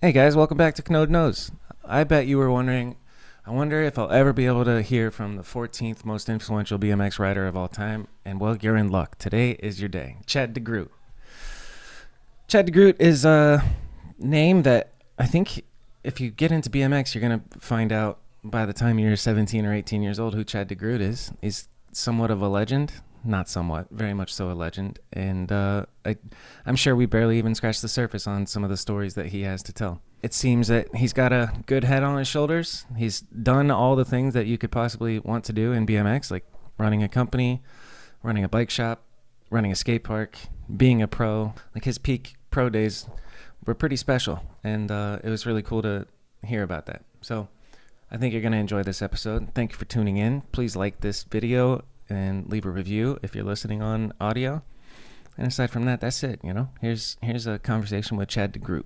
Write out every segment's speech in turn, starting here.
Hey guys, welcome back to Kanode Knows. I bet you were wondering, I wonder if I'll ever be able to hear from the 14th most influential BMX rider of all time. And well, you're in luck. Today is your day. Chad Degroot. Chad Degroot is a name that I think if you get into BMX, you're going to find out by the time you're 17 or 18 years old who Chad Degroot is. He's somewhat of a legend. Not somewhat, very much so a legend. And I'm sure we barely even scratched the surface on some of the stories that he has to tell. It seems that he's got a good head on his shoulders. He's done all the things that you could possibly want to do in BMX, like running a company, running a bike shop, running a skate park, being a pro. Like his peak pro days were pretty special, and it was really cool to hear about that. So I think you're going to enjoy this episode. Thank you for tuning in. Please like this video and leave a review if you're listening on audio. And aside from that, that's it. Here's a conversation with Chad Degroot.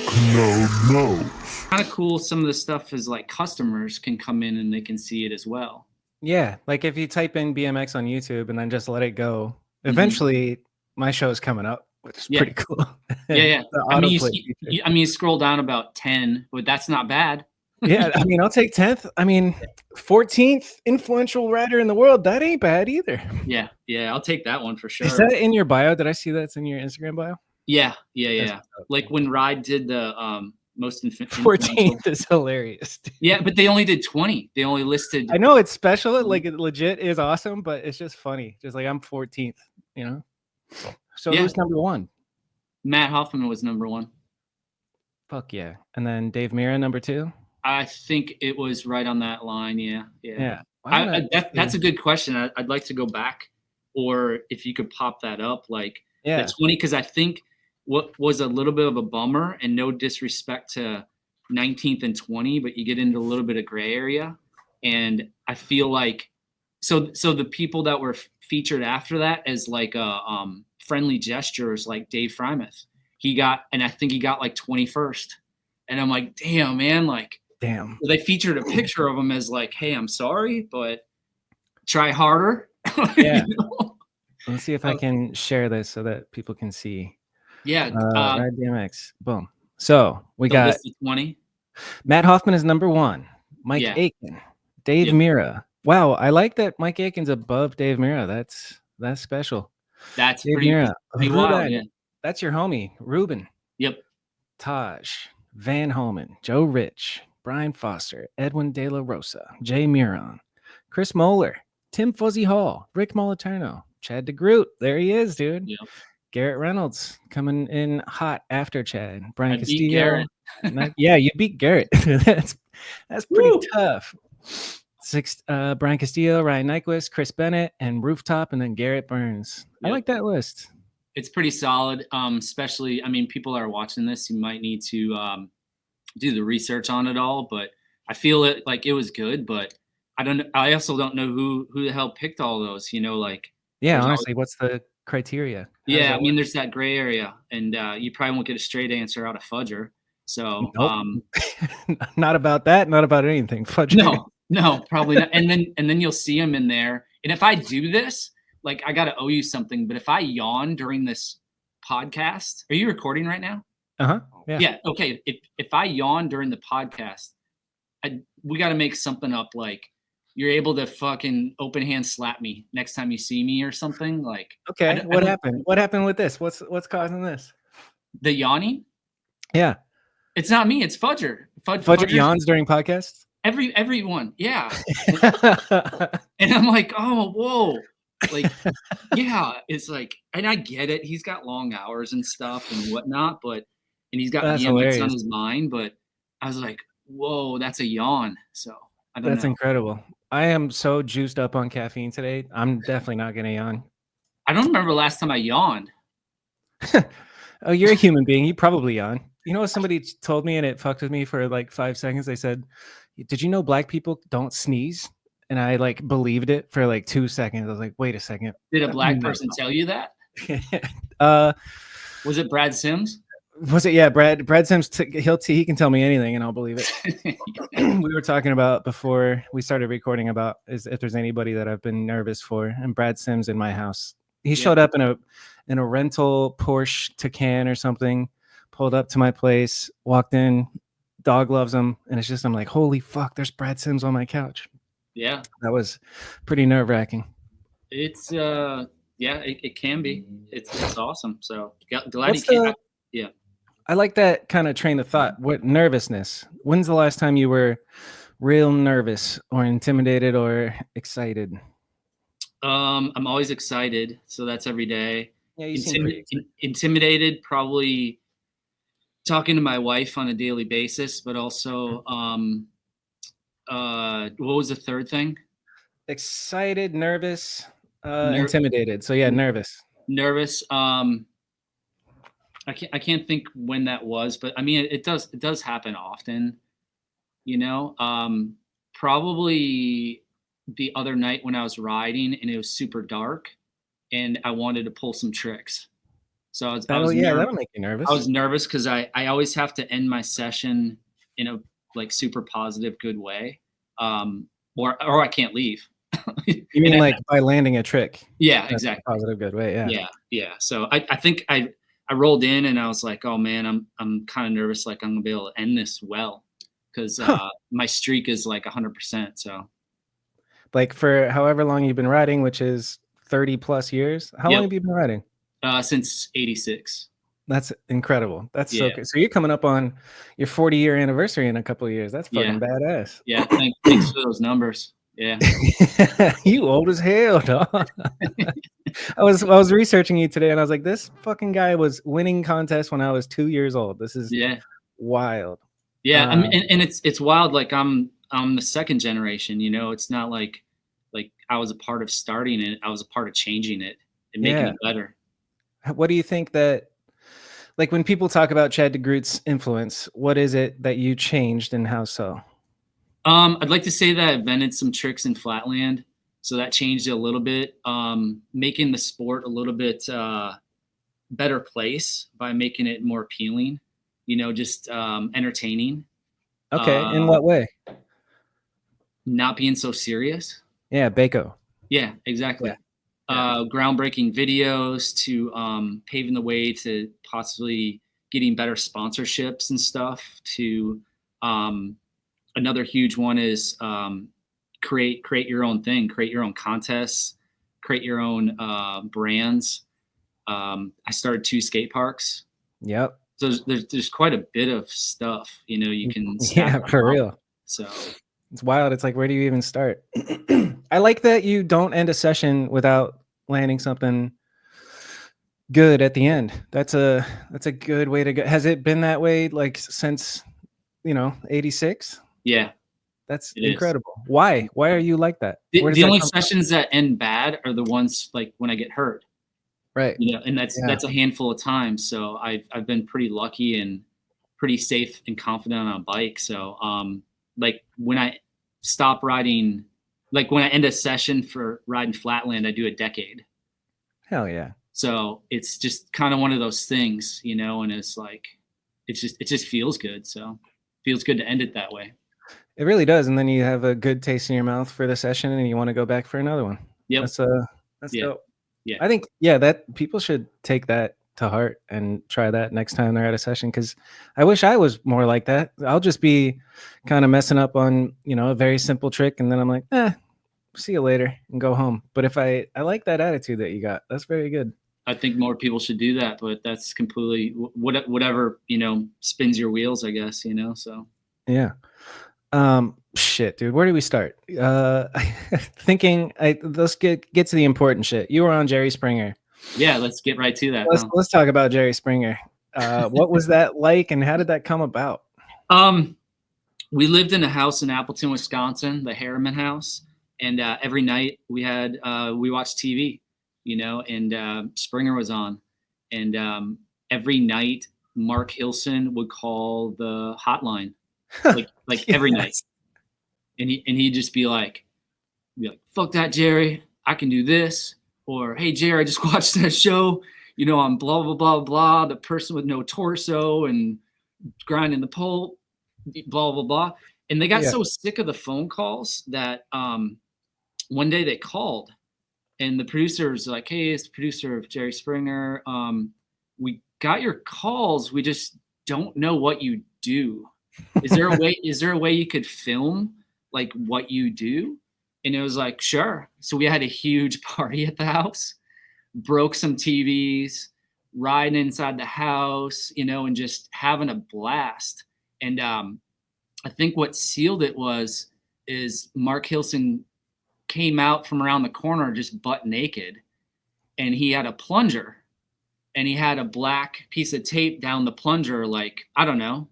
Kanode Knows. Kind of cool. Some of the stuff is like customers can come in and they can see it as well. Yeah, like if you type in BMX on YouTube and then just let it go, eventually my show is coming up, which is pretty cool. Yeah. You scroll down about 10, but that's not bad. Yeah, I'll take 10th. 14th influential rider in the world. That ain't bad either. Yeah, I'll take that one for sure. Is that in your bio? Did I see that's in your Instagram bio? Yeah. Like when Ride did the most 14th is hilarious. Dude. Yeah, but they only did 20. They only listed. I know it's special. Like it legit is awesome, but it's just funny. Just like I'm 14th, So who's number one? Matt Hoffman was number one. Fuck yeah. And then Dave Mira, number two? I think it was right on that line. Yeah. That's a good question. I'd like to go back, or if you could pop that up, like the 20, because I think what was a little bit of a bummer, and no disrespect to 19th and 20, but you get into a little bit of gray area. And I feel like, so the people that were featured after that as like friendly gestures, like Dave Frymouth, I think he got like 21st. And I'm like, damn, man, like, damn. They featured a picture of him as like, hey, I'm sorry, but try harder. Yeah. Let's see if I can share this so that people can see. Yeah. Ride BMX. Boom. So we got 20. Matt Hoffman is number one. Mike Aiken. Dave Mira. Wow, I like that Mike Aiken's above Dave Mira. That's special. That's Dave pretty Mira. wild. Yeah. That's your homie, Ruben. Yep. Taj, Van Holman, Joe Rich, Brian Foster, Edwin De La Rosa, Jay Miron, Chris Moeller, Tim Fuzzy Hall, Rick Moliterno, Chad Degroot. There he is, dude. Yep. Garrett Reynolds coming in hot after Chad. Brian Castillo. Yeah, you beat Garrett. That's pretty tough. Brian Castillo, Ryan Nyquist, Chris Bennett, and Rooftop, and then Garrett Burns. Yep. I like that list. It's pretty solid. Especially, people that are watching this, you might need to do the research on it all, but I feel it like it was good, but I also don't know who the hell picked all those, honestly, what's the criteria? There's that gray area, and you probably won't get a straight answer out of Fudger. So nope. Not about that, not about anything. Fudger. No, probably not. And then you'll see him in there. And if I do this, like, I gotta owe you something, but if I yawn during this podcast, are you recording right now? Yeah. Okay. If I yawn during the podcast, we got to make something up. Like, you're able to fucking open hand slap me next time you see me or something. Like, okay. What happened? What happened with this? What's causing this? The yawning? Yeah. It's not me. It's Fudger. Fudger yawns during podcasts? Everyone. Yeah. And I'm like, oh, whoa. Like, yeah, it's like, and I get it. He's got long hours and stuff and whatnot, and he's got BMX on his mind, but I was like, whoa, that's a yawn. So I don't know. That's incredible. I am so juiced up on caffeine today. I'm definitely not going to yawn. I don't remember last time I yawned. Oh, you're a human being. You probably yawn. You know what somebody told me, and it fucked with me for like 5 seconds? They said, did you know black people don't sneeze? And I like believed it for like 2 seconds. I was like, wait a second. Did a black person tell you that? Was it Brad Sims? Was it? Yeah, Brad Sims. He can tell me anything, and I'll believe it. We were talking about before we started recording about if there's anybody that I've been nervous for, and Brad Sims in my house. He showed up in a rental Porsche Taycan or something, pulled up to my place, walked in. Dog loves him, and it's just I'm like, holy fuck, there's Brad Sims on my couch. Yeah, that was pretty nerve-wracking. It's it can be. It's awesome. So glad he came. Yeah. I like that kind of train of thought. What nervousness? When's the last time you were real nervous or intimidated or excited? I'm always excited, so that's every day. Yeah, you seem pretty intimidated, probably talking to my wife on a daily basis, but also what was the third thing? Excited, nervous, intimidated. So yeah, nervous. Nervous. I can't think when that was, but I mean it does happen often, you know. Probably the other night when I was riding and it was super dark and I wanted to pull some tricks. So I was that'll make you nervous. I was nervous because I always have to end my session in a like super positive, good way. Or I can't leave. You mean like by landing a trick? Yeah, that's exactly. Positive, good way. Yeah. So I think I rolled in and I was like, oh man, I'm kind of nervous. Like I'm gonna be able to end this well because my streak is like 100%. So like for however long you've been riding, which is 30 plus years. How long have you been riding? Since 86. That's incredible. That's so good. So you're coming up on your 40-year anniversary in a couple of years. That's fucking badass. Yeah. Thanks for those numbers. Yeah. You old as hell, dog. I was researching you today and I was like, this fucking guy was winning contests when I was 2 years old. This is wild. Yeah. I mean, and it's wild. Like I'm the second generation, you know. It's not like I was a part of starting it. I was a part of changing it and making it better. What do you think that, like when people talk about Chad Degroot's influence, what is it that you changed and how so? I'd like to say that I invented some tricks in flatland. So that changed it a little bit, making the sport a little bit better place by making it more appealing, you know, just entertaining. Okay. In what way? Not being so serious. Yeah, Baco. Yeah, exactly. Groundbreaking videos to paving the way to possibly getting better sponsorships and stuff. To another huge one is create your own thing, create your own contests, create your own brands. I started 2 skate parks. Yep. So there's quite a bit of stuff, you know, you can for real. So it's wild. It's like, where do you even start? I like that you don't end a session without landing something good at the end. That's a good way to go. Has it been that way like since 86? Yeah. That's incredible. Why are you like that? The only sessions that end bad are the ones like when I get hurt. Right. You know, and that's a handful of times. So I've been pretty lucky and pretty safe and confident on a bike. So like when I stop riding, like when I end a session for riding flatland, I do a decade. Hell yeah. So it's just kind of one of those things, you know, and it's like it just feels good. So it feels good to end it that way. It really does. And then you have a good taste in your mouth for the session and you want to go back for another one. Yep. That's dope. Yeah. I think, that people should take that to heart and try that next time they're at a session. Cause I wish I was more like that. I'll just be kind of messing up on, a very simple trick. And then I'm like, see you later and go home. But if I like that attitude that you got, that's very good. I think more people should do that, but that's completely whatever, spins your wheels, I guess, so. Yeah. Shit, dude, where do we start? Thinking let's get to the important shit. You were on Jerry Springer. Yeah, let's get right to that. Let's talk about Jerry Springer. What was that like and how did that come about? We lived in a house in Appleton, Wisconsin, the Harriman house, and every night we watched TV, and Springer was on, and every night Mark Hilson would call the hotline. Like every night, and he'd just be like, fuck that, Jerry, I can do this, or hey Jerry, I just watched that show, on blah, blah, blah, blah, the person with no torso and grinding the pole, blah, blah, blah. And they got so sick of the phone calls that one day they called and the producer was like, hey, it's the producer of Jerry Springer. We got your calls. We just don't know what you do. Is there a way you could film like what you do? And it was like, sure. So we had a huge party at the house, broke some TVs, riding inside the house, and just having a blast. And I think what sealed it is Mark Hilson came out from around the corner just butt naked, and he had a plunger, and he had a black piece of tape down the plunger, like, I don't know,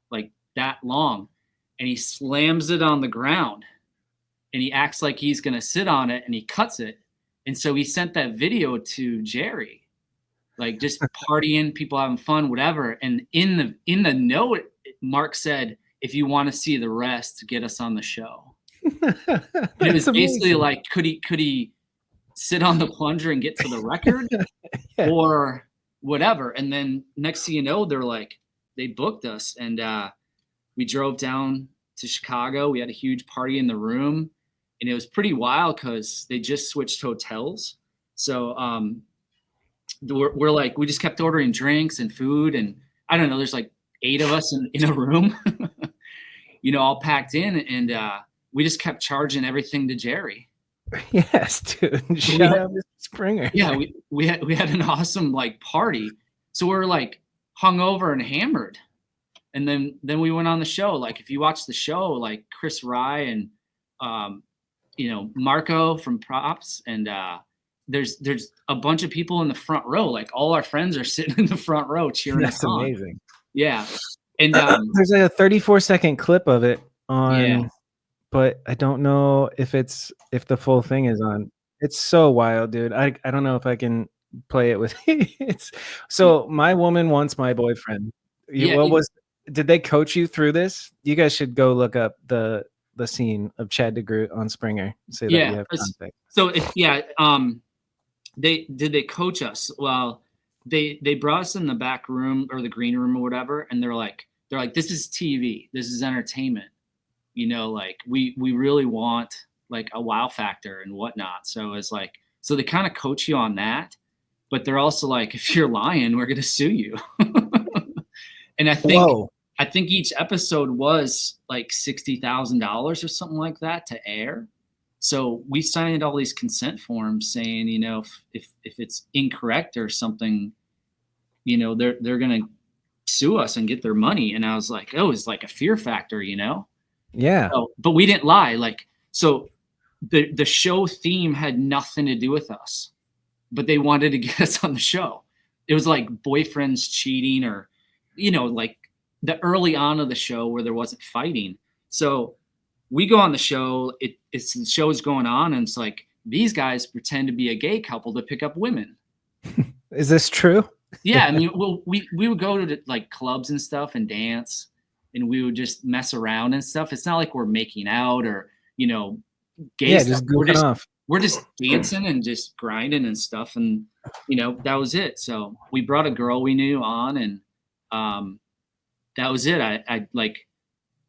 like that long, and he slams it on the ground, and he acts like he's going to sit on it, and he cuts it. And so he sent that video to Jerry, like just partying, people having fun, whatever. And in the note, Mark said, if you want to see the rest, get us on the show. It was basically like, could he sit on the plunger and get to the record or whatever? And then next thing you know, they booked us, and we drove down to Chicago. We had a huge party in the room, and it was pretty wild because they just switched hotels. So we're like, we just kept ordering drinks and food, and I don't know, there's like 8 of us in a room, all packed in, and we just kept charging everything to Jerry. Yes, dude. Shout out Mr. Springer. Yeah, we had an awesome like party. So we were like hungover and hammered. And then we went on the show. Like if you watch the show, like Chris Rye and Marco from props, and there's a bunch of people in the front row. Like all our friends are sitting in the front row cheering us on. That's amazing. Yeah. And there's like a 34-second clip of it on, but I don't know if the full thing is on. It's so wild, dude. I don't know if I can play it with it's so my woman wants my boyfriend. Did they coach you through this? You guys should go look up the scene of Chad Degroot on Springer. Say that you have context. So they coach us? Well, they brought us in the back room or the green room or whatever, and they're like, this is TV, this is entertainment. Like we really want like a wow factor and whatnot. So it's like, so they kind of coach you on that, but they're also like, if you're lying, we're going to sue you. And I think each episode was like $60,000 or something like that to air. So we signed all these consent forms saying, if it's incorrect or something, they're going to sue us and get their money. And I was like, oh, it's like a fear factor, Yeah. So, but we didn't lie. Like, so the show theme had nothing to do with us, but they wanted to get us on the show. It was like boyfriends cheating or, like the early on of the show where there wasn't fighting. So we go on the show, it's the show's going on, and it's like, these guys pretend to be a gay couple to pick up women. Is this true? Yeah. I mean, we would go to like clubs and stuff and dance, and we would just mess around and stuff. It's not like we're making out or, gay stuff. Just goofing off. We're just dancing and just grinding and stuff. And, that was it. So we brought a girl we knew on, and that was it. I like,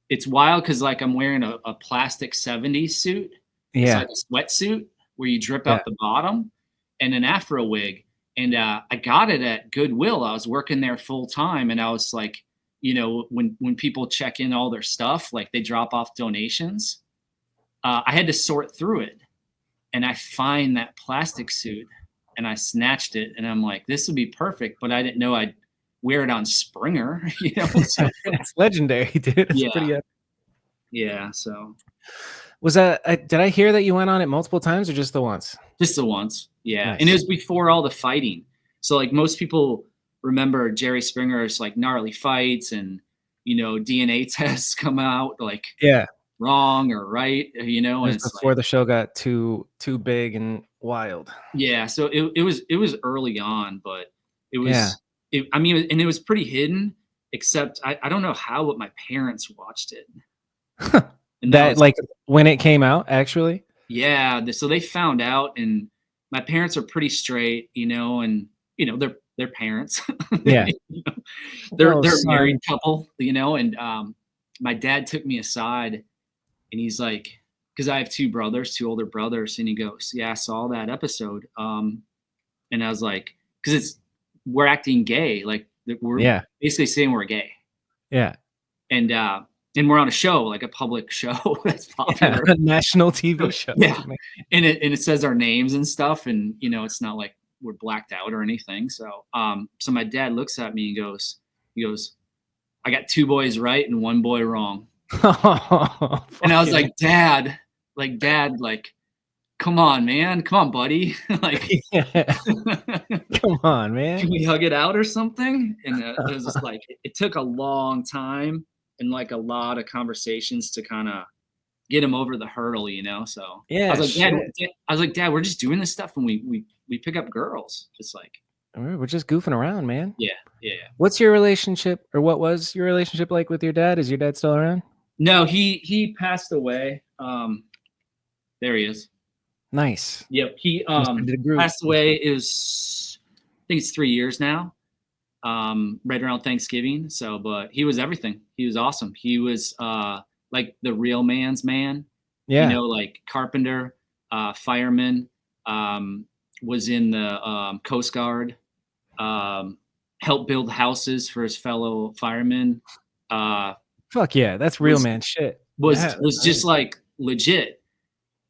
it's wild because like I'm wearing a plastic 70s suit. Yeah. It's like a sweatsuit where you drip out the bottom, and an Afro wig. And I got it at Goodwill. I was working there full time, and I was like, when people check in all their stuff, like they drop off donations, I had to sort through it, and I find that plastic suit, and I snatched it, and I'm like, this would be perfect, but I didn't know I'd wear it on Springer. So, it's legendary, dude. It's pretty epic. Yeah. So was that? Did I hear that you went on it multiple times or just the once? Just the once. Yeah. Nice. And it was before all the fighting. So like most people remember Jerry Springer's like gnarly fights, and DNA tests come out like wrong or right, and it's before like, the show got too big and wild. Yeah. So it was early on, but it was and it was pretty hidden, except I don't know how, but my parents watched it. And that like when it came out, actually? Yeah. So they found out, and my parents are pretty straight, and their parents. Yeah. They're a married couple, and my dad took me aside and he's like, because I have two older brothers, and he goes, "Yeah, I saw that episode." And I was like, because we're acting gay, like we're basically saying we're gay. Yeah. And we're on a show, like a public show that's popular, a national TV show. Yeah, and it says our names and stuff, and it's not like we're blacked out or anything. So so my dad looks at me and he goes, "I got two boys right and one boy wrong." And I was like, Dad, come on, man, come on, buddy, like, come on, man, can we hug it out or something? And it was just like, it took a long time and like a lot of conversations to kind of get him over the hurdle, So yeah, I was like, Dad, we're just doing this stuff and we pick up girls. It's like, we're just goofing around, man. Yeah. What's your relationship, or what was your relationship like with your dad? Is your dad still around? No, he passed away. There he is. Nice. Yep. He passed away. I think it's 3 years now. Right around Thanksgiving. So, but he was everything. He was awesome. He was like the real man's man. Yeah. Like carpenter, fireman, was in the Coast Guard, helped build houses for his fellow firemen. Fuck yeah, that's real man shit. Was just like legit.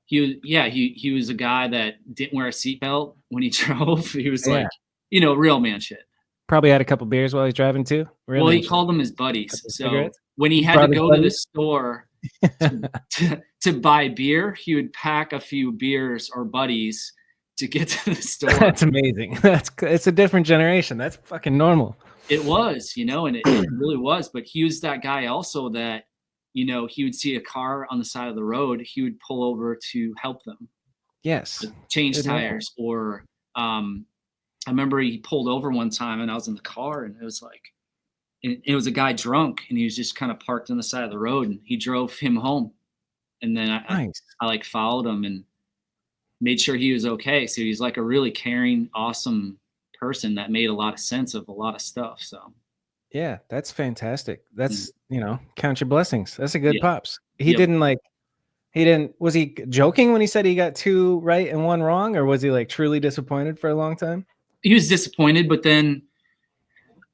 He was a guy that didn't wear a seatbelt when he drove. He was like, real man shit. Probably had a couple beers while he's driving too. Well, he called them his buddies. So when he had to go to the store to buy beer, he would pack a few beers or buddies to get to the store. That's amazing. It's a different generation. That's fucking normal. It was, and it really was. But he was that guy also that, he would see a car on the side of the road. He would pull over to help them. Yes. Change tires. Or I remember he pulled over one time and I was in the car and it was like, it was a guy drunk and he was just kind of parked on the side of the road and he drove him home. And then I like followed him and made sure he was okay. So he's like a really caring, awesome person that made a lot of sense of a lot of stuff. So yeah, that's fantastic. That's, count your blessings. That's a good pops. Was he joking when he said he got 2 right and 1 wrong, or was he like truly disappointed for a long time? He was disappointed, but then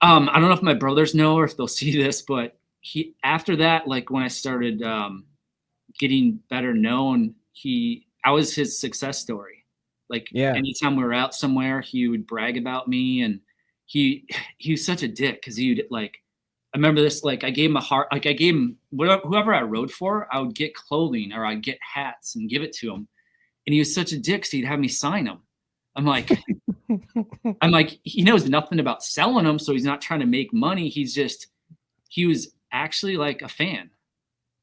I don't know if my brothers know or if they'll see this, but after that, like when I started getting better known, I was his success story. Like anytime we were out somewhere, he would brag about me, and he was such a dick because he would like. I remember this. Like I gave him whoever I rode for, I would get clothing or I'd get hats and give it to him, and he was such a dick. So he'd have me sign them. I'm like, he knows nothing about selling them, so he's not trying to make money. He was actually like a fan.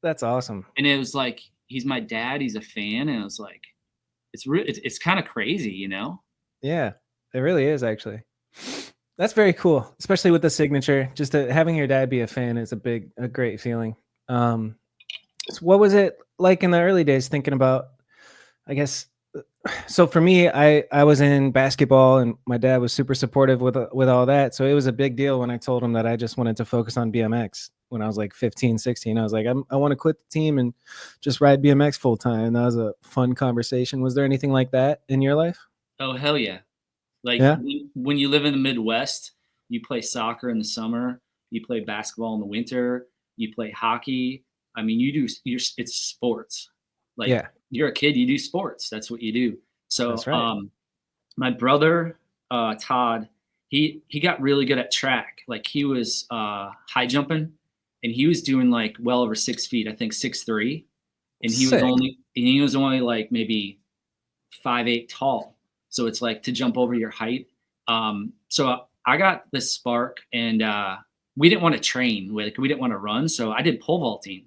That's awesome. And it was like, he's my dad. He's a fan, and it was like, it's kind of crazy, Yeah, it really is actually. That's very cool, especially with the signature. Just having your dad be a fan is a great feeling. So what was it like in the early days thinking about, I guess, so for me, I was in basketball and my dad was super supportive with all that. So it was a big deal when I told him that I just wanted to focus on BMX when I was like 15, 16. I was like, I want to quit the team and just ride BMX full time. And that was a fun conversation. Was there anything like that in your life? Oh, hell yeah. Like when you live in the Midwest, you play soccer in the summer, you play basketball in the winter, you play hockey. I mean, it's sports. Like you're a kid, you do sports. That's what you do. So that's right. My brother, Todd, he got really good at track. Like he was high jumping and he was doing like well over 6 feet, I think 6'3". And he was only like maybe 5'8" tall. So it's like to jump over your height. So I got this spark and we didn't want to train. We didn't want to run. So I did pole vaulting.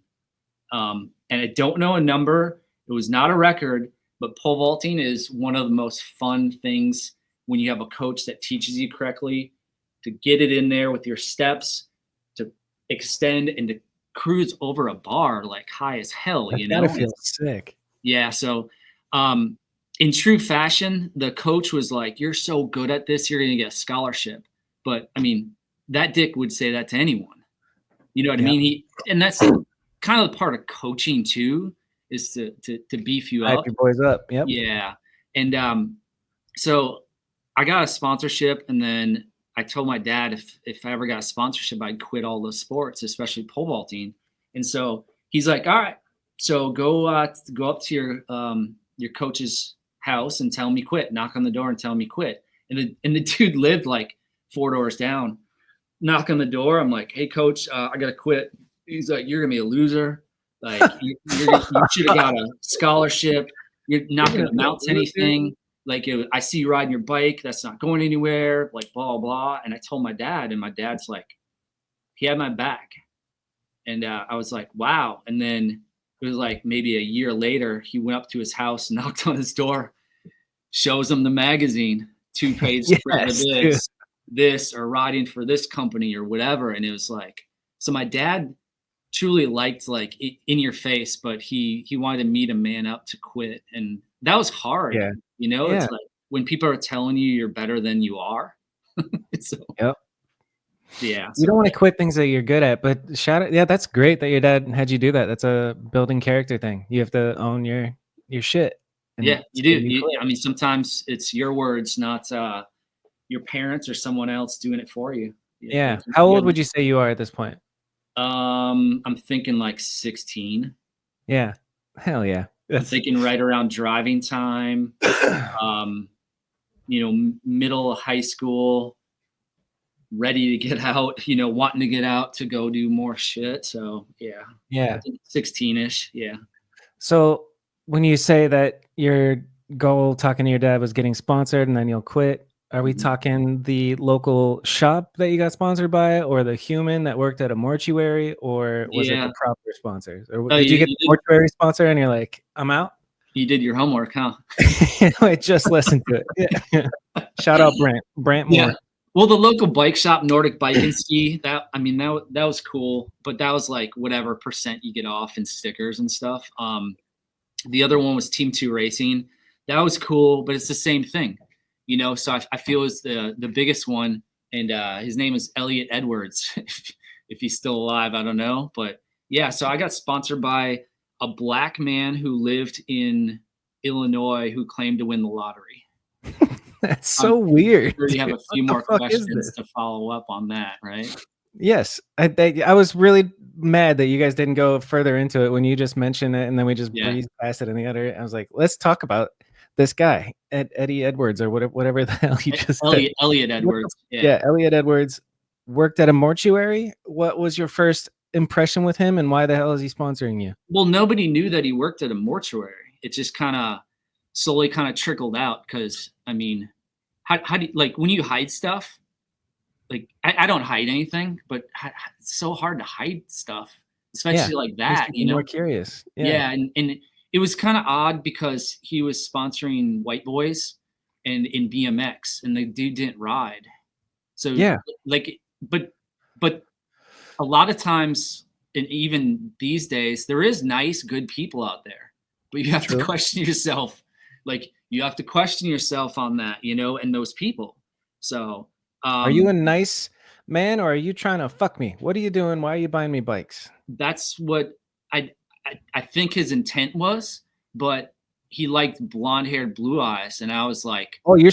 And I don't know a number. It was not a record, but pole vaulting is one of the most fun things when you have a coach that teaches you correctly to get it in there with your steps, to extend and to cruise over a bar like high as hell. That gotta feel sick. Yeah. So in true fashion, the coach was like, "You're so good at this, you're gonna get a scholarship." But I mean, that dick would say that to anyone. You know what I mean? And that's kind of part of coaching too, is to beef you Hype up. your boys up. Yep. Yeah. And so I got a sponsorship, and then I told my dad if I ever got a sponsorship, I'd quit all the sports, especially pole vaulting. And so he's like, "All right, so go up to your coach's house and tell him you quit. Knock on the door and tell him you quit." And the dude lived like 4 doors down. Knock on the door. I'm like, "Hey, coach, I gotta quit." He's like, "You're gonna be a loser. Like you should have got a scholarship. You're not gonna amount to anything. Like I see you riding your bike. That's not going anywhere. Like blah blah." And I told my dad, and my dad's like, he had my back. And I was like, wow. And then it was like maybe a year later, he went up to his house, knocked on his door, shows him the magazine, 2-page spread of this, or riding for this company or whatever. And it was like, so my dad truly liked like in your face, but he wanted me to man up to quit. And that was hard. Yeah. You know, it's like when people are telling you you're better than you are. So, yep. Yeah. You don't want to quit things that you're good at, but shout out. Yeah, that's great that your dad had you do that. That's a building character thing. You have to own your shit. Yeah, you do. I mean, sometimes it's your words, not your parents or someone else doing it for you. Yeah. How old would you say you are at this point? I'm thinking like 16. Yeah. Hell yeah. I'm thinking right around driving time. Middle of high school, ready to get out, wanting to get out to go do more shit. So yeah, 16-ish. Yeah. So when you say that your goal talking to your dad was getting sponsored and then you'll quit, are we talking the local shop that you got sponsored by, or the human that worked at a mortuary, or was it the proper sponsors? Or did you get the mortuary sponsor and you're like, I'm out? You did your homework, huh? I just listened to it. Yeah. Shout out Brant Moore. Yeah. Well, the local bike shop, Nordic Bike and Ski, that was cool, but that was like whatever percent you get off and stickers and stuff. The other one was Team 2 Racing. That was cool, but it's the same thing, so I feel it's the biggest one, and his name is Elliot Edwards. If he's still alive, I don't know, but yeah. So I got sponsored by a black man who lived in Illinois who claimed to win the lottery. That's so weird. Sure, you have a few more questions to follow up on that, right? Yes, I was really mad that you guys didn't go further into it when you just mentioned it, and then we just breezed past it in the other. I was like, let's talk about this guy, Eddie Edwards, or whatever the hell he just said. Elliot Edwards. Yeah, Elliot Edwards worked at a mortuary. What was your first impression with him, and why the hell is he sponsoring you? Well, nobody knew that he worked at a mortuary. It just kind of slowly trickled out, because I mean, how do you, like, when you hide stuff, like I don't hide anything, but it's so hard to hide stuff, especially like that. More curious. Yeah, and it was kind of odd because he was sponsoring white boys and in BMX, and the dude didn't ride. So but a lot of times, and even these days, there is nice, good people out there, but you have to question yourself. Like, you have to question yourself on that, and those people. So, are you a nice man, or are you trying to fuck me? What are you doing? Why are you buying me bikes? That's what I think his intent was, but he liked blonde-haired, blue eyes, and I was like, "Oh, you're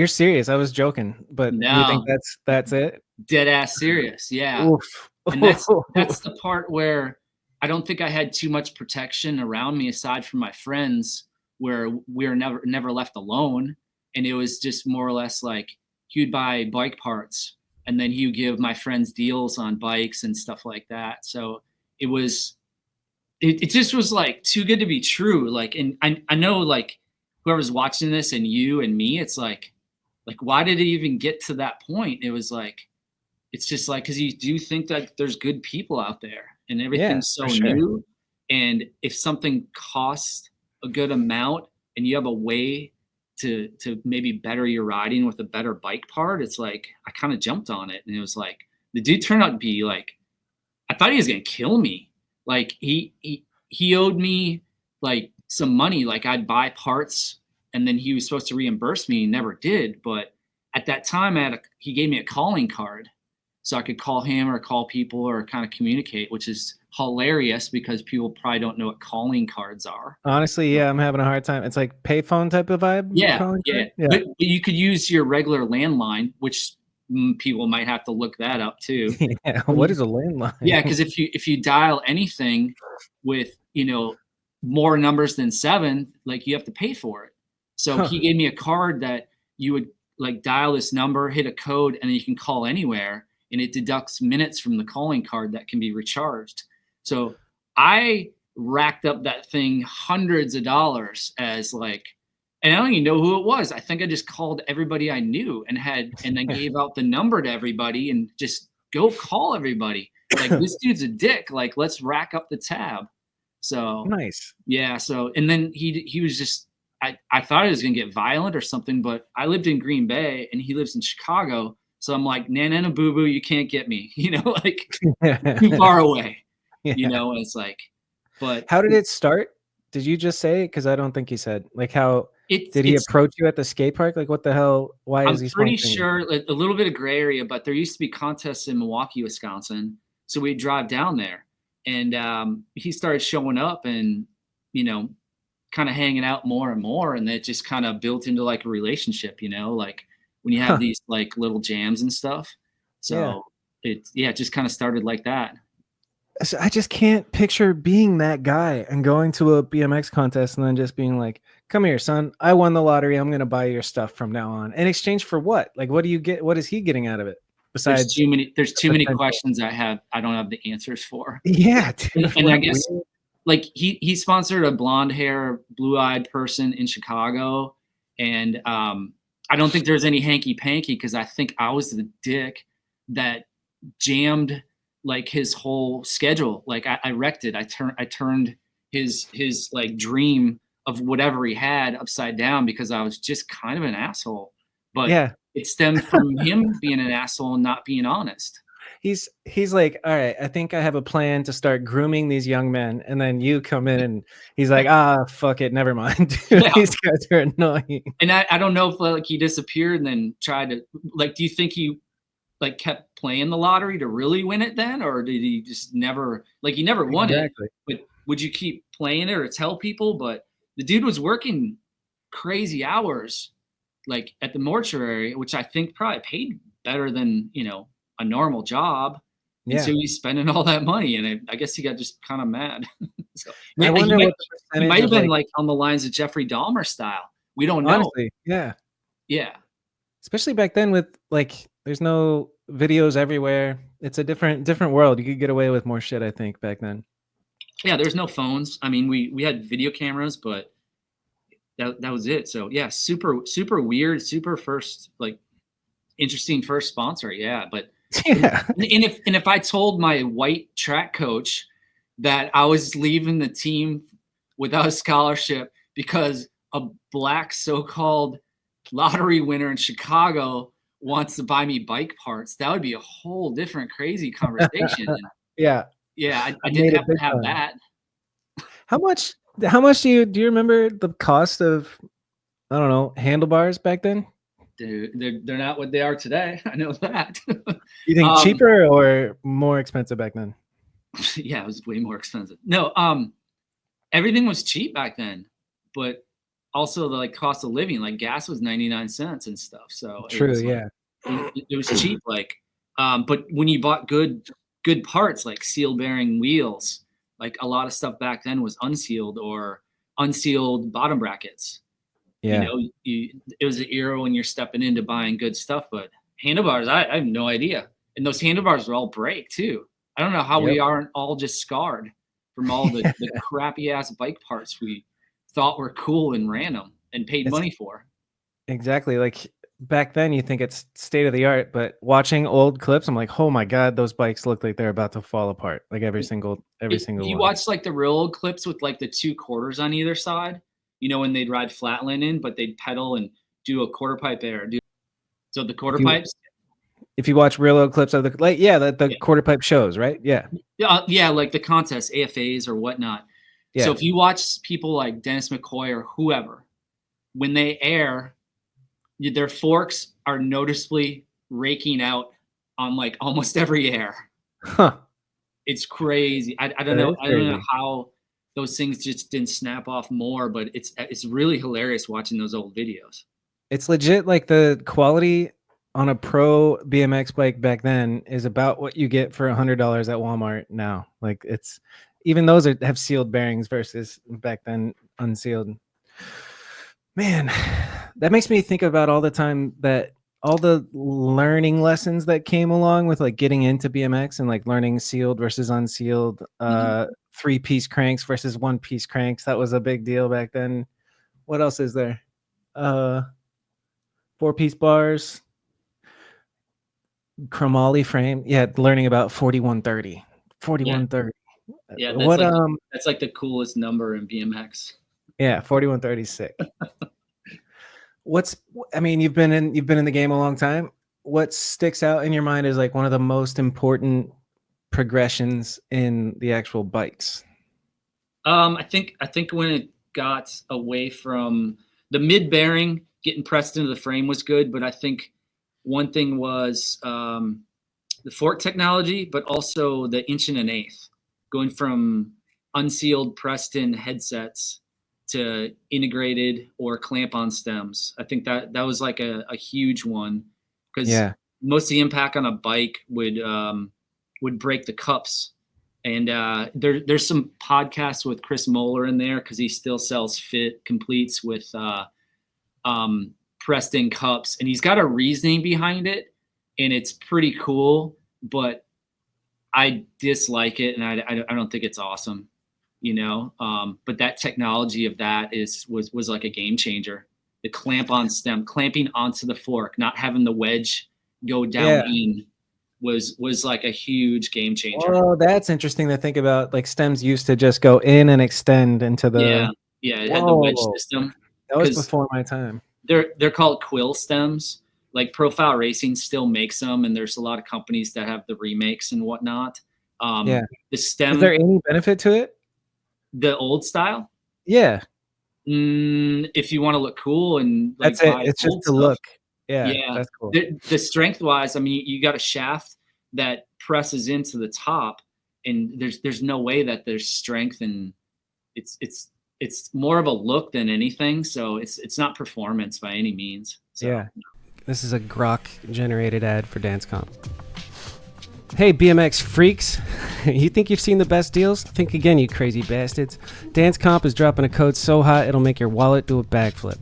serious?" I was joking, but no, you think that's it? Dead ass serious, yeah. Oof. And that's the part where I don't think I had too much protection around me aside from my friends, where we were never left alone, and it was just more or less like he would buy bike parts, and then he would give my friends deals on bikes and stuff like that. So it just was like too good to be true. Like, and I know, like, whoever's watching this and you and me, it's like why did it even get to that point? It was like, it's just like, because you do think that there's good people out there, and everything's so new. And if something costs a good amount and you have a way to maybe better your riding with a better bike part, it's like, I kind of jumped on it. And it was like, the dude turned out to be like, I thought he was going to kill me. Like he owed me like some money. Like, I'd buy parts and then he was supposed to reimburse me. He never did. But at that time, he gave me a calling card, so I could call him or call people or kind of communicate, which is hilarious because people probably don't know what calling cards are. Honestly, yeah, I'm having a hard time. It's like payphone type of vibe. Yeah. But you could use your regular landline, which people might have to look that up too. Yeah. What is a landline? Yeah, because if you dial anything with, you know, more numbers than 7, like you have to pay for it. So he gave me a card that you would like dial this number, hit a code, and then you can call anywhere, and it deducts minutes from the calling card that can be recharged. So I racked up that thing hundreds of dollars as like, and I don't even know who it was. I think I just called everybody I knew and then gave out the number to everybody and just go call everybody. Like, this dude's a dick. Like, let's rack up the tab. So nice. Yeah. So, and then he was just, I thought he was going to get violent or something, but I lived in Green Bay and he lives in Chicago. So I'm like, nana boo boo, you can't get me, you know, like too far away, you know, and it's like, but how did it start? Did you just say it? Cause I don't think he said, like, how did he approach you at the skate park? Like, what the hell? Why is he? I'm pretty sure a little bit of gray area, but there used to be contests in Milwaukee, Wisconsin. So we'd drive down there and he started showing up and, you know, kind of hanging out more and more. And it just kind of built into like a relationship, you know, like when you have these like little jams and stuff. So it just kind of started like that. I just can't picture being that guy and going to a BMX contest and then just being like, come here, son, I won the lottery. I'm going to buy your stuff from now on. In exchange for what? Like, what do you get? What is he getting out of it? Besides, there's too many questions I don't have the answers for. Yeah. Dude, and I guess like he sponsored a blonde hair, blue eyed person in Chicago. And I don't think there's any hanky panky because I think I was the dick that jammed like his whole schedule. Like I wrecked it. I turned his like dream of whatever he had upside down because I was just kind of an asshole. But yeah, it stemmed from him being an asshole and not being honest. He's like, all right, I think I have a plan to start grooming these young men. And then you come in and he's like, fuck it. Never mind. Yeah. These guys are annoying. And I don't know if like he disappeared and then tried to like, do you think he like kept playing the lottery to really win it then? Or did he just never, like he never won it, but would you keep playing it or tell people? But the dude was working crazy hours, like at the mortuary, which I think probably paid better than, you know, a normal job. And so he's spending all that money. And I guess he got just kind of mad. So, I wonder what he might have been like on the lines of Jeffrey Dahmer style. We don't know. Honestly, yeah. Yeah. Especially back then with like, there's no videos everywhere. It's a different world. You could get away with more shit, I think, back then. Yeah, there's no phones. I mean, we had video cameras, but that was it. So yeah, super weird, super first, like interesting first sponsor. Yeah, but yeah. And if I told my white track coach that I was leaving the team without a scholarship because a black so-called lottery winner in Chicago wants to buy me bike parts, that would be a whole different crazy conversation. Yeah. Yeah, I didn't have to have that. How much do you remember the cost of, I don't know, handlebars back then? They're not what they are today. I know that. You think cheaper or more expensive back then? Yeah, it was way more expensive. No, everything was cheap back then, but also the like cost of living, like gas was 99 cents and stuff. So true, it was cheap. Like, but when you bought good parts like seal bearing wheels, like a lot of stuff back then was unsealed or unsealed bottom brackets. Yeah, you know, it was an era when you're stepping into buying good stuff. But handlebars, I have no idea. And those handlebars were all break too. I don't know how we aren't all just scarred from all the crappy ass bike parts we thought were cool and random and paid money for. Exactly. Like back then you think it's state of the art, but watching old clips, I'm like, oh my God, those bikes look like they're about to fall apart. Like every single you one. Watch like the real old clips with like the 2 quarters on either side, you know, when they'd ride flatland in, but they'd pedal and do a quarter pipe there. So the quarter pipes. If you watch real old clips of the quarter pipe shows, right? Yeah. Yeah. Like the contest, AFAs or whatnot. Yeah. So if you watch people like Dennis McCoy or whoever, when they air, their forks are noticeably raking out on like almost every air. Huh. It's crazy. I don't know. I don't know how those things just didn't snap off more, but it's really hilarious watching those old videos. It's legit. Like the quality on a pro BMX bike back then is about what you get for $100 at Walmart now. Like it's even those have sealed bearings versus back then unsealed. Man, that makes me think about all the time that all the learning lessons that came along with like getting into BMX and like learning sealed versus unsealed, 3-piece cranks versus 1-piece cranks. That was a big deal back then. What else is there? 4-piece bars, chromoly frame. Yeah, learning about 4130. 4130. Yeah, that's like the coolest number in BMX. Yeah, 4130 is sick. You've been in the game a long time. What sticks out in your mind is like one of the most important progressions in the actual bikes? I think when it got away from the mid bearing, getting pressed into the frame was good, but I think one thing was the fork technology, but also the 1 1/8, going from unsealed pressed in headsets to integrated or clamp-on stems. I think that was like a huge one, because most of the impact on a bike would break the cups. And there's some podcasts with Chris Moeller in there, because he still sells fit completes with pressed in cups, and he's got a reasoning behind it, and it's pretty cool, but I dislike it, and I don't think it's awesome. But that technology of that was like a game changer. The clamp on stem, clamping onto the fork, not having the wedge go down in was like a huge game changer. Oh, that's interesting to think about. Like stems used to just go in and extend into the it had the wedge system. That was before my time. They're called quill stems. Like Profile Racing still makes them, and there's a lot of companies that have the remakes and whatnot. The stem. Is there any benefit to it? The old style? Yeah. If you want to look cool and like, that's it. It's just to look. Yeah, that's cool. The strength wise, I mean, you got a shaft that presses into the top, and there's no way that there's strength, and it's more of a look than anything. So it's not performance by any means. So. Yeah. This is a Grok generated ad for Dance Comp. Hey, BMX freaks. You think you've seen the best deals? Think again, you crazy bastards. Dance Comp is dropping a code so hot it'll make your wallet do a backflip.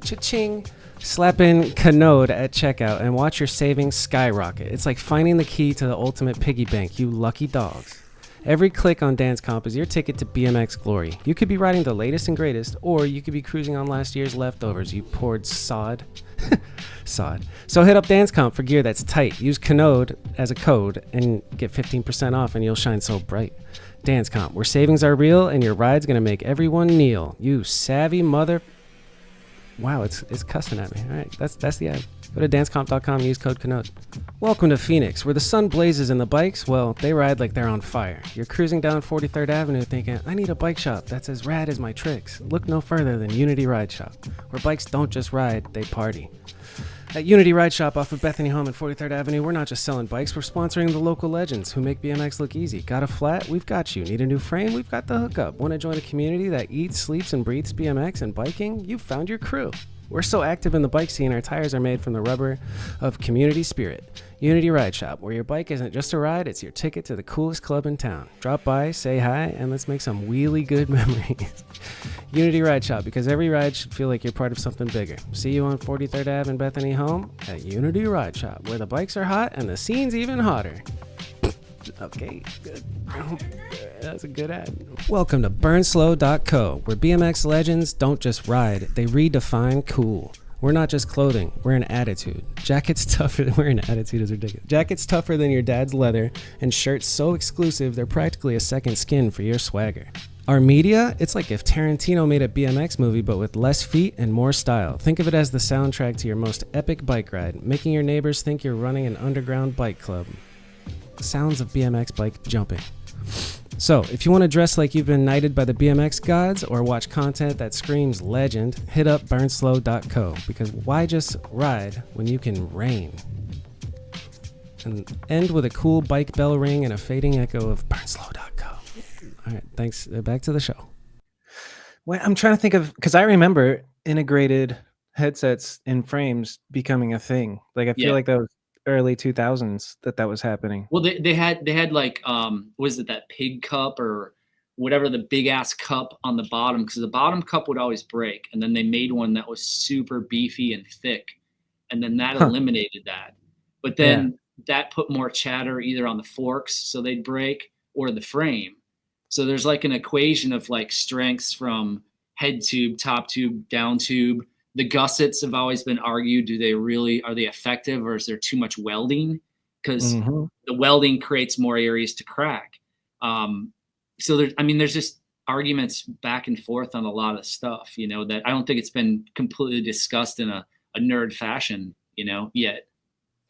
Cha-ching. Slap in Kanode at checkout and watch your savings skyrocket. It's like finding the key to the ultimate piggy bank, you lucky dogs. Every click on Dance Comp is your ticket to BMX glory. You could be riding the latest and greatest, or you could be cruising on last year's leftovers, you poured sod. Sod. So hit up Dance Comp for gear that's tight. Use Kanode as a code and get 15% off, and you'll shine so bright. Dance Comp, where savings are real and your ride's gonna make everyone kneel. You savvy mother... Wow, it's cussing at me. All right, that's the ad. Go to dancecomp.com and use code Kanode. Welcome to Phoenix, where the sun blazes and the bikes, well, they ride like they're on fire. You're cruising down 43rd Avenue thinking, I need a bike shop that's as rad as my tricks. Look no further than Unity Ride Shop, where bikes don't just ride, they party. At Unity Ride Shop off of Bethany Home and 43rd Avenue, we're not just selling bikes, we're sponsoring the local legends who make BMX look easy. Got a flat? We've got you. Need a new frame? We've got the hookup. Want to join a community that eats, sleeps, and breathes BMX and biking? You've found your crew. We're so active in the bike scene, our tires are made from the rubber of community spirit. Unity Ride Shop, where your bike isn't just a ride, it's your ticket to the coolest club in town. Drop by, say hi, and let's make some wheelie good memories. Unity Ride Shop, because every ride should feel like you're part of something bigger. See you on 43rd Ave in Bethany Home at Unity Ride Shop, where the bikes are hot and the scene's even hotter. Okay, good. That's a good ad. Welcome to burnslow.co, where BMX legends don't just ride, they redefine cool. We're not just clothing, we're an attitude. Jackets tougher, we're an attitude is ridiculous. Jackets tougher than your dad's leather, and shirts so exclusive they're practically a second skin for your swagger. Our media, it's like if Tarantino made a BMX movie but with less feet and more style. Think of it as the soundtrack to your most epic bike ride, making your neighbors think you're running an underground bike club. Sounds of BMX bike jumping. So, if you want to dress like you've been knighted by the BMX gods or watch content that screams legend, hit up burnslow.co, because why just ride when you can reign? And end with a cool bike bell ring and a fading echo of burnslow.co. All right, thanks. Back to the show. Well, I'm trying to think of, because I remember integrated headsets in frames becoming a thing. Like I feel like that was early 2000s that was happening. Well, they had like was it that pig cup or whatever, the big ass cup on the bottom, because the bottom cup would always break, and then they made one that was super beefy and thick, and then that eliminated that. But then that put more chatter either on the forks so they'd break or the frame. So there's like an equation of like strengths from head tube, top tube, down tube. The gussets have always been argued, are they effective, or is there too much welding? Because the welding creates more areas to crack. So there's just arguments back and forth on a lot of stuff, that I don't think it's been completely discussed in a nerd fashion, yet.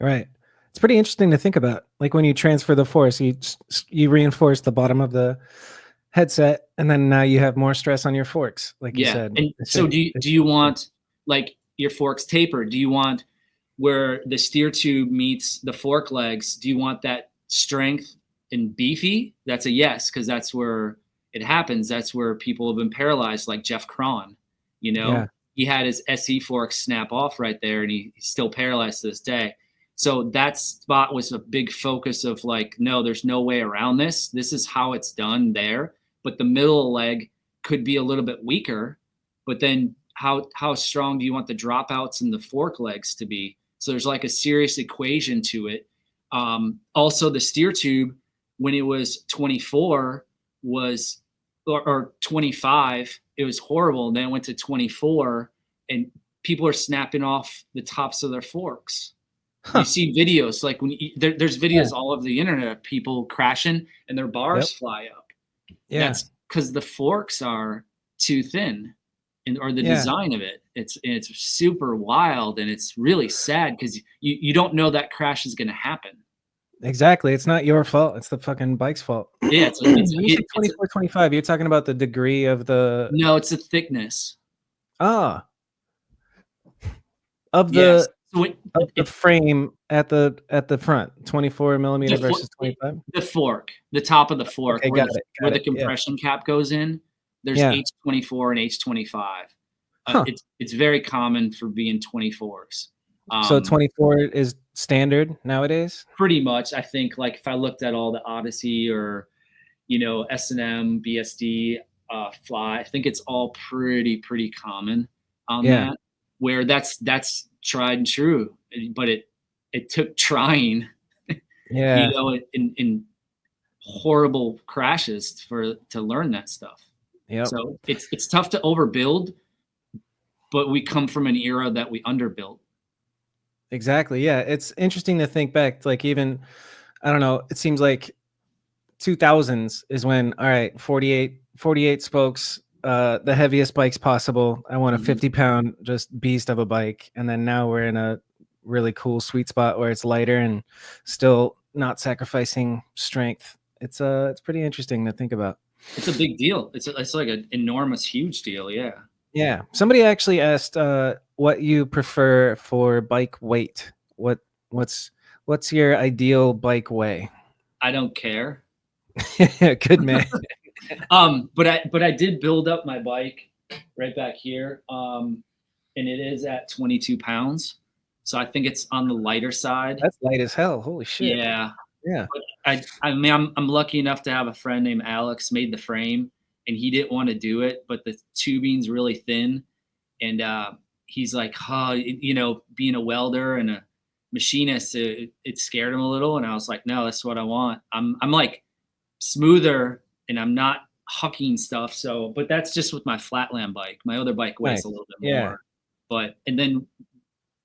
Right. It's pretty interesting to think about. Like when you transfer the force, you reinforce the bottom of the headset, and then now you have more stress on your forks, like you said. And so do you want like your forks tapered? Do you want where the steer tube meets the fork legs? Do you want that strength and beefy? That's a yes, because that's where it happens. That's where people have been paralyzed, like Jeff Cron. He had his SE fork snap off right there, and he's still paralyzed to this day. So that spot was a big focus of like, no, there's no way around this. This is how it's done there. But the middle leg could be a little bit weaker, but then how strong do you want the dropouts and the fork legs to be? So there's like a serious equation to it. Also, the steer tube, when it was 24 or 25, it was horrible. And then it went to 24, and people are snapping off the tops of their forks. You see videos like there's videos all over the internet of people crashing and their bars fly up. Yeah, that's because the forks are too thin, or the design of it. It's super wild, and it's really sad because you don't know that crash is going to happen. Exactly, it's not your fault. It's the fucking bike's fault. Yeah, it's 24, 25. You're talking about the degree of the. No, it's the thickness. Of the. Of the frame at the front, 24 millimeter versus 25. The fork, the top of the fork, where the compression cap goes in. There's H24 and H25. It's very common for being 24s. So 24 is standard nowadays. Pretty much, I think. Like if I looked at all the Odyssey or S&M, BSD, Fly, I think it's all pretty common on that. Where that's tried and true, but it took trying, in horrible crashes to learn that stuff. Yeah. So it's tough to overbuild, but we come from an era that we underbuilt. Exactly. Yeah. It's interesting to think back. Like even, I don't know, it seems like 2000s is when, all right, 48 spokes, the heaviest bikes possible. I want a 50-pound just beast of a bike. And then now we're in a really cool sweet spot where it's lighter and still not sacrificing strength. It's pretty interesting to think about. It's a big deal. It's like an enormous, huge deal. Yeah. Yeah. Somebody actually asked what you prefer for bike weight. What's your ideal bike weigh? I don't care. Good man. But I did build up my bike right back here. And it is at 22 pounds. So I think it's on the lighter side. That's light as hell. Holy shit. Yeah. Yeah. But I'm lucky enough to have a friend named Alex made the frame, and he didn't want to do it, but the tubing's really thin. And he's like, being a welder and a machinist, it scared him a little. And I was like, no, that's what I want. I'm like smoother, and I'm not hucking stuff. So, but that's just with my flatland bike. My other bike weighs a little bit more. And then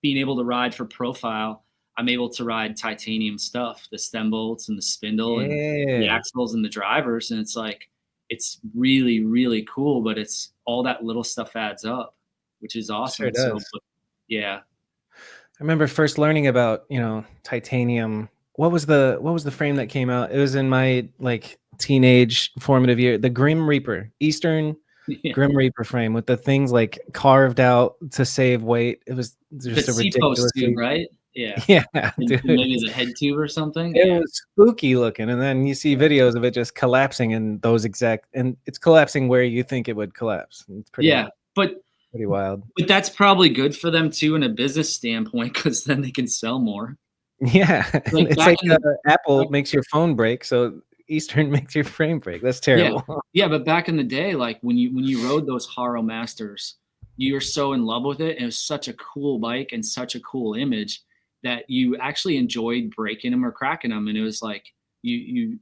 being able to ride for profile, I'm able to ride titanium stuff, the stem bolts and the spindle and the axles and the drivers. And it's like, it's really, really cool, but it's all that little stuff adds up, which is awesome. Sure does. So, yeah. I remember first learning about, titanium. What was the frame that came out? It was in my like teenage formative year. The Grim Reaper, Eastern Grim Reaper frame with the things like carved out to save weight. It was just a ridiculous tube, right? Yeah. Yeah, dude. Maybe it's a head tube or something. It was spooky looking, and then you see videos of it just collapsing in those and it's collapsing where you think it would collapse. It's pretty pretty wild. But that's probably good for them too in a business standpoint, because then they can sell more. Yeah, it's like Apple makes your phone break, so Eastern makes your frame break. That's terrible. Yeah, but back in the day, like when you rode those Haro Masters, you were so in love with it, and it was such a cool bike and such a cool image that you actually enjoyed breaking them or cracking them, and it was like you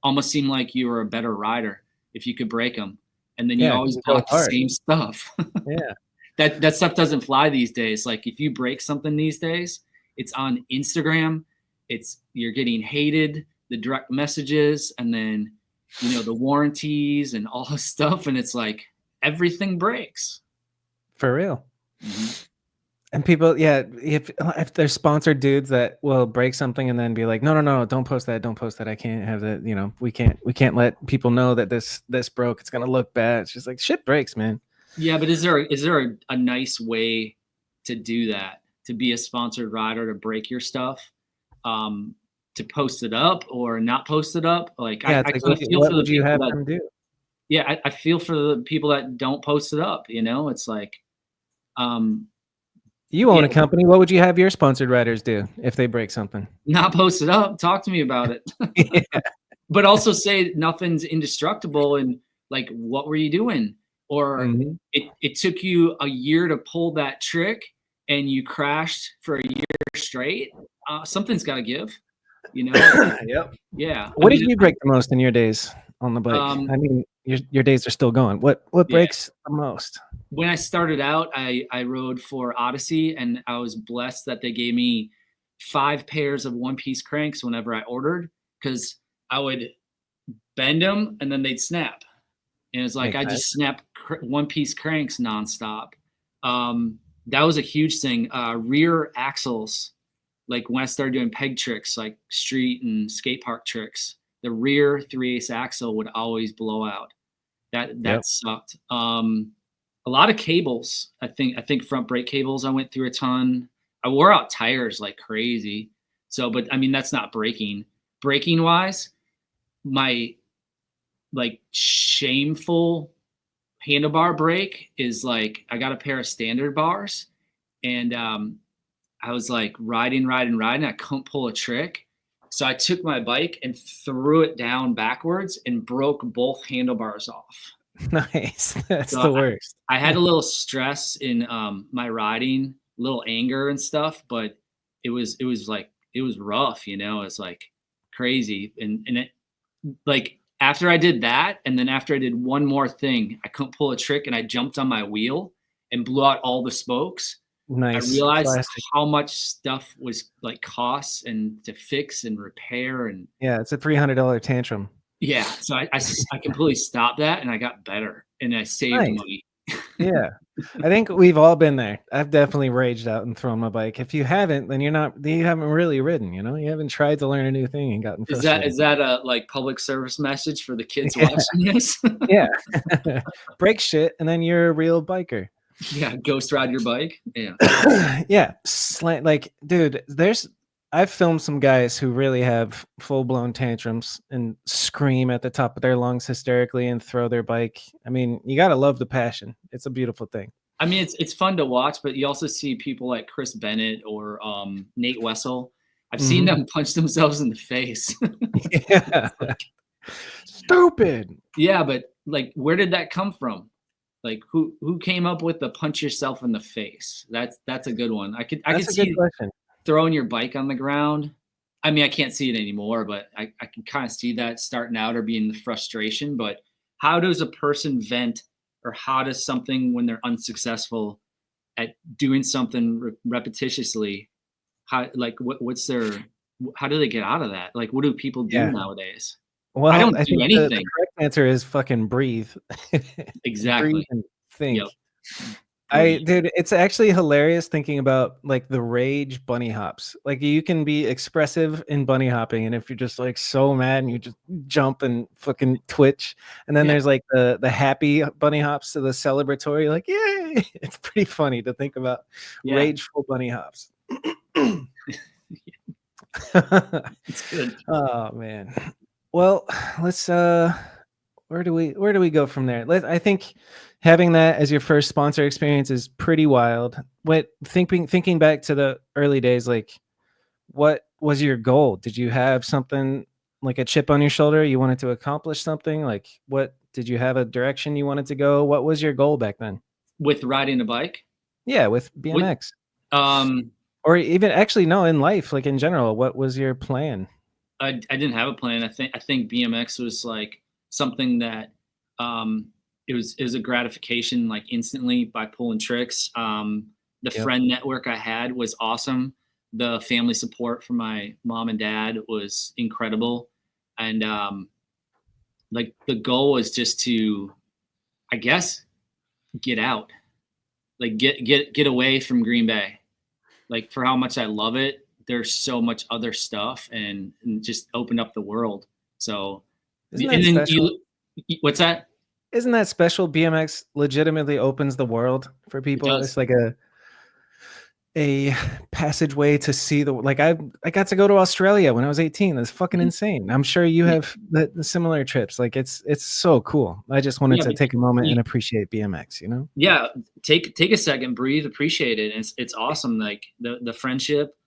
almost seemed like you were a better rider if you could break them, and then you always bought the same stuff. Yeah, that stuff doesn't fly these days. Like if you break something these days, it's on Instagram, you're getting hated, the direct messages, and then the warranties and all this stuff, and it's like everything breaks for real. And people, if they're sponsored dudes that will break something and then be like, no, don't post that, I can't have that, we can't let people know that this broke, it's gonna look bad. It's just like, shit breaks, man. Yeah, but is there a nice way to do that, to be a sponsored rider, to break your stuff, to post it up or not post it up? Like, I kind of feel for the people that do. Yeah, I feel for the people that don't post it up. It's like, you own a company. What would you have your sponsored riders do if they break something? Not post it up. Talk to me about it. But also say nothing's indestructible, and like, what were you doing? Or it took you a year to pull that trick, and you crashed for a year straight. Something's got to give. Yep. Yeah. What did you break the most in your days on the bike? I mean, your days are still going. What breaks the most? When I started out, I rode for Odyssey, and I was blessed that they gave me 5 pairs of one-piece cranks whenever I ordered, because I would bend them and then they'd snap. And it's like I just snap one-piece cranks nonstop. That was a huge thing. Rear axles, like when I started doing peg tricks, like street and skate park tricks, the rear 3/8 axle would always blow out. That sucked. A lot of cables. I think front brake cables I went through a ton. I wore out tires like crazy. So, but I mean, that's not braking. Braking wise, my like shameful handlebar brake is like, I got a pair of standard bars, and I was like riding. I couldn't pull a trick. So I took my bike and threw it down backwards and broke both handlebars off. Nice. That's the worst. I had a little stress in my riding, a little anger and stuff, but it was rough, it's like crazy. And it, like, after I did that, and then after I did one more thing, I couldn't pull a trick, and I jumped on my wheel and blew out all the spokes. Nice. I realized how much stuff was like costs and to fix and repair, and it's a $300 tantrum. Yeah, so I completely stopped that, and I got better, and I saved money. Yeah, I think we've all been there. I've definitely raged out and thrown my bike. If you haven't, then you haven't really ridden. You haven't tried to learn a new thing and gotten frustrated. Is that a like public service message for the kids watching this? Yeah, break shit, and then you're a real biker. Yeah, ghost ride your bike. Yeah, yeah, like, dude, I've filmed some guys who really have full-blown tantrums and scream at the top of their lungs hysterically and throw their bike. I mean, you gotta love the passion. It's a beautiful thing. I mean, it's fun to watch, but you also see people like Chris Bennett or Nate Wessel. I've seen them punch themselves in the face. Yeah. Stupid. Yeah, but like, where did that come from? Like, who came up with the punch yourself in the face? That's a good one. I could see throwing your bike on the ground. I mean, I can't see it anymore, but I can kind of see that starting out or being the frustration. But how does a person vent, or how does something, when they're unsuccessful at doing something repetitiously, how do they get out of that? Like, what do people do nowadays? Well, I don't do anything. The correct answer is fucking breathe. Exactly. Breathe and think. Yep. Dude, it's actually hilarious thinking about like the rage bunny hops. Like you can be expressive in bunny hopping, and if you're just like so mad and you just jump and fucking twitch, and then there's like the happy bunny hops to the celebratory, like yay! It's pretty funny to think about rageful bunny hops. It's good. Oh man. Well, let's where do we go from there? I think having that as your first sponsor experience is pretty wild. What thinking back to the early days, like what was your goal? Did you have something like a chip on your shoulder? You wanted to accomplish something? Like what did you have a direction you wanted to go? What was your goal back then? With riding a bike? Yeah, with BMX. Or even actually no, in life, like in general, what was your plan? I didn't have a plan. I think BMX was like something that it was a gratification like instantly by pulling tricks. The friend network I had was awesome. The family support from my mom and dad was incredible. And like the goal was just to, I guess, get out, like get away from Green Bay. Like for how much I love it, there's so much other stuff and just open up the world. So, isn't that special? What's that? Isn't that special? BMX legitimately opens the world for people. It's like a passageway to see the, like I got to go to Australia when I was 18. That's fucking insane. I'm sure you have the similar trips. Like it's so cool. I just wanted to take a moment and appreciate BMX, you know? Yeah. Take a second, breathe, appreciate it. It's awesome. Like the friendship,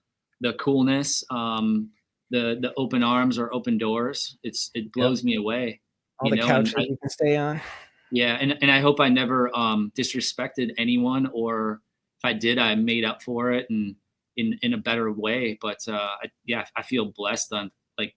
the coolness, the open arms or open doors. It blows me away. All the couches you can stay on. Yeah. And I hope I never disrespected anyone, or if I did, I made up for it and in a better way. But I feel blessed on like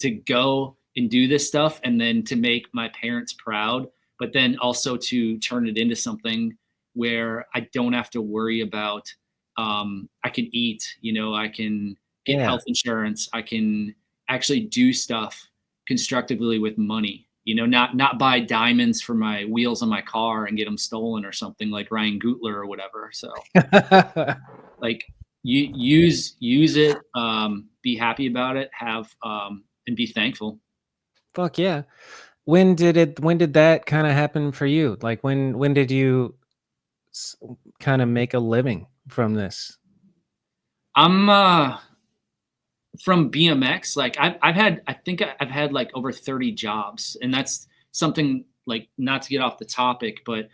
to go and do this stuff and then to make my parents proud, but then also to turn it into something where I don't have to worry about, I can eat, I can get health insurance. I can actually do stuff constructively with money, not buy diamonds for my wheels on my car and get them stolen or something like Ryan Gutler or whatever. So like you use it, be happy about it, have, and be thankful. Fuck yeah. When did that kind of happen for you? Like when did you kind of make a living from this? I'm from BMX, like I think I've had like over 30 jobs, and that's something like, not to get off the topic, but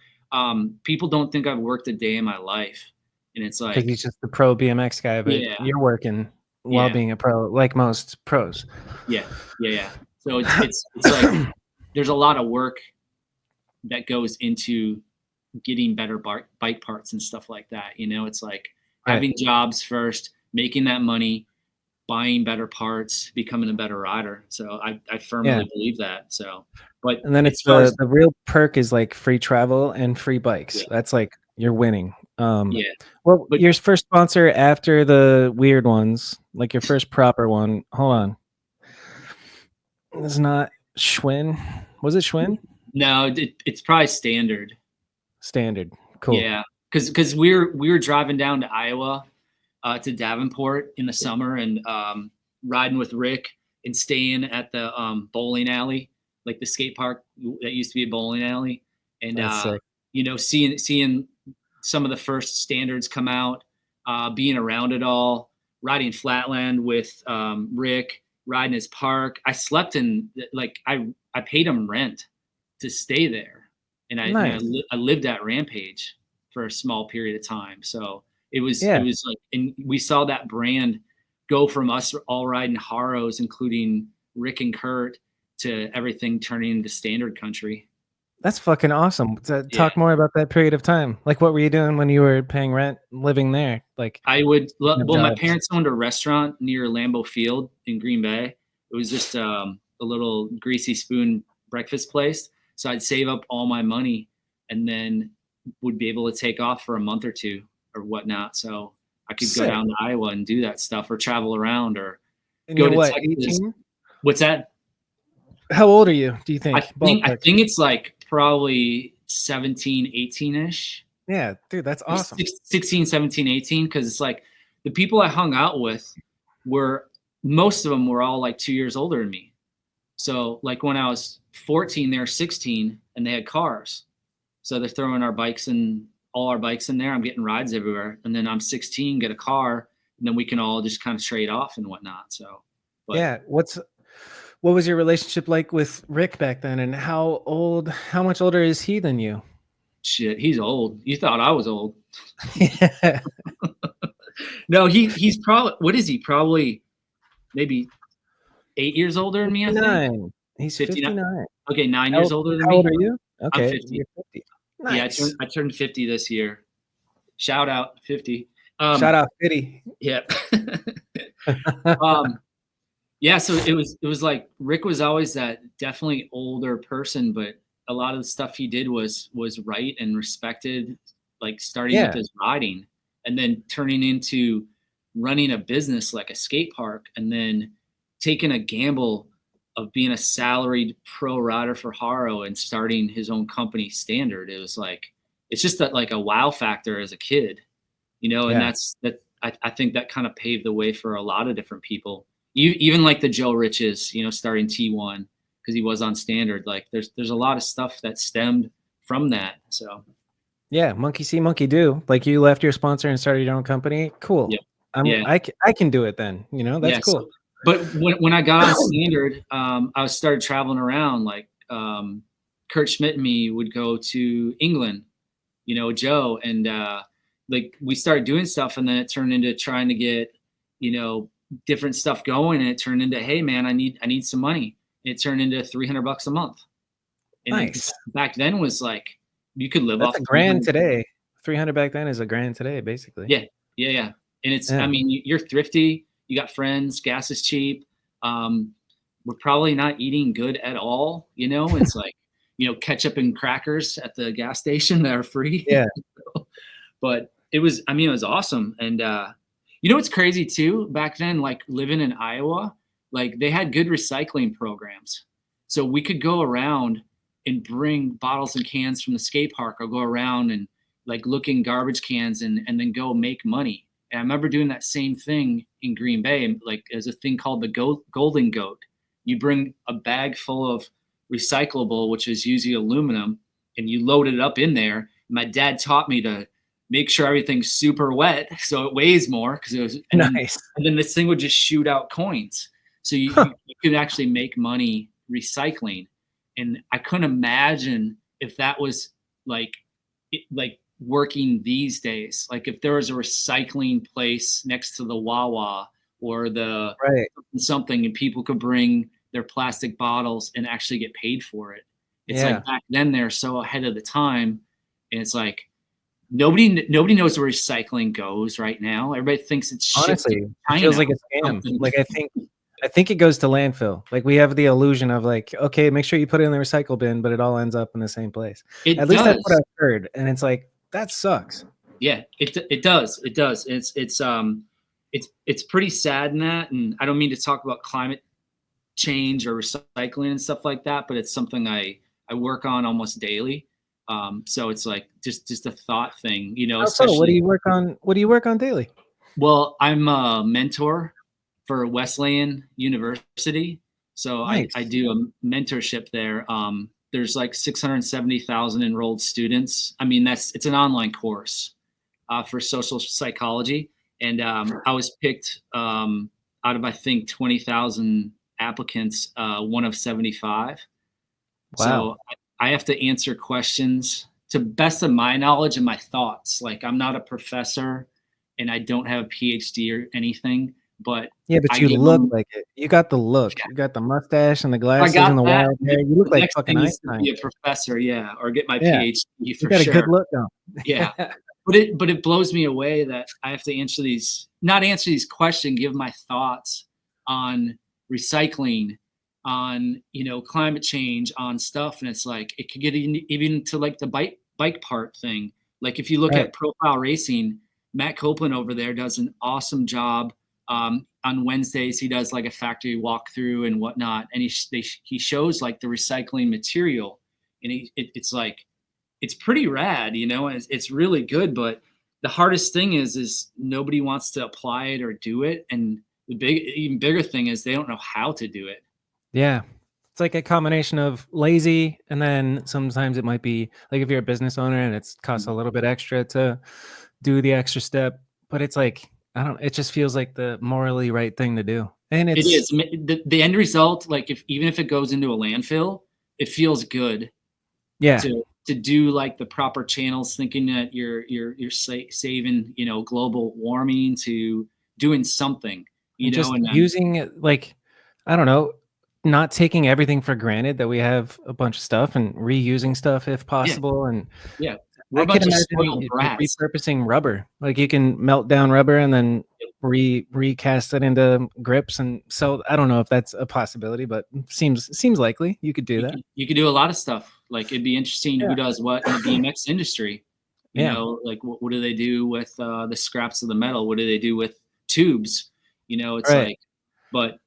people don't think I've worked a day in my life, and it's like because he's just the pro BMX guy, but you're working while being a pro, like most pros. Yeah. So it's like there's a lot of work that goes into getting better bike parts and stuff like that. It's like having jobs first, making that money, buying better parts, becoming a better rider. So I firmly believe that. So, and then it's the real perk is like free travel and free bikes. That's like you're winning. Well, your first sponsor after the weird ones, like your first proper one. Hold on. It's not Schwinn. Was it Schwinn? No, it's probably Standard. Standard. Cool. Yeah, because we were driving down to Iowa, to Davenport in the summer, and riding with Rick and staying at the bowling alley, like the skate park that used to be a bowling alley, and seeing some of the first standards come out, being around it all, riding flatland with Rick, riding his park. I slept in, like I paid him rent to stay there, and I lived at Rampage for a small period of time. So it was like, and we saw that brand go from us all riding Haros, including Rick and Kurt, to everything turning into standard country. That's fucking awesome. Talk more about that period of time. Like, what were you doing when you were paying rent, living there? Like, my parents owned a restaurant near Lambeau Field in Green Bay. It was just a little greasy spoon breakfast place. So I'd save up all my money and then would be able to take off for a month or two or whatnot. So I could go down to Iowa and do that stuff, or travel around, or go to Texas. 18? What's that? How old are you, do you think? I think it's like probably 17, 18-ish. Yeah, dude, that's awesome. 16, 17, 18. Cause it's like the people I hung out with most of them were all like 2 years older than me. So like when I was 14, they were 16 and they had cars. So they're throwing all our bikes in there. I'm getting rides everywhere. And then I'm 16, get a car, and then we can all just kind of trade off and whatnot. So, yeah. What was your relationship like with Rick back then? And how much older is he than you? Shit, he's old. You thought I was old. Yeah. No, he's probably, what is he? Probably maybe 8 years older than me, I think. He's 59. Okay, 9 years older than me. How old are you? Okay, I'm 50. You're 50. Nice. Yeah, I turned 50 this year. Shout out 50. Shout out 50. Yeah. Yeah, so it was like Rick was always that definitely older person, but a lot of the stuff he did was right and respected, like starting with his riding and then turning into running a business like a skate park and then taking a gamble of being a salaried pro rider for Haro and starting his own company, Standard. It was like, it's just that like a wow factor as a kid, and I think that kind of paved the way for a lot of different people. Even like the Joe Riches, starting T1 because he was on Standard. Like there's a lot of stuff that stemmed from that. So yeah, monkey see, monkey do. Like you left your sponsor and started your own company. Cool. Yeah. I can do it then. That's cool. So, but when I got on Standard, I started traveling around. Like Kurt Schmidt and me would go to England, Joe, and like we started doing stuff, and then it turned into trying to get, different stuff going, and it turned into, hey man, I need some money. And it turned into $300 a month. And nice. Back then was like you could live off a grand today. 300 back then is a grand today, basically. Yeah. And it's I mean, you're thrifty, you got friends, gas is cheap. We're probably not eating good at all, It's like, ketchup and crackers at the gas station that are free. Yeah. But it was awesome. And what's crazy too, back then, like living in Iowa, like they had good recycling programs. So we could go around and bring bottles and cans from the skate park or go around and like look in garbage cans and then go make money. And I remember doing that same thing in Green Bay. And like there's a thing called the Golden Goat. You bring a bag full of recyclable, which is usually aluminum, and you load it up in there. My dad taught me to make sure everything's super wet so it weighs more because it was nice. And then this thing would just shoot out coins. So you could actually make money recycling. And I couldn't imagine if that was like working these days. Like if there was a recycling place next to the Wawa or the something, and people could bring their plastic bottles and actually get paid for it. It's like back then they're so ahead of the time, and it's like nobody knows where recycling goes right now. Everybody thinks it's honestly it feels like a scam. Like I think it goes to landfill. Like we have the illusion of like, okay, make sure you put it in the recycle bin, but it all ends up in the same place. At least that's what I've heard, and it's like that sucks. Yeah, it does. It's pretty sad in that, and I don't mean to talk about climate change or recycling and stuff like that, but it's something I work on almost daily. So it's like just a thought thing, So what do you work on? What do you work on daily? Well, I'm a mentor for Wesleyan University. So nice. I do a mentorship there. There's like 670,000 enrolled students. I mean, it's an online course for social psychology. And I was picked out of, I think, 20,000 applicants, one of 75. Wow. So I have to answer questions to best of my knowledge and my thoughts. Like I'm not a professor and I don't have a PhD or anything, but yeah, but you look like it. You got the look. Yeah. You got the mustache and the glasses and the wild hair. You look like fucking Einstein. Be a professor, or get my PhD for you got sure. A good look though. Yeah. But it blows me away that I have to answer these questions, give my thoughts on recycling, on climate change, on stuff, and it's like it could get even to like the bike part thing. Like if you look at Profile Racing, Matt Copeland over there does an awesome job. On Wednesdays he does like a factory walkthrough and whatnot, and he shows like the recycling material, and it's like it's pretty rad, you know, and it's really good. But the hardest thing is nobody wants to apply it or do it. And the even bigger thing is they don't know how to do it. Yeah. It's like a combination of lazy, and then sometimes it might be like if you're a business owner and it's costs a little bit extra to do the extra step, but it's like, I don't, it just feels like the morally right thing to do. And It is the end result. Like even if it goes into a landfill, it feels good. Yeah. To do like the proper channels, thinking that you're saving, you know, global warming, to doing something, you know, just and using it, like, I don't know, not taking everything for granted that we have a bunch of stuff and reusing stuff if possible. And yeah, we're I a could bunch of imagine spoiled brats. repurposing rubber. Like you can melt down rubber and then recast it into grips. And so I don't know if that's a possibility, but seems likely you could do that. You could do a lot of stuff. Like it'd be interesting who does what in the BMX industry. You know, like what do they do with the scraps of the metal? What do they do with tubes? You know, it's like, but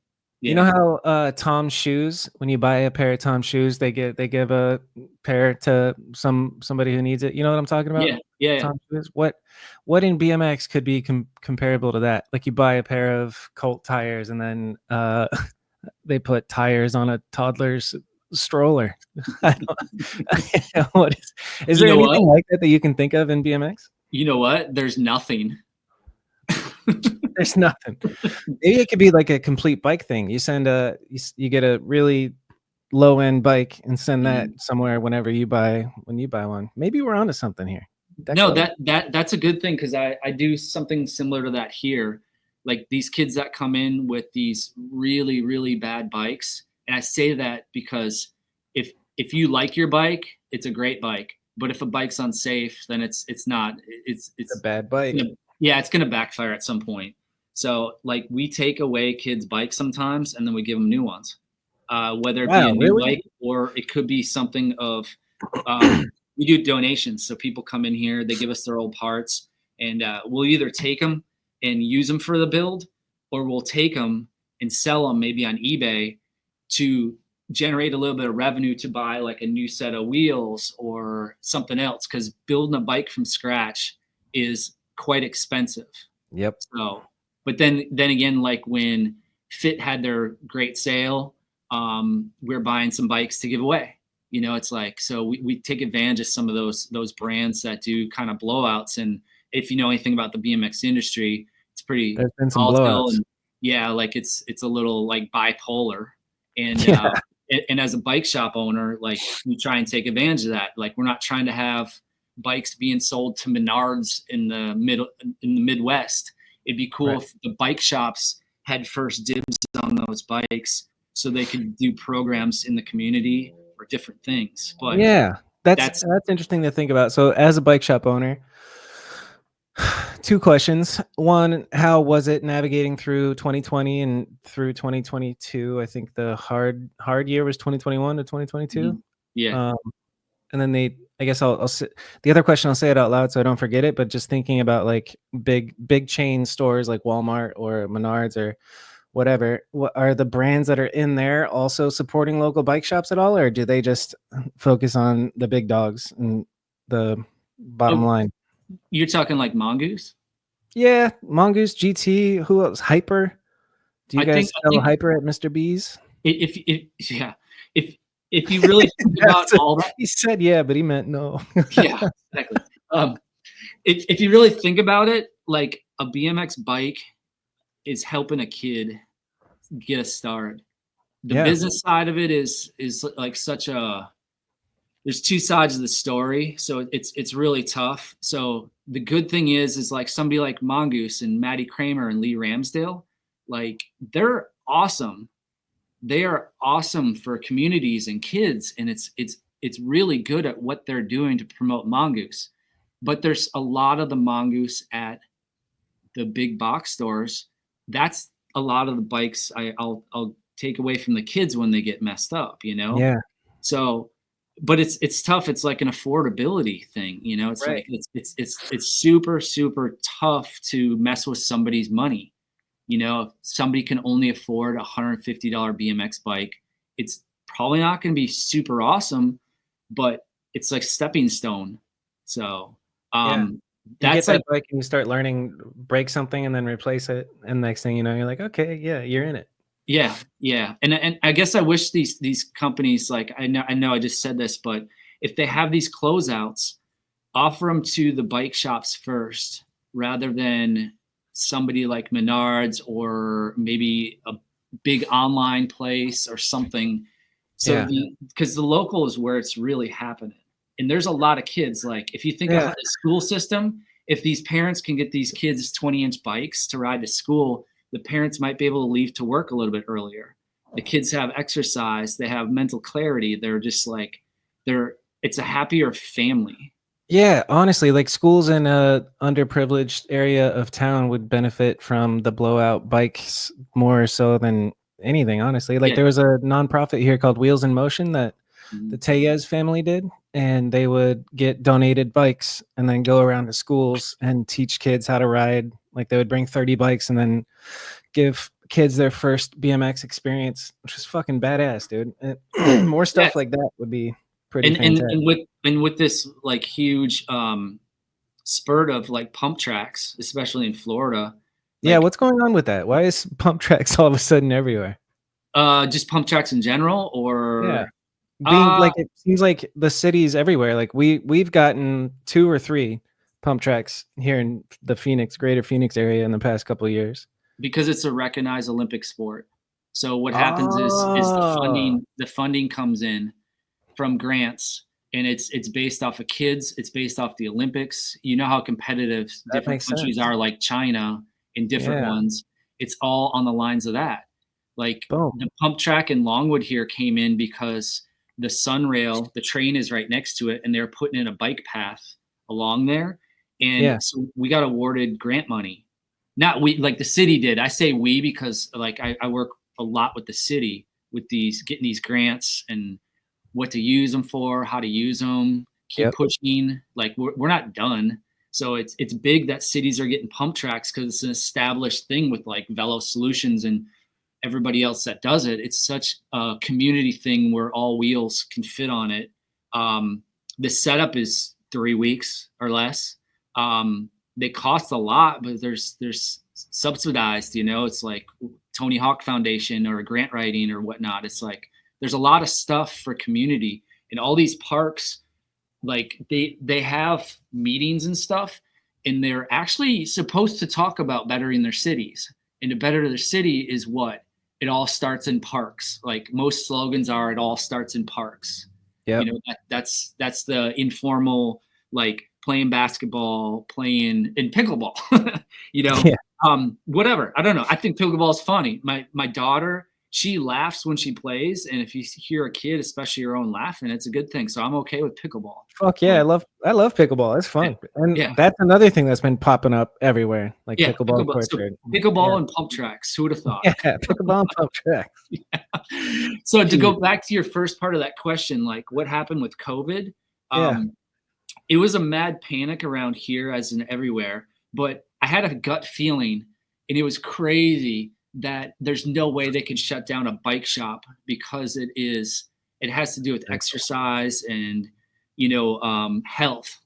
you know how Tom's shoes, when you buy a pair of Tom's shoes, they give a pair to somebody who needs it. You know what I'm talking about? Yeah. Tom's shoes. What in BMX could be comparable to that? Like you buy a pair of Colt tires and then they put tires on a toddler's stroller. What is there anything like that you can think of in BMX? You know what? There's nothing. There's nothing. Maybe it could be like a complete bike thing. You send you get a really low end bike and send that somewhere when you buy one. Maybe we're onto something here. No, that's a good thing, because I do something similar to that here. Like these kids that come in with these really, really bad bikes. And I say that because if you like your bike, it's a great bike. But if a bike's unsafe, then it's not. It's a bad bike. It's going to backfire at some point. So like we take away kids' bikes sometimes, and then we give them new ones. Whether it be a new bike, or it could be something of we do donations. So people come in here, they give us their old parts, and we'll either take them and use them for the build, or we'll take them and sell them maybe on eBay to generate a little bit of revenue to buy like a new set of wheels or something else. Because building a bike from scratch is quite expensive. Yep. So, but then again, like when Fit had their great sale, we're buying some bikes to give away. You know, it's like, so we take advantage of some of those brands that do kind of blowouts. And if you know anything about the BMX industry, it's pretty There's been some blowouts. And like it's a little like bipolar. And and as a bike shop owner, like we try and take advantage of that. Like we're not trying to have bikes being sold to Menards in the Midwest. It'd be cool if the bike shops had first dibs on those bikes, so they could do programs in the community or different things. But yeah, that's interesting to think about. So as a bike shop owner, two questions. One, how was it navigating through 2020 and through 2022? I think the hard year was 2021 to 2022. Yeah. And then I guess I'll the other question, I'll say it out loud so I don't forget it, but just thinking about like big chain stores like Walmart or Menards or whatever, what are the brands that are in there also supporting local bike shops at all, or do they just focus on the big dogs and the bottom line? You're talking like Mongoose? Yeah, Mongoose, GT, who else? Hyper. Do you guys sell Hyper at Mr. B's? If you really think about all that, he said yeah, but he meant no. Yeah, exactly. If you really think about it, like a BMX bike is helping a kid get a start. The business side of it is like there's two sides of the story, so it's really tough. So the good thing is like somebody like Mongoose and Maddie Kramer and Lee Ramsdale, like they're awesome. They are awesome for communities and kids, and it's really good at what they're doing to promote Mongoose. But there's a lot of the Mongoose at the big box stores. That's a lot of the bikes I'll take away from the kids when they get messed up, you know? Yeah. So, but it's tough. It's like an affordability thing, you know? It's like it's super, super tough to mess with somebody's money. You know, if somebody can only afford a $150 BMX bike, it's probably not going to be super awesome, but it's like stepping stone. So you get that bike and you start learning, break something and then replace it, and next thing you know, you're like, okay, yeah, you're in it. Yeah, and I guess I wish these companies, like I know I just said this, but if they have these closeouts, offer them to the bike shops first, rather than somebody like Menards or maybe a big online place or something. So because the local is where it's really happening. And there's a lot of kids, like if you think of the school system, if these parents can get these kids 20-inch bikes to ride to school, the parents might be able to leave to work a little bit earlier. The kids have exercise, they have mental clarity. They're just like, it's a happier family. Yeah, honestly, like schools in a underprivileged area of town would benefit from the blowout bikes more so than anything, honestly. Like there was a nonprofit here called Wheels in Motion that the Tellez family did, and they would get donated bikes and then go around to schools and teach kids how to ride. Like they would bring 30 bikes and then give kids their first BMX experience, which is fucking badass, dude. And more stuff like that would be pretty fantastic. And with this like huge spurt of like Pumptracks, especially in Florida. Like, what's going on with that? Why is Pumptracks all of a sudden everywhere? Just Pumptracks in general, or like it seems like the cities everywhere. Like we've gotten 2 or 3 Pumptracks here in the greater Phoenix area in the past couple of years. Because it's a recognized Olympic sport. So what happens is the funding comes in from grants, and it's based off of kids. It's based off the Olympics. You know how competitive different countries are, like China and different ones. It's all on the lines of that. Like the pump track in Longwood here came in because the Sunrail, the train is right next to it, and they're putting in a bike path along there. And so we got awarded grant money. Not we, like the city did. I say we because like I work a lot with the city with getting these grants and what to use them for, how to use them, keep pushing. Like we're not done. So it's big that cities are getting pump tracks because it's an established thing with like Velo Solutions and everybody else that does it. It's such a community thing where all wheels can fit on it. The setup is 3 weeks or less. They cost a lot, but there's subsidized, it's like Tony Hawk Foundation or grant writing or whatnot. It's like, there's a lot of stuff for community, and all these parks, like they have meetings and stuff, and they're actually supposed to talk about bettering their cities. And to better their city is what? It all starts in parks. Like most slogans are, it all starts in parks. Yeah. That's the informal, like playing basketball, playing in pickleball, whatever. I don't know. I think pickleball is funny. My daughter, she laughs when she plays. And if you hear a kid, especially your own, laughing, it's a good thing. So I'm okay with pickleball. Fuck yeah. I love pickleball. It's fun. And that's another thing that's been popping up everywhere. Like pickleball courts. So pickleball and pump tracks. Who would have thought? Yeah, pickleball and pump tracks. So to go back to your first part of that question, like what happened with COVID? It was a mad panic around here as in everywhere, but I had a gut feeling, and it was crazy that there's no way they could shut down a bike shop because it has to do with exercise and, health.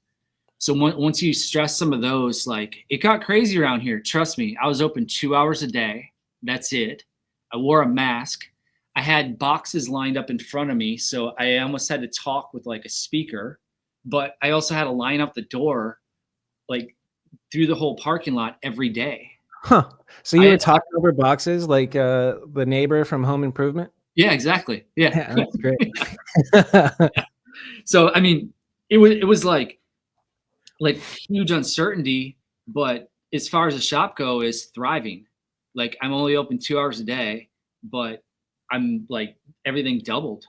So once you stress some of those, like it got crazy around here. Trust me, I was open 2 hours a day. That's it. I wore a mask. I had boxes lined up in front of me. So I almost had to talk with like a speaker, but I also had to line up the door, like through the whole parking lot every day. Huh. So you were talking over boxes like the neighbor from Home Improvement? Yeah, exactly. Yeah. That's great. So, I mean, it was like huge uncertainty, but as far as the shop go is thriving. Like I'm only open 2 hours a day, but I'm like everything doubled.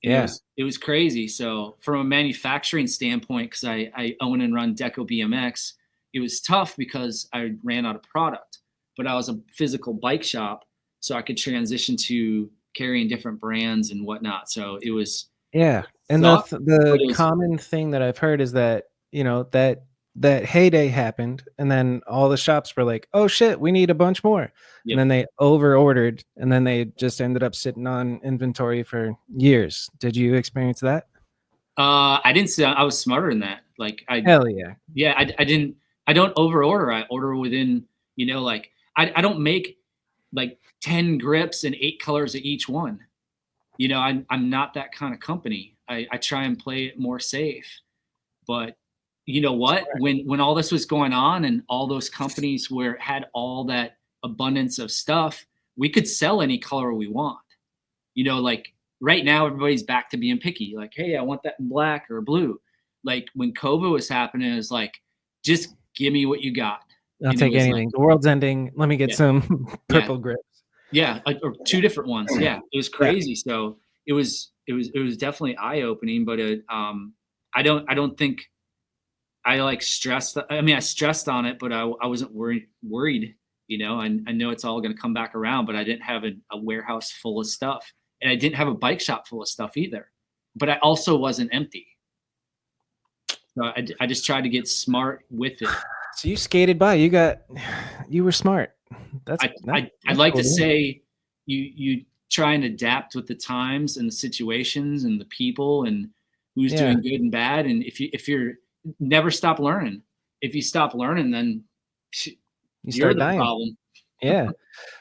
And it was crazy. So from a manufacturing standpoint, because I own and run Deco BMX, it was tough because I ran out of product, but I was a physical bike shop, so I could transition to carrying different brands and whatnot. So it was and the common thing that I've heard is that that heyday happened, and then all the shops were like, oh shit, we need a bunch more. And then they over ordered, and then they just ended up sitting on inventory for years. Did you experience that? I didn't say I was smarter than that. Like Hell yeah. Yeah, I don't over order. I order within, like I don't make like 10 grips and 8 colors of each one. I'm not that kind of company. I try and play it more safe. But you know what? When all this was going on and all those companies had all that abundance of stuff, we could sell any color we want. Like right now, everybody's back to being picky. Like, hey, I want that in black or blue. Like when COVID was happening, it was like, just give me what you got. I'll take anything. Like, the world's ending. Let me get some purple grips. Yeah, or 2 different ones. Yeah, it was crazy. Yeah. So it was definitely eye opening. But I don't think I like stressed. I mean, I stressed on it, but I wasn't worried. I know it's all going to come back around. But I didn't have a warehouse full of stuff, and I didn't have a bike shop full of stuff either. But I also wasn't empty. So I just tried to get smart with it. So you skated by. You were smart. I'd like to say you try and adapt with the times and the situations and the people and who's doing good and bad. And if you're never stop learning. If you stop learning, then you start the dying. problem. Yeah.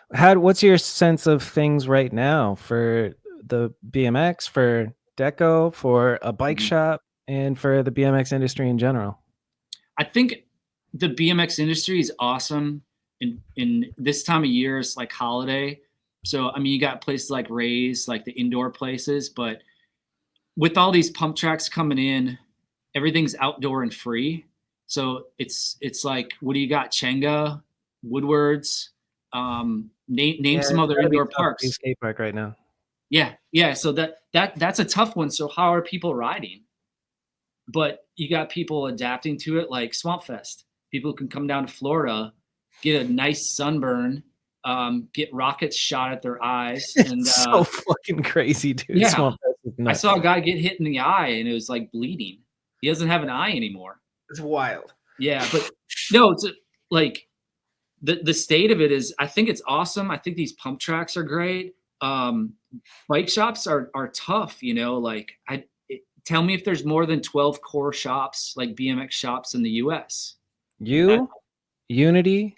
What's your sense of things right now for the BMX, for Deco, for a bike shop, and for the BMX industry in general? I think the BMX industry is awesome. In this time of year, it's like holiday. So, I mean, you got places like Ray's, like the indoor places, but with all these Pumptracks coming in, everything's outdoor and free. So it's like, what do you got? Chenga, Woodward's, name some other indoor parks. Skate park right now. Yeah. So that's a tough one. So how are people riding? But you got people adapting to it, like Swamp Fest. People can come down to Florida, get a nice sunburn, get rockets shot at their eyes. And so fucking crazy, dude. Yeah. Swamp Fest is nuts. I saw a guy get hit in the eye and it was like bleeding. He doesn't have an eye anymore. It's wild. Yeah, but no, it's like the state of it is, I think it's awesome. I think these Pumptracks are great. Bike shops are tough, like tell me if there's more than 12 core shops, like BMX shops in the US. Unity,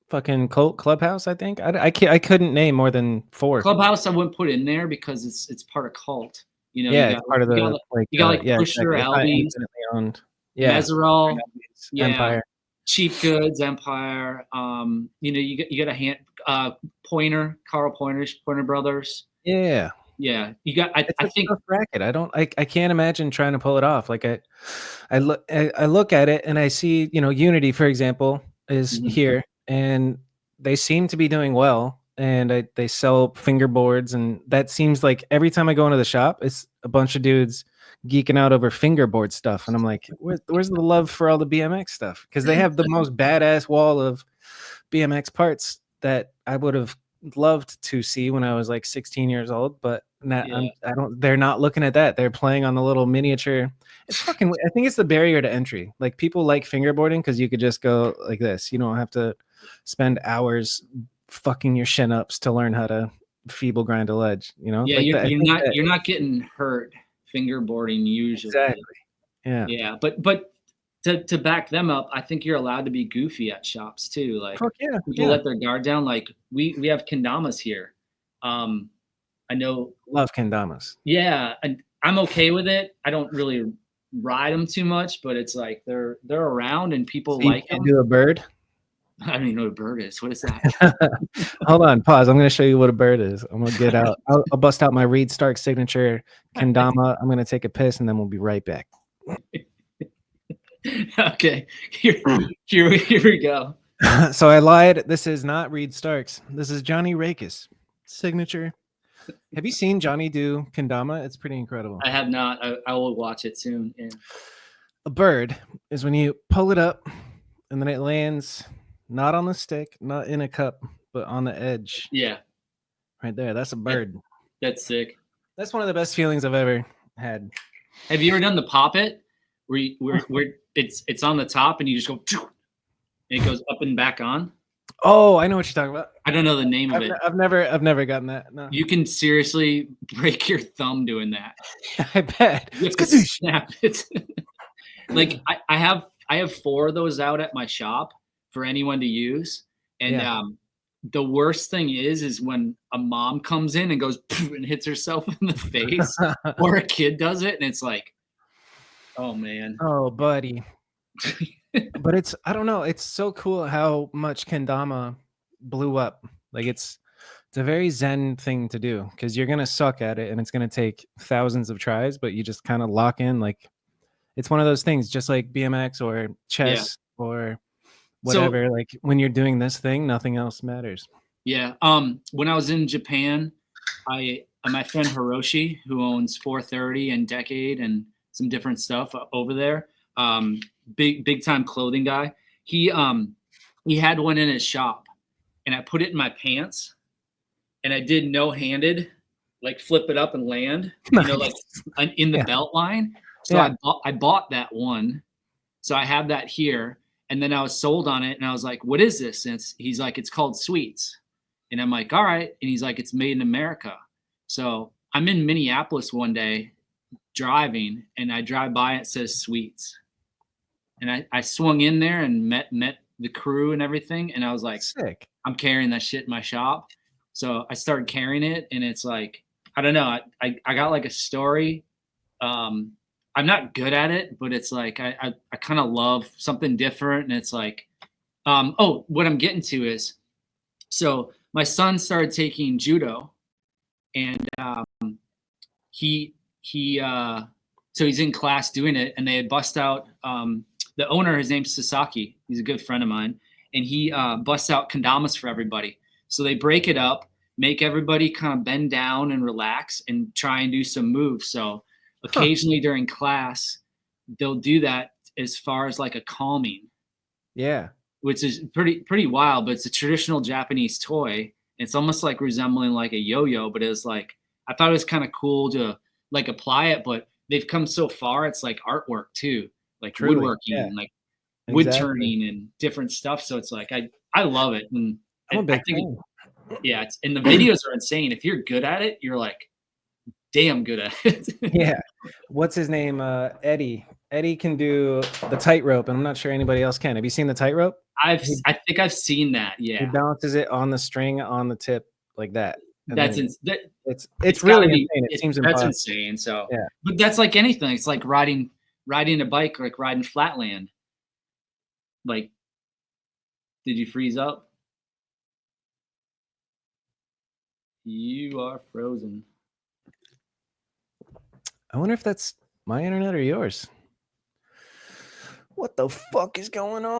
fucking Clubhouse, I think. I couldn't name more than 4. Clubhouse I wouldn't put in there because it's part of Cult. Yeah, you got, it's part of the you got Pusher, exactly. Albies, Meserol, Empire, Cheap Goods, Empire. You got a hand Pointer, Carl Pointer Brothers. Yeah. Yeah, you got. I think racket. I can't imagine trying to pull it off. Like I look at it and I see, Unity, for example, is here, and they seem to be doing well, and they sell fingerboards, and that seems like every time I go into the shop, it's a bunch of dudes geeking out over fingerboard stuff, and I'm like, where's the love for all the BMX stuff? Because they have the most badass wall of BMX parts that I would have loved to see when I was like 16 years old, but they're not looking at that. They're playing on the little miniature. It's fucking, I think it's the barrier to entry. Like, people like fingerboarding because you could just go like this. You don't have to spend hours fucking your shin ups to learn how to feeble grind a ledge, Yeah, like you're not getting hurt fingerboarding usually. Exactly. Yeah. But to back them up, I think you're allowed to be goofy at shops too. Like, people let their guard down. Like we have Kendamas here. I know. Love Kendamas. Yeah, and I'm okay with it. I don't really ride them too much, but it's like they're around and people like them. Do a bird? I don't even know what a bird is. What is that? Hold on, pause. I'm going to show you what a bird is. I'm going to get out. I'll bust out my Reed Stark signature Kendama. I'm going to take a piss, and then we'll be right back. Okay, here we go. So I lied. This is not Reed Starks. This is Johnny Rakes signature. Have you seen Johnny do kendama? It's pretty incredible. I have not. I will watch it soon. Yeah. A bird is when you pull it up and then it lands not on the stick, not in a cup, but on the edge. Yeah. Right there. That's a bird. That's sick. That's one of the best feelings I've ever had. Have you ever done the pop it? Where it's on the top and you just go and it goes up and back on? Oh, I know what you're talking about. I don't know the name of it. I've never gotten that. No. You can seriously break your thumb doing that. I bet. You have to snap it. Like I have 4 of those out at my shop for anyone to use. And the worst thing is when a mom comes in and goes and hits herself in the face, or a kid does it, and it's like, oh man. Oh, buddy. But I don't know. It's so cool how much kendama blew up. Like it's a very zen thing to do because you're gonna suck at it and it's gonna take thousands of tries, but you just kind of lock in. Like it's one of those things, just like BMX or chess or whatever. So, like when you're doing this thing, nothing else matters. Yeah. When I was in Japan, my friend Hiroshi, who owns 430 and Decade and some different stuff over there, big time clothing guy. He had one in his shop, and I put it in my pants, and I did no-handed, like flip it up and land, like in the belt line. So I bought that one. So I have that here. And then I was sold on it. And I was like, what is this? And he's like, it's called Sweets. And I'm like, all right. And he's like, it's made in America. So I'm in Minneapolis one day driving, and I drive by, it says Sweets. And I swung in there and met the crew and everything. And I was like, sick. I'm carrying that shit in my shop. So I started carrying it, and it's like, I don't know. I got like a story. I'm not good at it, but it's like I kind of love something different. And it's like, what I'm getting to is, so my son started taking judo, and so he's in class doing it, and they had bust out the owner. His name's Sasaki. He's a good friend of mine, and he busts out kendamas for everybody. So they break it up, make everybody kind of bend down and relax, and try and do some moves. So occasionally during class, they'll do that as far as like a calming. Yeah. Which is pretty wild, but it's a traditional Japanese toy. It's almost like resembling like a yo-yo, but it's like, I thought it was kind of cool to like apply it, but they've come so far. It's like artwork too, like truly, woodworking and like wood turning and different stuff. So it's like, I love it. And I think, and the videos are insane. If you're good at it, you're like, damn good at it. Yeah. What's his name? Eddie. Eddie can do the tightrope, and I'm not sure anybody else can. Have you seen the tightrope? I think I've seen that. Yeah. He balances it on the string on the tip like that. It's really insane. It seems that's insane. So but that's like anything. It's like riding a bike, like riding flatland. Like, did you freeze up? You are frozen. I wonder if that's my internet or yours. What the fuck is going on?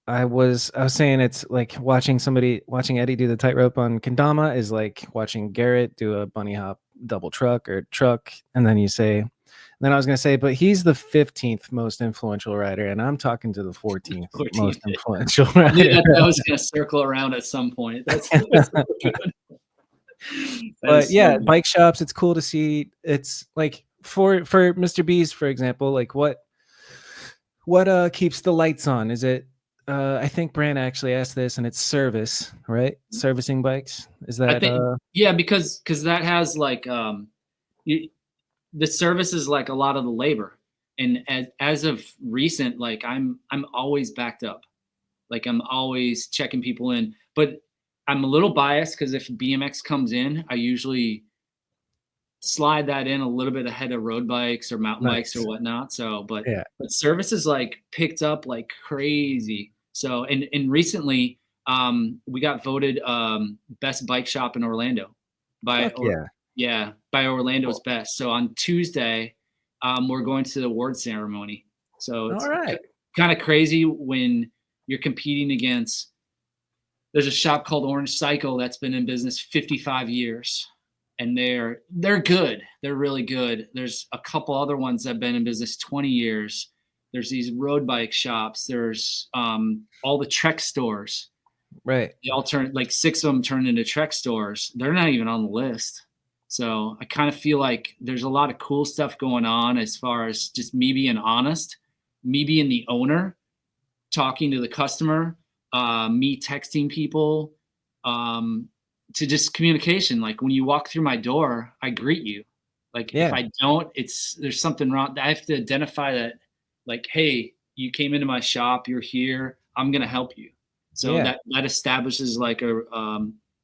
I was saying it's like watching Eddie do the tightrope on kendama is like watching Garrett do a bunny hop double truck or truck, and then I was gonna say, but he's the 15th most influential rider, and I'm talking to the 14th most influential rider. Yeah, I was gonna circle around at some point. That's good. But yeah, bike shops, it's cool to see. It's like for Mr. B's, for example, like what keeps the lights on? Is it I think Brand actually asked this, and it's service, right? Servicing bikes. Is that because that has like the service is like a lot of the labor, and as of recent, like I'm always backed up, like I'm always checking people in, but I'm a little biased because if BMX comes in, I usually slide that in a little bit ahead of road bikes or mountain bikes or whatnot. So, but service is like picked up like crazy. So, and recently, we got voted best bike shop in Orlando by Orlando's Best. So on Tuesday, we're going to the award ceremony. So it's kind of crazy when you're competing against. There's a shop called Orange Cycle that's been in business 55 years, and they're good. They're really good. There's a couple other ones that have been in business 20 years. There's these road bike shops. There's all the Trek stores. Right. They all turn, like 6 of them turned into Trek stores. They're not even on the list. So I kind of feel like there's a lot of cool stuff going on as far as just me being honest, me being the owner, talking to the customer, me texting people, to just communication. Like when you walk through my door, I greet you. Like if I don't, there's something wrong. I have to identify that, like, hey, you came into my shop, you're here, I'm gonna help you. So that establishes like a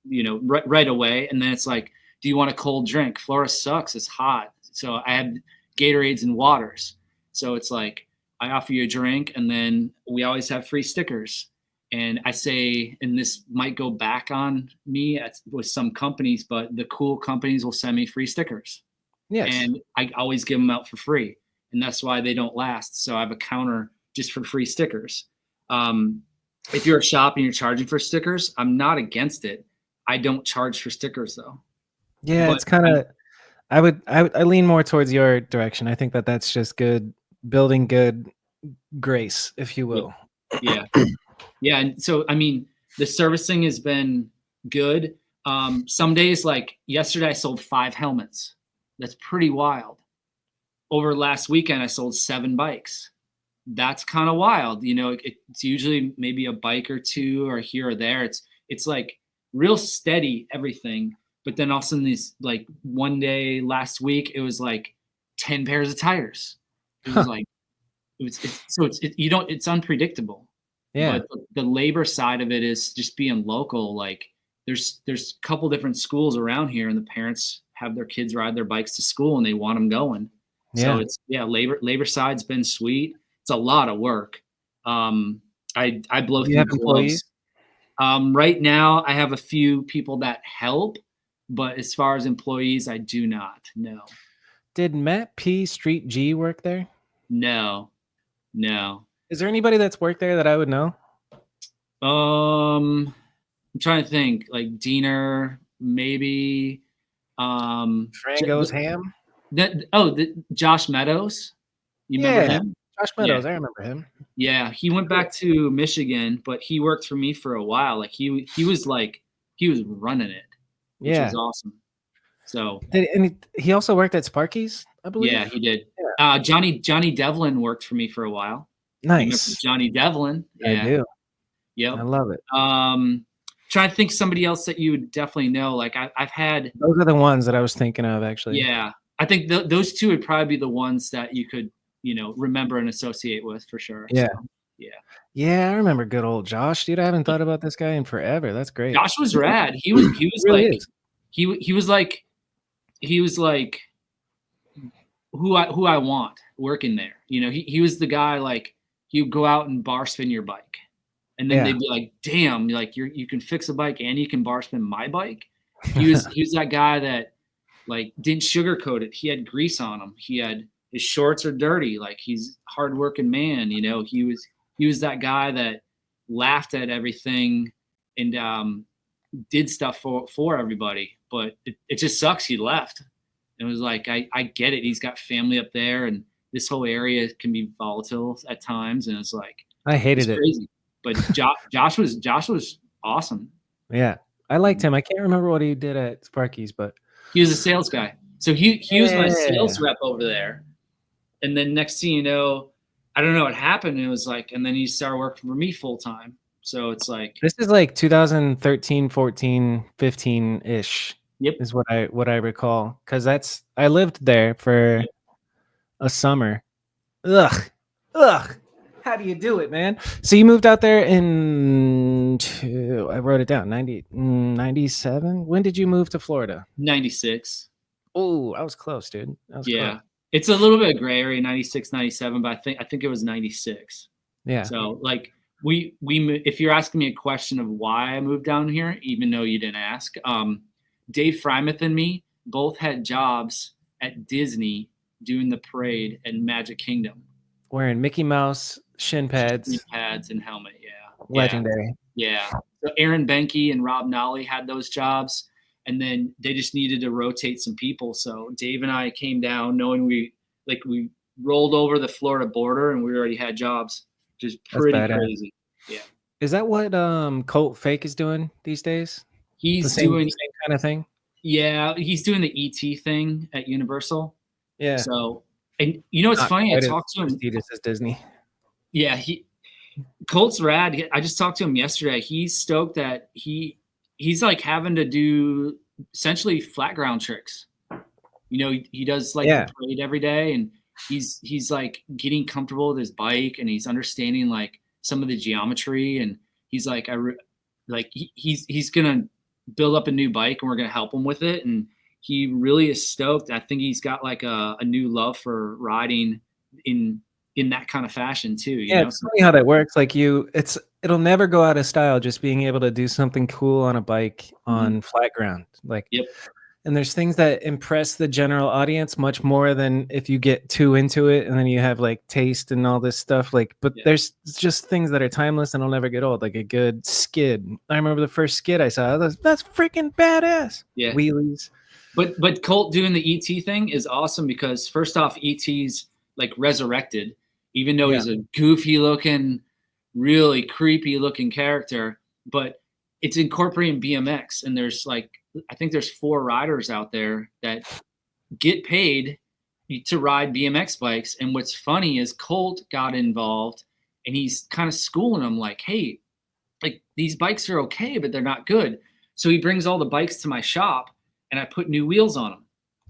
right away. And then it's like, do you want a cold drink? Florida sucks, it's hot. So I have Gatorades and waters. So it's like I offer you a drink, and then we always have free stickers. And I say, and this might go back on me with some companies, but the cool companies will send me free stickers. Yes. And I always give them out for free. And that's why they don't last. So I have a counter just for free stickers. If you're a shop and you're charging for stickers, I'm not against it. I don't charge for stickers though. Yeah, but it's kind of, I lean more towards your direction. I think that's just good, building good grace, if you will. Yeah. Yeah. And so, I mean, the servicing has been good. Some days, like yesterday, I sold 5 helmets. That's pretty wild. Over last weekend, I sold 7 bikes. That's kind of wild. You know, it's usually maybe a bike or 2 or here or there. It's like real steady everything. But then also in these, like one day last week, it was like 10 pairs of tires. It was like, it's unpredictable. Yeah. But the labor side of it is just being local. Like there's a couple different schools around here, and the parents have their kids ride their bikes to school and they want them going. Yeah. So labor side's been sweet. It's a lot of work. I blow through gloves. Right now I have a few people that help, but as far as employees, I do not. No. Did Matt P. Street G work there? No. Is there anybody that's worked there that I would know? I'm trying to think. Like Diener, maybe. Frango's Ham. Josh Meadows. You remember him? Josh Meadows. Yeah. I remember him. Yeah, he went back to Michigan, but he worked for me for a while. Like he was running it, which was awesome. So he also worked at Sparky's, I believe. Yeah, he did. Yeah. Johnny Devlin worked for me for a while. Nice. Johnny Devlin. Yeah. I do. Yep. I love it. Trying to think somebody else that you would definitely know. Like I've had. Those are the ones that I was thinking of, actually. Yeah, I think those 2 would probably be the ones that you could, remember and associate with for sure. Yeah. So, yeah. Yeah, I remember good old Josh, dude. I haven't thought about this guy in forever. That's great. Josh was rad. He was really like, he was like who I want working there. He was the guy, like you go out and bar spin your bike, and then they'd be like, damn, like you can fix a bike and you can bar spin my bike. He was that guy that like didn't sugarcoat it. He had grease on him. His shorts are dirty. Like he's a hardworking man. He was that guy that laughed at everything and did stuff for everybody. But it just sucks he left. It was like, I get it. He's got family up there, and this whole area can be volatile at times. And it's like, I hated it. Crazy. But Josh was awesome. Yeah. I liked him. I can't remember what he did at Sparky's, but he was a sales guy. So he was my sales rep over there. And then next thing you know, I don't know what happened. It was like, and then he started working for me full time. So it's like, this is like 2013, 14, 15 ish. Yep. Is what I recall. Cause I lived there for a summer. Ugh. How do you do it, man? So you moved out there I wrote it down, 97? When did you move to Florida? 96. Oh, I was close, dude. Close. It's a little bit of gray area, 96, 97, but I think it was 96. Yeah. So like we if you're asking me a question of why I moved down here, even though you didn't ask, Dave Frymouth and me both had jobs at Disney doing the parade and Magic Kingdom. Wearing Mickey Mouse shin pads and helmet. Yeah. Legendary. Yeah. So Aaron Benke and Rob Nolly had those jobs, and then they just needed to rotate some people. So Dave and I came down knowing we rolled over the Florida border and we already had jobs. Just pretty crazy. Yeah. Is that what Colt Fake is doing these days? He's doing the same kind of thing. Yeah, he's doing the ET thing at Universal. Yeah. So, and it's funny. I talked to him. This is Disney. Yeah, Colt's rad. I just talked to him yesterday. He's stoked that he's like having to do essentially flat ground tricks. He does like the parade every day, and he's like getting comfortable with his bike, and he's understanding like some of the geometry, and he's like he's gonna build up a new bike, and we're gonna help him with it, and he really is stoked. I think he's got like a new love for riding in that kind of fashion too. You know? It's funny how that works. Like it'll never go out of style just being able to do something cool on a bike on flat ground. Like, yep. And there's things that impress the general audience much more than if you get too into it and then you have like taste and all this stuff. Like, but there's just things that are timeless and will never get old. Like a good skid. I remember the first skid I saw. That's freaking badass. Yeah. Wheelies. But Colt doing the ET thing is awesome because first off, ET's like resurrected. Even though he's a goofy looking, really creepy looking character, but it's incorporating BMX. And I think there's 4 riders out there that get paid to ride BMX bikes. And what's funny is Colt got involved and he's kind of schooling them like, hey, like these bikes are okay, but they're not good. So he brings all the bikes to my shop and I put new wheels on them.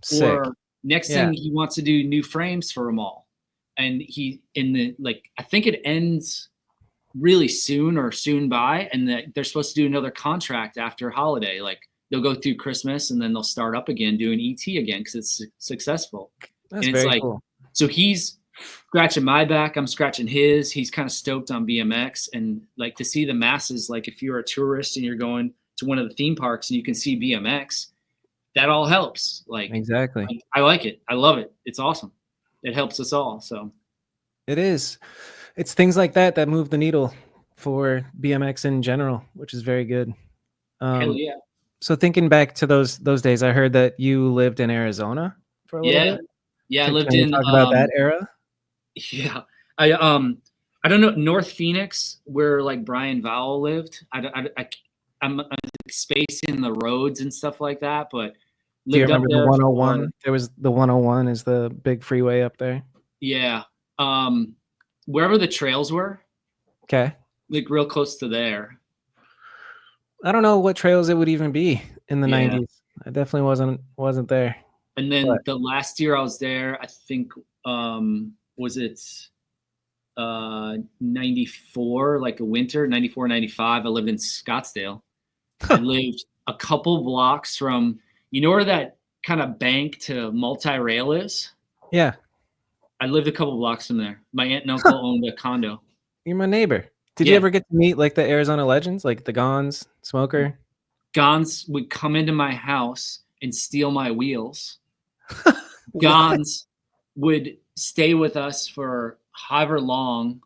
Sick. Or next thing he wants to do new frames for them all. And I think it ends really soon or soon by, and that they're supposed to do another contract after holiday. Like they'll go through Christmas and then they'll start up again doing ET again because it's successful. That's and it's very cool. So he's scratching my back, I'm scratching his. He's kind of stoked on BMX, and like to see the masses. Like if you're a tourist and you're going to one of the theme parks and you can see BMX, that all helps. Like exactly. I like it. I love it. It's awesome. It helps us all. So it is. It's things like that move the needle for BMX in general, which is very good. Hell yeah. So thinking back to those days, I heard that you lived in Arizona for a little bit. Yeah, I Can lived you in talk about that era. Yeah, I don't know, North Phoenix, where like Brian Vowell lived. I'm spacing the roads and stuff like that, but do you remember the 101? There was the 101 is the big freeway up there. Yeah. Wherever the trails were. Okay. Like real close to there. I don't know what trails it would even be in the 90s. I definitely wasn't there. And then the last year I was there, I think was it 94, like a winter, 94, 95. I lived in Scottsdale. I lived a couple blocks from, you know where that kind of bank to multi-rail is? Yeah. I lived a couple blocks from there. My aunt and uncle owned a condo. You're my neighbor. Did you ever get to meet like the Arizona legends, like the Gons, Smoker? Gons would come into my house and steal my wheels. Gons would stay with us for however long.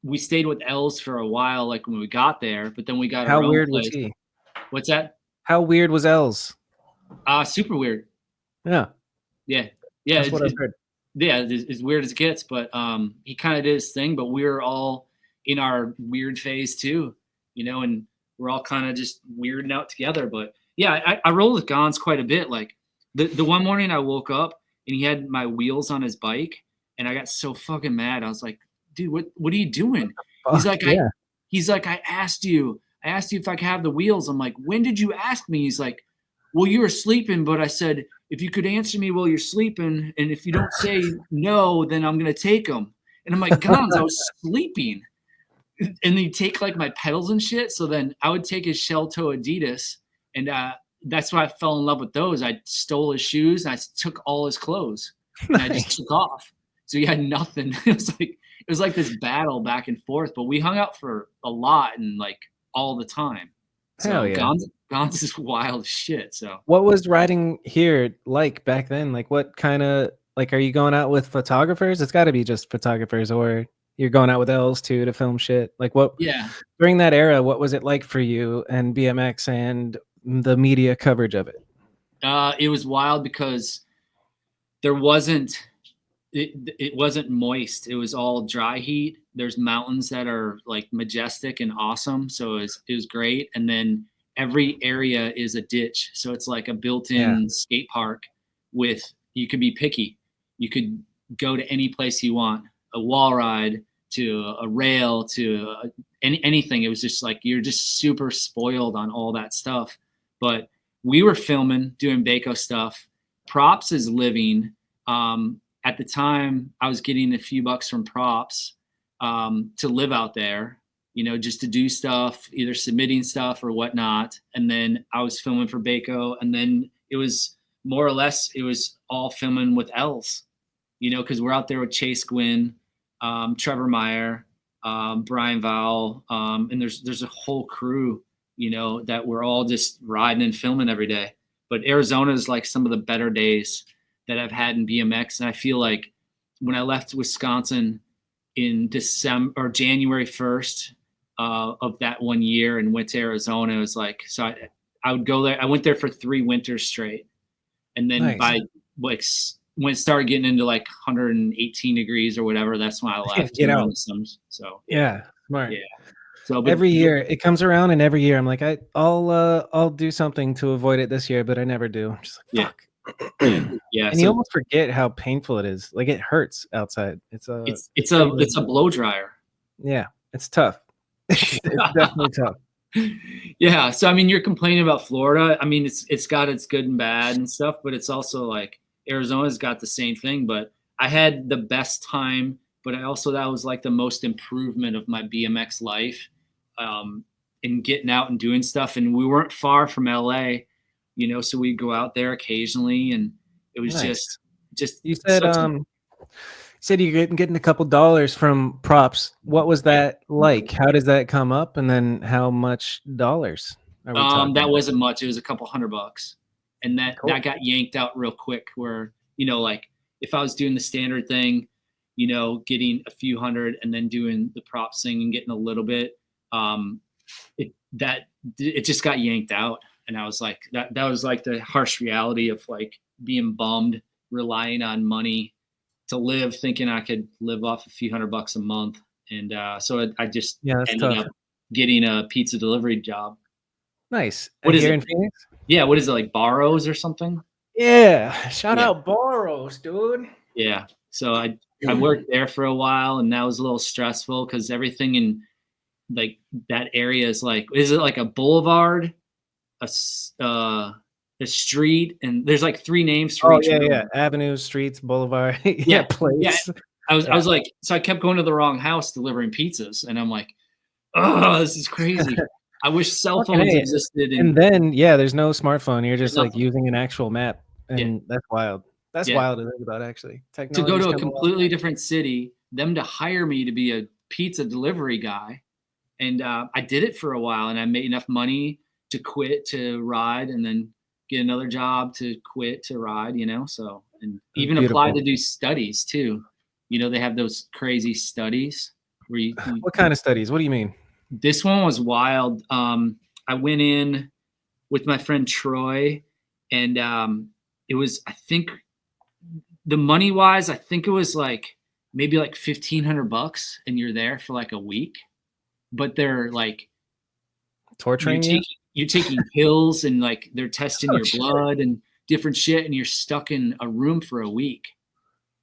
We stayed with Els for a while, like when we got there, but then we got our own place. How weird was he? What's that? How weird was Els? Super weird. Yeah. Yeah. That's what I've heard. Yeah, it's as weird as it gets, but he kind of did his thing, but we were all in our weird phase too, and we're all kind of just weirding out together. But yeah, I rolled with Gons quite a bit. Like the one morning I woke up and he had my wheels on his bike and I got so fucking mad. I was like, dude, what are you doing? He's like, I asked you if I could have the wheels. I'm like, when did you ask me? He's like, well, you were sleeping, but I said, if you could answer me while you're sleeping, and if you don't say no, then I'm going to take them. And I'm like, Gons, I was sleeping. And then he'd take like my pedals and shit. So then I would take his shell toe Adidas. And that's why I fell in love with those. I stole his shoes and I took all his clothes and I just took off. So he had nothing. It was like this battle back and forth, but we hung out for a lot and like all the time. So hell yeah. Gons is wild shit. So what was riding here like back then? Like what kind of, like, are you going out with photographers? It's got to be just photographers, or you're going out with Els too to film shit. Like what? Yeah. During that era, what was it like for you and BMX and the media coverage of it? It was wild because there wasn't. It wasn't moist. It was all dry heat. There's mountains that are like majestic and awesome. So it was great. And then every area is a ditch. So it's like a built-in skate park you could be picky. You could go to any place you want, a wall ride to a rail to anything. It was just like you're just super spoiled on all that stuff. But we were filming, doing Baco stuff. Props is living. At the time, I was getting a few bucks from Props to live out there, you know, just to do stuff, either submitting stuff or whatnot. And then I was filming for Baco, and then it was more or less, it was all filming with L's, you know, because we're out there with Chase Gwynn, Trevor Meyer, Brian Vowell, and there's a whole crew, you know, that we're all just riding and filming every day. But Arizona is like some of the better days that I've had in BMX. And I feel like when I left Wisconsin in December or January 1st of that one year and went to Arizona, it was like, so I would go there. I went there for 3 winters straight. And then by like when it started getting into like 118 degrees or whatever, that's when I left. Get out. So yeah, smart. Yeah. So every year it comes around, and every year I'm like, I'll do something to avoid it this year, but I never do. I'm just like, fuck. Yeah. And you almost forget how painful it is. Like, it hurts outside. It's a blow dryer. Yeah, it's tough. It's definitely tough. Yeah. So I mean, you're complaining about Florida. I mean, it's got its good and bad and stuff, but it's also like Arizona's got the same thing. But I had the best time, but that was like the most improvement of my BMX life, in getting out and doing stuff. And we weren't far from LA, you know, so we'd go out there occasionally, and it was nice. just. You said you're getting a couple dollars from Props. What was that like? How does that come up? And then how much dollars are we talking that about? Wasn't much. It was a couple $100, and that got yanked out real quick. Where, you know, like if I was doing the standard thing, you know, getting a few hundred, and then doing the Props thing and getting a little bit, it just got yanked out. And I was like, that was like the harsh reality of like being bummed, relying on money to live, thinking I could live off a few $100 a month. And so I just ended up getting a pizza delivery job. Nice. What is it? In Phoenix? Yeah. What is it, like Barrows or something? Yeah. Shout out Barrows, dude. Yeah. So I worked there for a while, and that was a little stressful because everything in like that area is like, is it like a boulevard, a street, and there's like 3 names for each one. Yeah, avenues, streets, boulevard. Place. Yeah. I was like, so I kept going to the wrong house delivering pizzas, and I'm like, oh, this is crazy. I wish cell phones existed. And then there's no smartphone. You're just like using an actual map, and that's wild. That's wild to think about, actually. To go to a completely different city, them to hire me to be a pizza delivery guy, and I did it for a while, and I made enough money to quit to ride, and then get another job to quit to ride, you know. So, and even apply to do studies too. You know, they have those crazy studies where you what kind of studies? What do you mean? This one was wild. I went in with my friend Troy, and it was, I think, the money wise, I think it was like maybe like $1,500, and you're there for like a week. But they're like torturing you. You're taking pills, and like they're testing your blood and different shit, and you're stuck in a room for a week.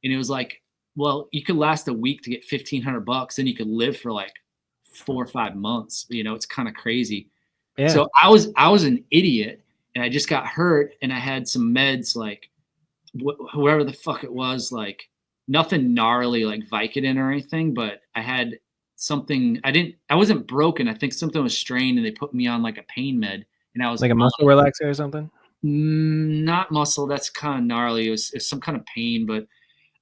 And it was like, well, you could last a week to get $1,500, then you could live for like 4 or 5 months. You know, it's kind of crazy. Yeah. So I was an idiot, and I just got hurt, and I had some meds, like whoever the fuck it was, like nothing gnarly like Vicodin or anything, but I had something. I wasn't broken. I think something was strained, and they put me on like a pain med, and I was like a muscle relaxer or something. Not muscle. That's kind of gnarly. It was some kind of pain,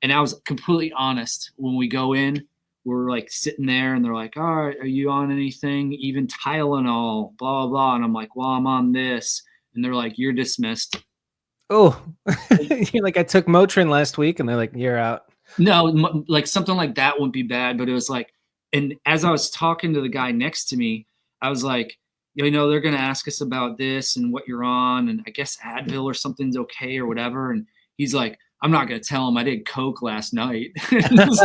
and I was completely honest. When we go in, we're like sitting there, and they're like, "All right, are you on anything? Even Tylenol, blah blah blah." And I'm like, "Well, I'm on this," and they're like, "You're dismissed." Oh, you're like, I took Motrin last week, and they're like, "You're out." No, like something like that wouldn't be bad, but it was like. And as I was talking to the guy next to me, I was like, you know, they're going to ask us about this and what you're on. And I guess Advil or something's okay or whatever. And he's like, I'm not going to tell him I did coke last night.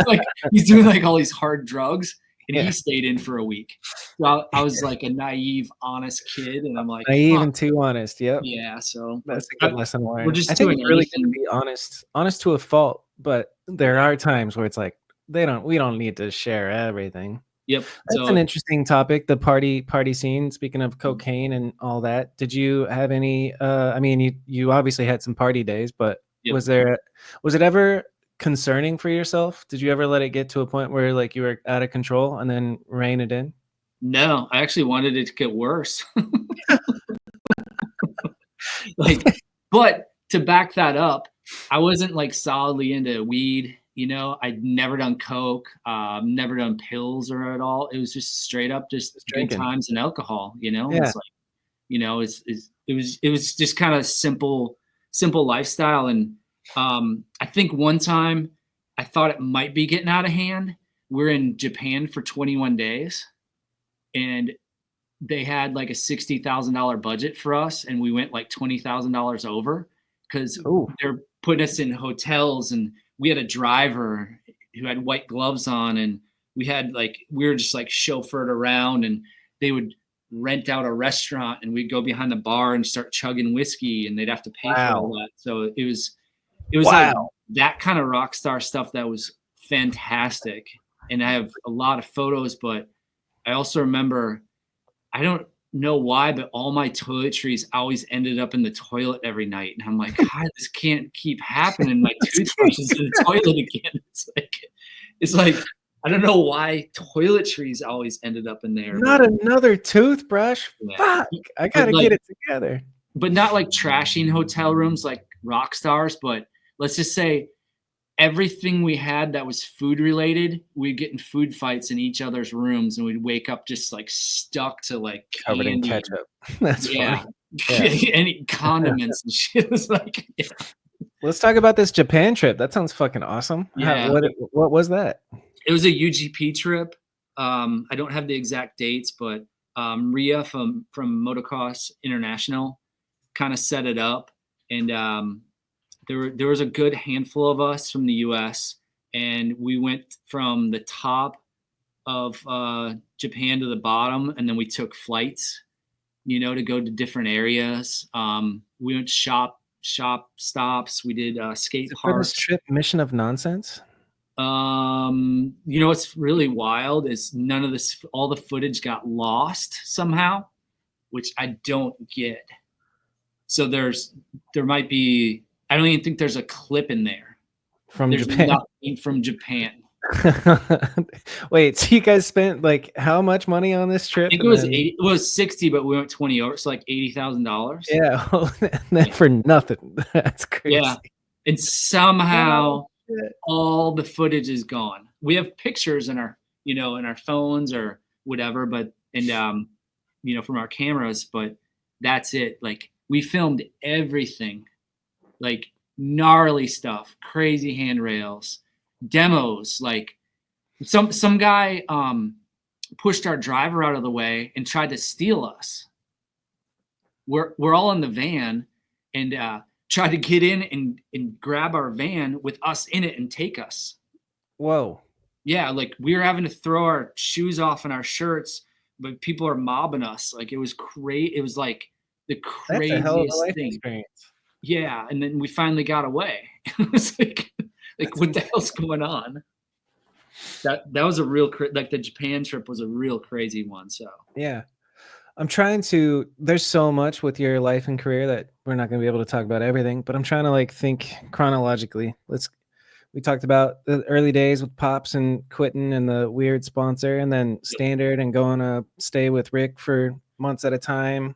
Like, he's doing like all these hard drugs, and he stayed in for a week. So I was like a naive, honest kid. And I'm like, naive and too honest. Yep. Yeah. So that's a good lesson learned. We're just I think it's really going to be honest to a fault. But there are times where it's like, we don't need to share everything. Yep. That's an interesting topic, the party scene. Speaking of cocaine and all that, did you have any I mean, you obviously had some party days, but yep. was it ever concerning for yourself? Did you ever let it get to a point where like you were out of control and then rein it in? No, I actually wanted it to get worse. Like, but to back that up, I wasn't like solidly into weed. You know, I'd never done coke, never done pills or at all. It was just straight up just good times and alcohol. You know, yeah. It's like, you know, it was just kind of simple lifestyle. And I think one time I thought it might be getting out of hand. We're in Japan for 21 days, and they had like a $60,000 budget for us, and we went like $20,000 over because they're putting us in hotels, and we had a driver who had white gloves on, and we were just like chauffeured around, and they would rent out a restaurant, and we'd go behind the bar and start chugging whiskey, and they'd have to pay for all that. So it was like that kind of rock star stuff that was fantastic. And I have a lot of photos, but I also remember, I don't know why, but all my toiletries always ended up in the toilet every night. And I'm like, God, this can't keep happening. My toothbrush is in the toilet again. It's like, I don't know why toiletries always ended up in there. Not another toothbrush. Yeah. Fuck, I gotta get it together. But not like trashing hotel rooms like rock stars, but let's just say everything we had that was food related, we'd get in food fights in each other's rooms, and we'd wake up just like stuck to like covered in ketchup. That's funny. Yeah. Any condiments and shit. It was like, yeah. Let's talk about this Japan trip. That sounds fucking awesome. Yeah. What was that? It was a UGP trip. I don't have the exact dates, but Ria from Motocross International kind of set it up, and there was a good handful of us from the U.S., and we went from the top of Japan to the bottom, and then we took flights, you know, to go to different areas. We went shop stops. We did skate parks. This trip, Mission of Nonsense. You know what's really wild is all the footage got lost somehow, which I don't get. So there might be, I don't even think there's a clip in there. There's Japan. Nothing from Japan. Wait, so you guys spent like how much money on this trip? I think it was 60, but we went 20 over, so like $80,000. Yeah, for nothing. That's crazy. Yeah, and somehow all the footage is gone. We have pictures in our phones or whatever, but from our cameras, but that's it. Like, we filmed everything, like gnarly stuff, crazy handrails, demos. Like some guy pushed our driver out of the way and tried to steal us. We're all in the van and tried to get in and grab our van with us in it and take us. Whoa. Yeah, like we were having to throw our shoes off and our shirts, but people are mobbing us. Like, it was crazy. It was like the craziest That's a hell of a life thing. Experience. Yeah, and then we finally got away. It was like what the hell's going on? That was a real like the Japan trip was a real crazy one. So yeah, I'm trying to. There's so much with your life and career that we're not going to be able to talk about everything. But I'm trying to like think chronologically. We talked about the early days with Pops and quitting and the weird sponsor, and then Standard and going to stay with Rick for months at a time.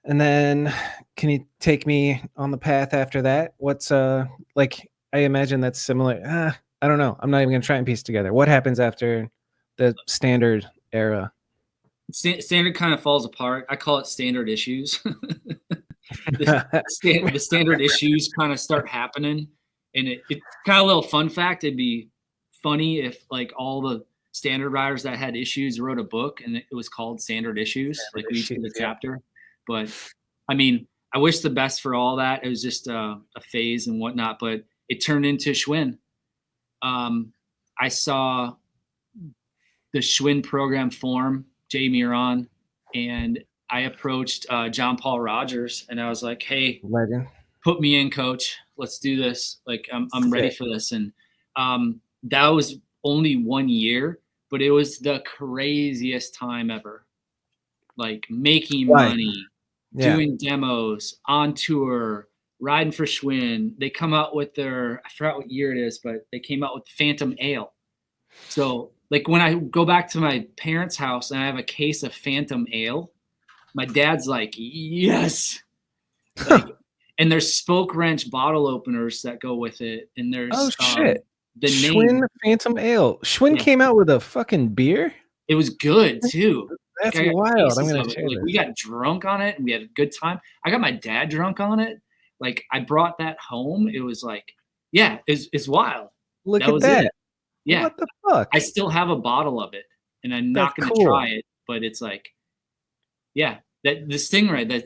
And then can you take me on the path after that? What's like, I imagine that's similar. I don't know. I'm not even going to try and piece together. What happens after the Standard era? Standard kind of falls apart. I call it standard issues. the standard issues kind of start happening. And it kind of a little fun fact. It'd be funny if like all the standard riders that had issues wrote a book and it was called Standard Issues. Like we each did a chapter. But I mean, I wish the best for all that. It was just a phase and whatnot, but it turned into Schwinn. I saw the Schwinn program form, Jay Miron, and I approached John Paul Rogers, and I was like, "Hey, legend, put me in, coach. Let's do this. Like, I'm ready for this." And that was only 1 year, but it was the craziest time ever. Like making money, doing demos, on tour, riding for Schwinn. They come out with I forgot what year it is, but they came out with Phantom Ale. So like when I go back to my parents' house and I have a case of Phantom Ale, my dad's like, yes. Like, and there's spoke wrench bottle openers that go with it. And there's shit. The Schwinn name Phantom Ale. Schwinn came out with a fucking beer? It was good too. That's wild. I'm gonna share this. We got drunk on it and we had a good time. I got my dad drunk on it. Like I brought that home. It was like, yeah, it's wild. Look at that. Yeah. What the fuck? I still have a bottle of it and I'm not gonna try it, but it's like, yeah, that the Stingray,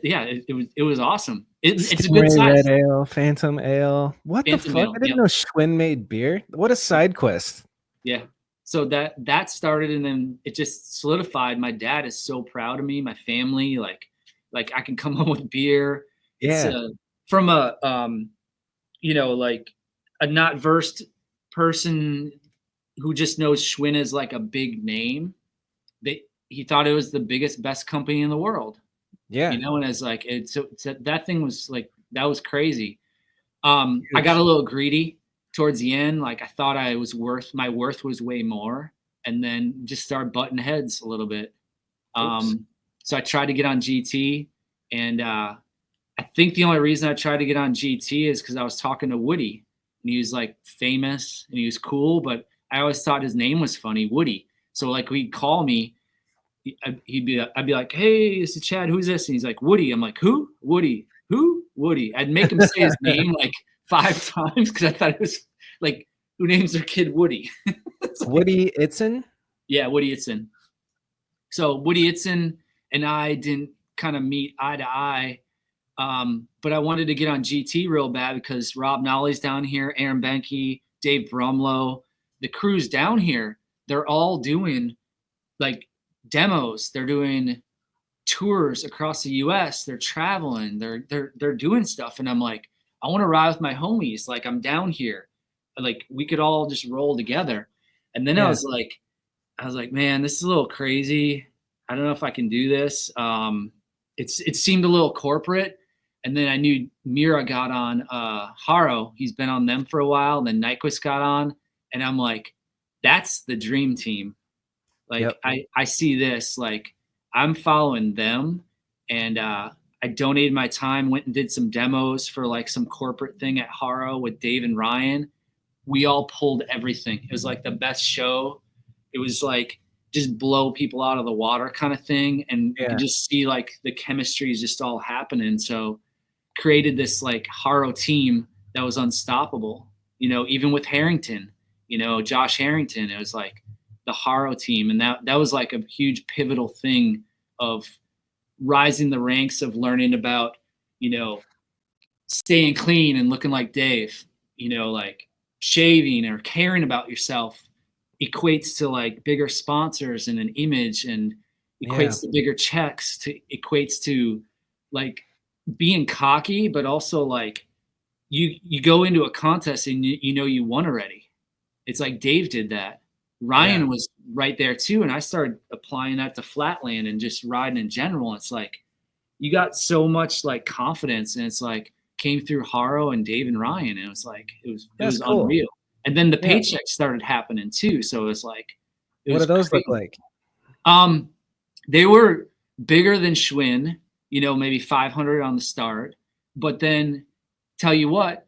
it was awesome. It's a good size. Red Ale, Phantom Ale. What the fuck? I didn't know Schwinn made beer. What a side quest. Yeah. So that started and then it just solidified. My dad is so proud of me, my family, like I can come home with beer. Yeah. It's from a like a not versed person who just knows Schwinn is like a big name. He thought it was the biggest, best company in the world. Yeah. And it's like that thing was like that was crazy. I got a little greedy towards the end. Like I thought my worth was way more, and then just started butting heads a little bit. So I tried to get on GT, and I think the only reason I tried to get on GT is because I was talking to Woody, and he was like famous and he was cool, but I always thought his name was funny, Woody. So like he'd call me, I'd be like, hey, this is Chad. Who's this? And he's like, Woody. I'm like, who? Woody. Who? Woody. I'd make him say his name like 5 times because I thought it was like, who names their kid Woody? Woody Itzen? Yeah, Woody Itzen. So Woody Itzen and I didn't kind of meet eye to eye, but I wanted to get on GT real bad because Rob Nolly's down here, Aaron Benke, Dave Brumlow, the crews down here, they're all doing like demos. They're doing tours across the US. They're traveling. They're doing stuff. And I'm like, I want to ride with my homies. Like I'm down here. Like we could all just roll together. And then I was like, man, this is a little crazy. I don't know if I can do this. It seemed a little corporate. And then I knew Mira got on Haro. He's been on them for a while. And then Nyquist got on. And I'm like, that's the dream team. Like I see this, like I'm following them. And I donated my time, went and did some demos for like some corporate thing at Haro with Dave and Ryan. We all pulled everything. It was like the best show. It was like just blow people out of the water kind of thing. And you could just see like the chemistry is just all happening. So created this like Haro team that was unstoppable, even with Harrington, Josh Harrington, it was like the Haro team. And that was like a huge pivotal thing of rising the ranks of learning about, staying clean and looking like Dave, like shaving or caring about yourself equates to like bigger sponsors and an image and equates to bigger checks equates to like being cocky, but also like you go into a contest and you won already. It's like Dave did that. Ryan was right there too. And I started applying that to Flatland and just riding in general. It's like, you got so much like confidence and it's like came through Haro and Dave and Ryan. And it was like, it was cool. Unreal. And then the paychecks started happening too. So it was like, what do those look like? They were bigger than Schwinn, maybe 500 on the start, but then tell you what,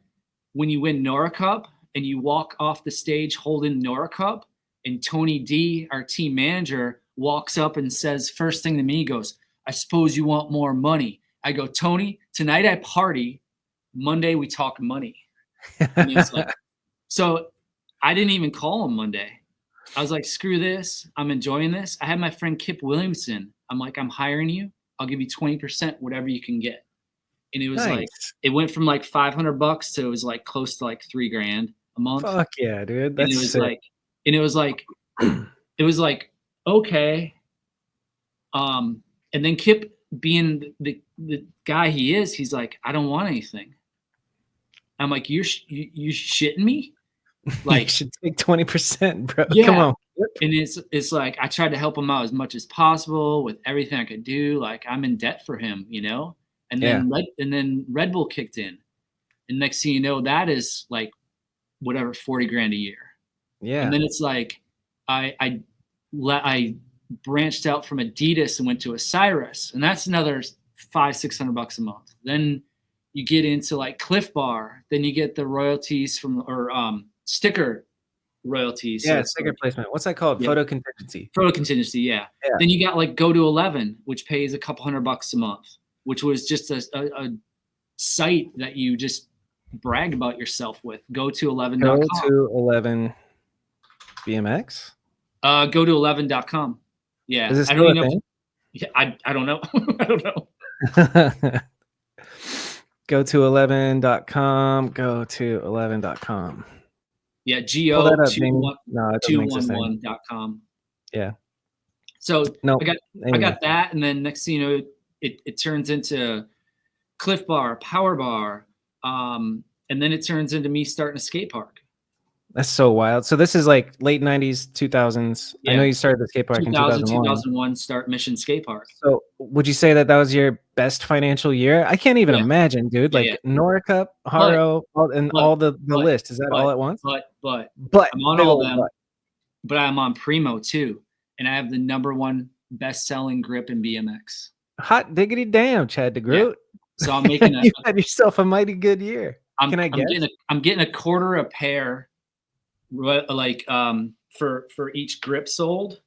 when you win Nora Cup and you walk off the stage holding Nora Cup and Tony D, our team manager, walks up and says, first thing to me, he goes, I suppose you want more money. I go, Tony, tonight I party. Monday we talk money. And it's like, so I didn't even call him Monday. I was like, screw this. I'm enjoying this. I had my friend Kip Williamson. I'm like, I'm hiring you. I'll give you 20%, whatever you can get. And it was like, it went from like $500 to it was like close to like $3,000 a month. Fuck yeah, dude. That's and it was like, okay. And then Kip being the guy he is, he's like, I don't want anything. I'm like, you shitting me? Like you should take 20%, bro. yeah. Come on. And it's like I tried to help him out as much as possible with everything I could do. Like I'm in debt for him, you know. And then Red Bull kicked in, and next thing you know, that is like whatever 40 grand a year. Yeah. And then it's like I branched out from Adidas and went to Osiris, and that's another $500-600 a month. Then you get into like Cliff Bar, then you get the royalties from sticker royalties. Yeah, so sticker placement. What's that called? Yeah. Photo contingency. Photo contingency, yeah. Then you got like Go to 11, which pays a couple $100 a month, which was just a site that you just brag about yourself with. Go to 11.com. Go to 11 BMX. Go to 11.com. Yeah. Is this still a thing? Yeah, I don't know. I don't know. Go to 11.com. Go to 11.com. Yeah, go211.com. Yeah. So I got that, and then next thing you know, it turns into Cliff Bar, Power Bar, and then it turns into me starting a skate park. That's so wild. So this is like late 90s, 2000s. Yeah. I know you started the skate park in 2001. 2001 start Mission Skate Park. So would you say that was your best financial year? I can't even imagine, dude. Like Nora Cup, Haro, all the list. Is that all at once? But I'm on all of them. But I'm on Primo too. And I have the #1 best-selling grip in BMX. Hot diggity damn, Chad Degroot. Yeah. So I'm making you had yourself a mighty good year. Can I guess? I'm getting a quarter a pair. Like for each grip sold,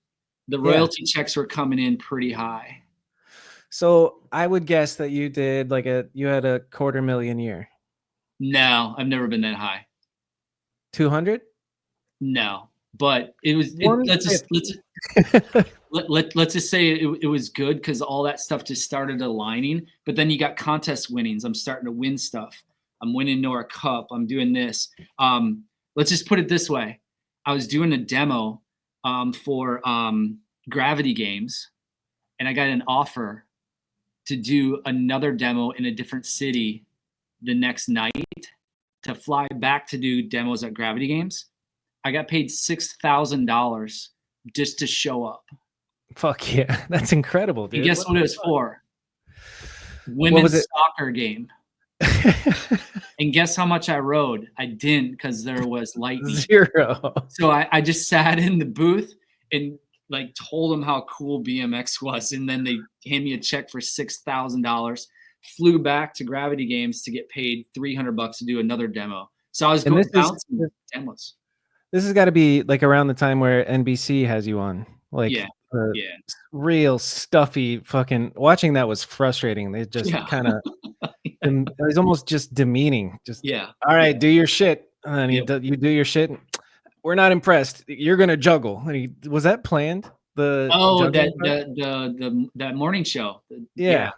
the royalty checks were coming in pretty high. So I would guess that you did you had a $250,000 year. No, I've never been that high. 200? No, but it was. Let's just say it was good because all that stuff just started aligning. But then you got contest winnings. I'm starting to win stuff. I'm winning Nora Cup. I'm doing this. Let's just put it this way. I was doing a demo for Gravity Games, and I got an offer to do another demo in a different city the next night to fly back to do demos at Gravity Games. I got paid $6,000 just to show up. Fuck yeah. That's incredible, dude. And guess what it was for? Women's soccer game. And guess how much I rode? I didn't because there was lightning. 0. So I just sat in the booth and like told them how cool BMX was, and then they handed me a check for $6,000. Flew back to Gravity Games to get paid $300 to do another demo. So I was going bouncing demos. This has got to be like around the time where NBC has you on. Like real stuffy fucking watching that was frustrating. They just kind of it was almost just demeaning. Just all right, do your shit. And you do your shit. We're not impressed. You're gonna juggle. Was that planned? That morning show. Yeah.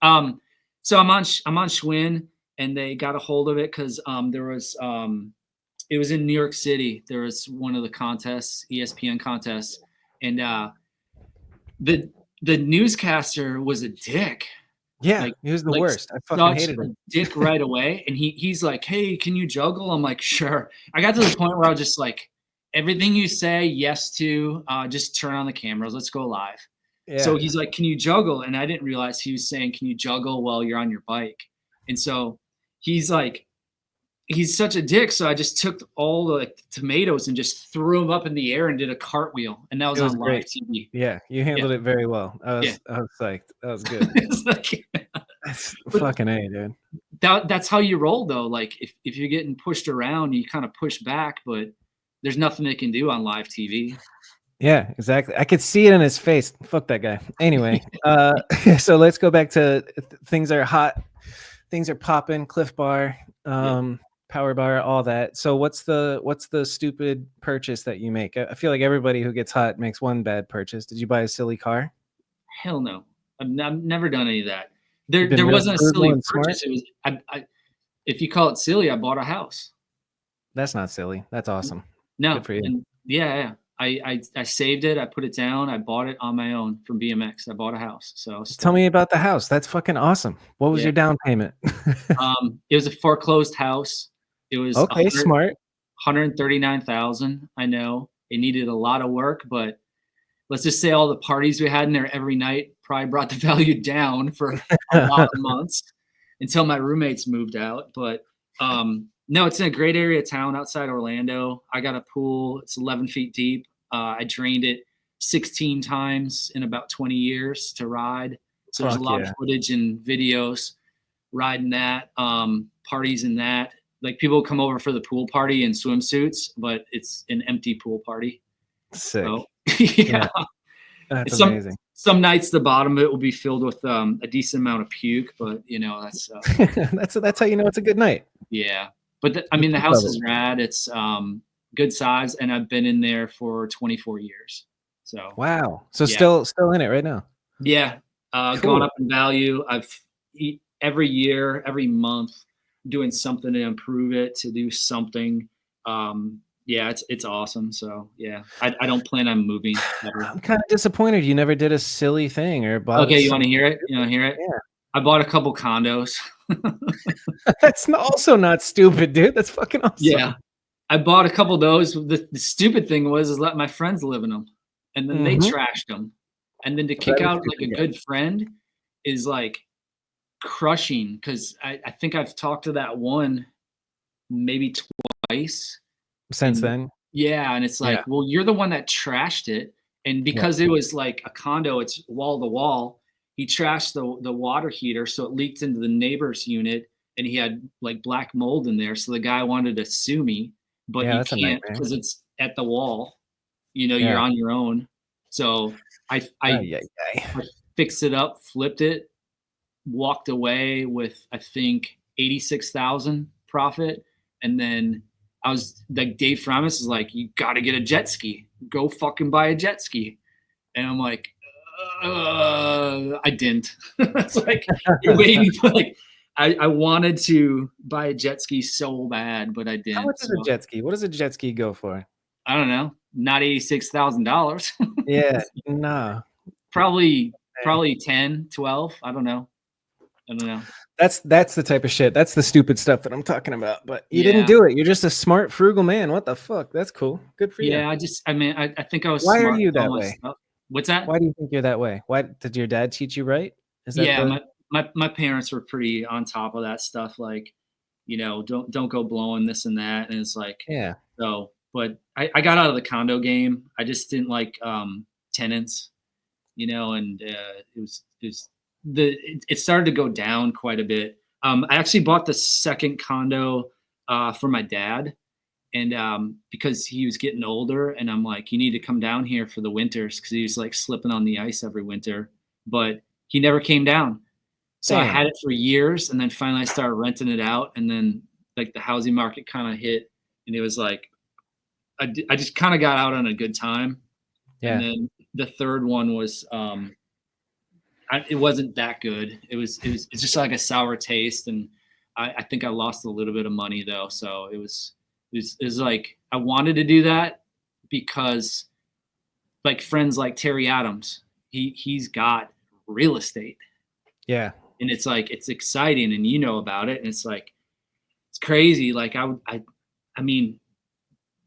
So I'm on Schwinn, and they got a hold of it because there was it was in New York City. There was one of the contests, ESPN contests, and the newscaster was a dick. Yeah, he was the worst. I fucking hated him. Dick right away, and he's like, "Hey, can you juggle?" I'm like, "Sure." I got to the point where I was just like, "Everything you say, yes to. Just turn on the cameras. Let's go live." Yeah. So he's like, "Can you juggle?" And I didn't realize he was saying, "Can you juggle while you're on your bike?" And so he's like, he's such a dick. So I just took all the tomatoes and just threw them up in the air and did a cartwheel. And that was on live TV. Yeah, you handled it very well. I was psyched. That was good. That's fucking A, dude. That's how you roll, though. Like if you're getting pushed around, you kind of push back, but there's nothing they can do on live TV. Yeah, exactly. I could see it in his face. Fuck that guy. Anyway, so let's go back to things are hot. Things are popping. Cliff Bar, Power Bar, all that. So what's the stupid purchase that you make? I feel like everybody who gets hot makes one bad purchase. Did you buy a silly car? Hell no. I've never done any of that. There wasn't a silly purchase. It was if you call it silly, I bought a house. That's not silly. That's awesome. No. Good for you. I saved it. I put it down. I bought it on my own from BMX. I bought a house. So tell me about the house. That's fucking awesome. What was your down payment? It was a foreclosed house. It was okay. Smart. 139,000. I know it needed a lot of work, but let's just say all the parties we had in there every night probably brought the value down for a lot of months until my roommates moved out. But no, it's in a great area of town outside Orlando. I got a pool. It's 11 feet deep. I drained it 16 times in about 20 years to ride. So there's a lot of footage and videos riding that, parties in that. Like people come over for the pool party in swimsuits, but it's an empty pool party. Sick. So, yeah. That's amazing. Some nights the bottom of it will be filled with a decent amount of puke, but that's that's how you know it's a good night. Yeah. But the house is rad. It's good size, and I've been in there for 24 years. So wow. So still in it right now. Yeah. Cool. Gone up in value. I've every year, every month, doing something to improve it, to do something. It's awesome. So yeah, I don't plan on moving ever. I'm kind of disappointed you never did a silly thing or bought. Okay, you want to hear it? Yeah. I bought a couple condos. That's also not stupid, dude. That's fucking awesome. Yeah, I bought a couple of those. The stupid thing was let my friends live in them, and then they trashed them, and then to kick out like a good friend is like crushing, because I think I've talked to that one maybe twice since then. Yeah, and it's like, well, you're the one that trashed it, and because it was like a condo, it's wall to wall. He trashed the water heater, so it leaked into the neighbor's unit, and he had like black mold in there. So the guy wanted to sue me, but you can't because it's at the wall. You're on your own. So I fixed it up, flipped it, walked away with I think 86,000 profit, and then I was like, Dave Framis is like, you got to get a jet ski. Go fucking buy a jet ski, and I'm like. I didn't. It's like you're waiting for like I wanted to buy a jet ski so bad, but I didn't. How much is a jet ski? What does a jet ski go for? I don't know. Not $86,000. Yeah, no. Probably 10, 12. I don't know. That's the type of shit. That's the stupid stuff that I'm talking about. But you didn't do it. You're just a smart, frugal man. What the fuck? That's cool. Good for you. Yeah, I think I was. Why smart are you that way? What's that? Why do you think you're that way? Why did your dad teach you right? My parents were pretty on top of that stuff. Like, don't go blowing this and that. And it's like, so, but I got out of the condo game. I just didn't like tenants, and it started to go down quite a bit. I actually bought the second condo for my dad. And because he was getting older, and I'm like, you need to come down here for the winters, because he was like slipping on the ice every winter, but he never came down. So I had it for years, and then finally I started renting it out, and then like the housing market kind of hit, and it was like, I just kind of got out on a good time. Yeah. And then the third one was, it wasn't that good. It's just like a sour taste, and I think I lost a little bit of money though. So it was like I wanted to do that because like friends like Terry Adams, he's got real estate. Yeah. And it's like, it's exciting, and about it. And it's like, it's crazy. Like I mean,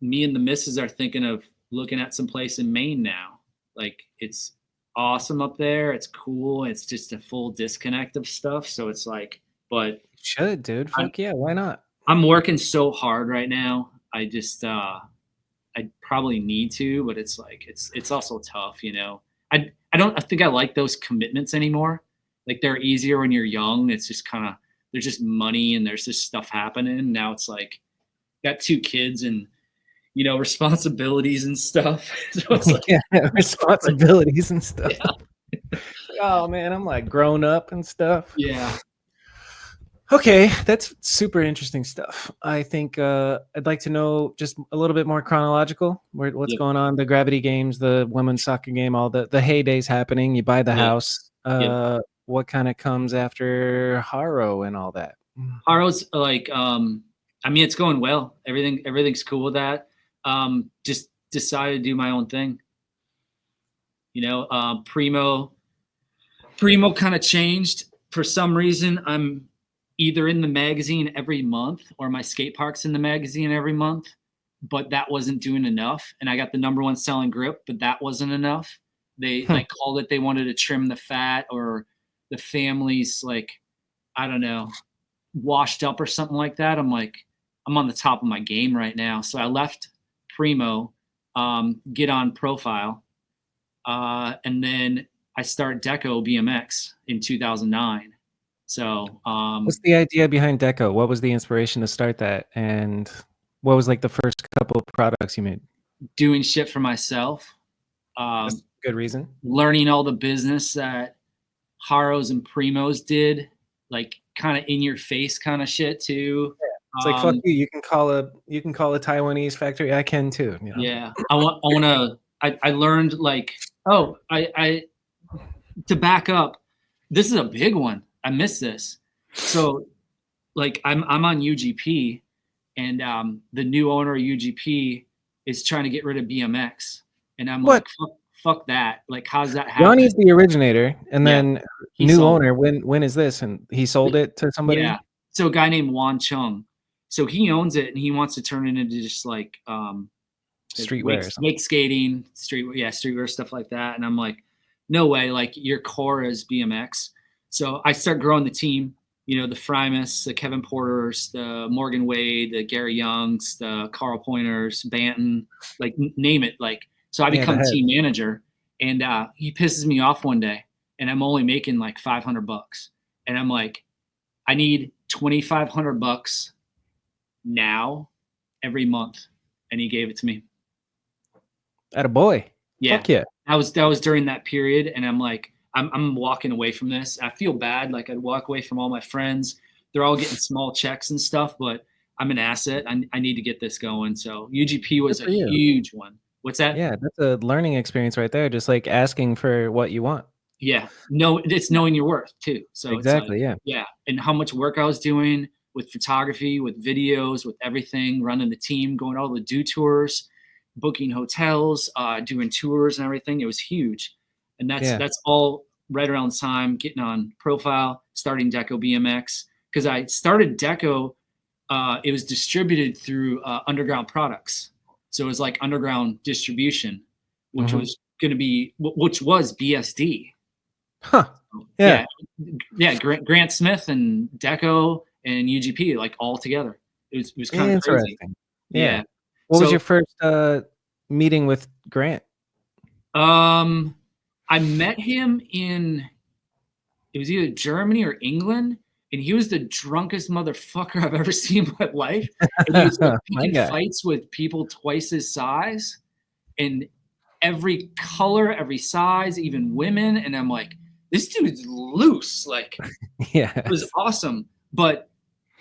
me and the missus are thinking of looking at some place in Maine now. Like it's awesome up there. It's cool. It's just a full disconnect of stuff. So it's like, but you should, dude. Fuck yeah. Why not? I'm working so hard right now. I just, I probably need to, but it's like, it's also tough, I think I like those commitments anymore. Like they're easier when you're young. It's just kind of, there's just money and there's just stuff happening. Now it's like, got 2 kids and, responsibilities and stuff. So it's like, responsibilities and stuff. Yeah. Oh man, I'm like grown up and stuff. Yeah. Okay, that's super interesting stuff. I think I'd like to know just a little bit more chronological. What's going on? The Gravity Games, the women's soccer game, all the heydays happening. You buy the house. What kind of comes after Haro and all that? Haro's like, it's going well. Everything's cool with that. Just decided to do my own thing. Primo kind of changed for some reason. I'm either in the magazine every month or my skate park's in the magazine every month. but that wasn't doing enough. And I got the #1 selling grip, but that wasn't enough. They like called it, they wanted to trim the fat, or the family's like, I don't know, washed up or something like that. I'm like, I'm on the top of my game right now. So I left Primo, get on Profile. And then I started Deco BMX in 2009. So, what's the idea behind Deco? What was the inspiration to start that? And what was like the first couple of products you made? Doing shit for myself. That's a good reason. Learning all the business that Haros and Primos did, like kind of in your face kind of shit too. Yeah. It's like, fuck you. You can call a Taiwanese factory. I can too. You know? Yeah. I learned like, I to back up, this is a big one. I missed this. So like I'm on UGP, and the new owner of UGP is trying to get rid of BMX. And I'm like, fuck that. Like, how's that happen? Johnny's the originator, and then new owner. When is this? And he sold it to somebody? Yeah. So a guy named Wan Chung. So he owns it, and he wants to turn it into just like streetwear, wake skating, streetwear, stuff like that. And I'm like, no way. Like, your core is BMX. So I start growing the team. You know, the Frymus, the Kevin Porters, the Morgan Wade, the Gary Youngs, the Carl Pointers, Banton, like name it. Like, so I become team manager, and he pisses me off one day, and I'm only making like $500, and I'm like, I need $2,500 now every month, and he gave it to me. Attaboy. Yeah. Fuck yeah. That was during that period, and I'm like, I'm walking away from this. I feel bad. Like, I'd walk away from all my friends. They're all getting small checks and stuff, but I'm an asset. I need to get this going. So UGP was a huge one. What's that? Yeah, that's a learning experience right there. Just like asking for what you want. Yeah. No, it's knowing your worth too. So exactly. It's like, yeah. And how much work I was doing with photography, with videos, with everything, running the team, going all the do tours, booking hotels, doing tours and everything. It was huge. And that's all right around the time getting on Profile, starting Deco BMX. Because I started Deco, it was distributed through Underground Products. So it was like underground distribution, which was BSD. Huh. Yeah. Grant Smith and Deco and UGP, like all together. It was kind of crazy. Yeah. What was your first meeting with Grant? I met him it was either Germany or England, and he was the drunkest motherfucker I've ever seen in my life. And he was like picking fights with people twice his size, and every color, every size, even women. And I'm like, this dude's loose. Like, it was awesome. But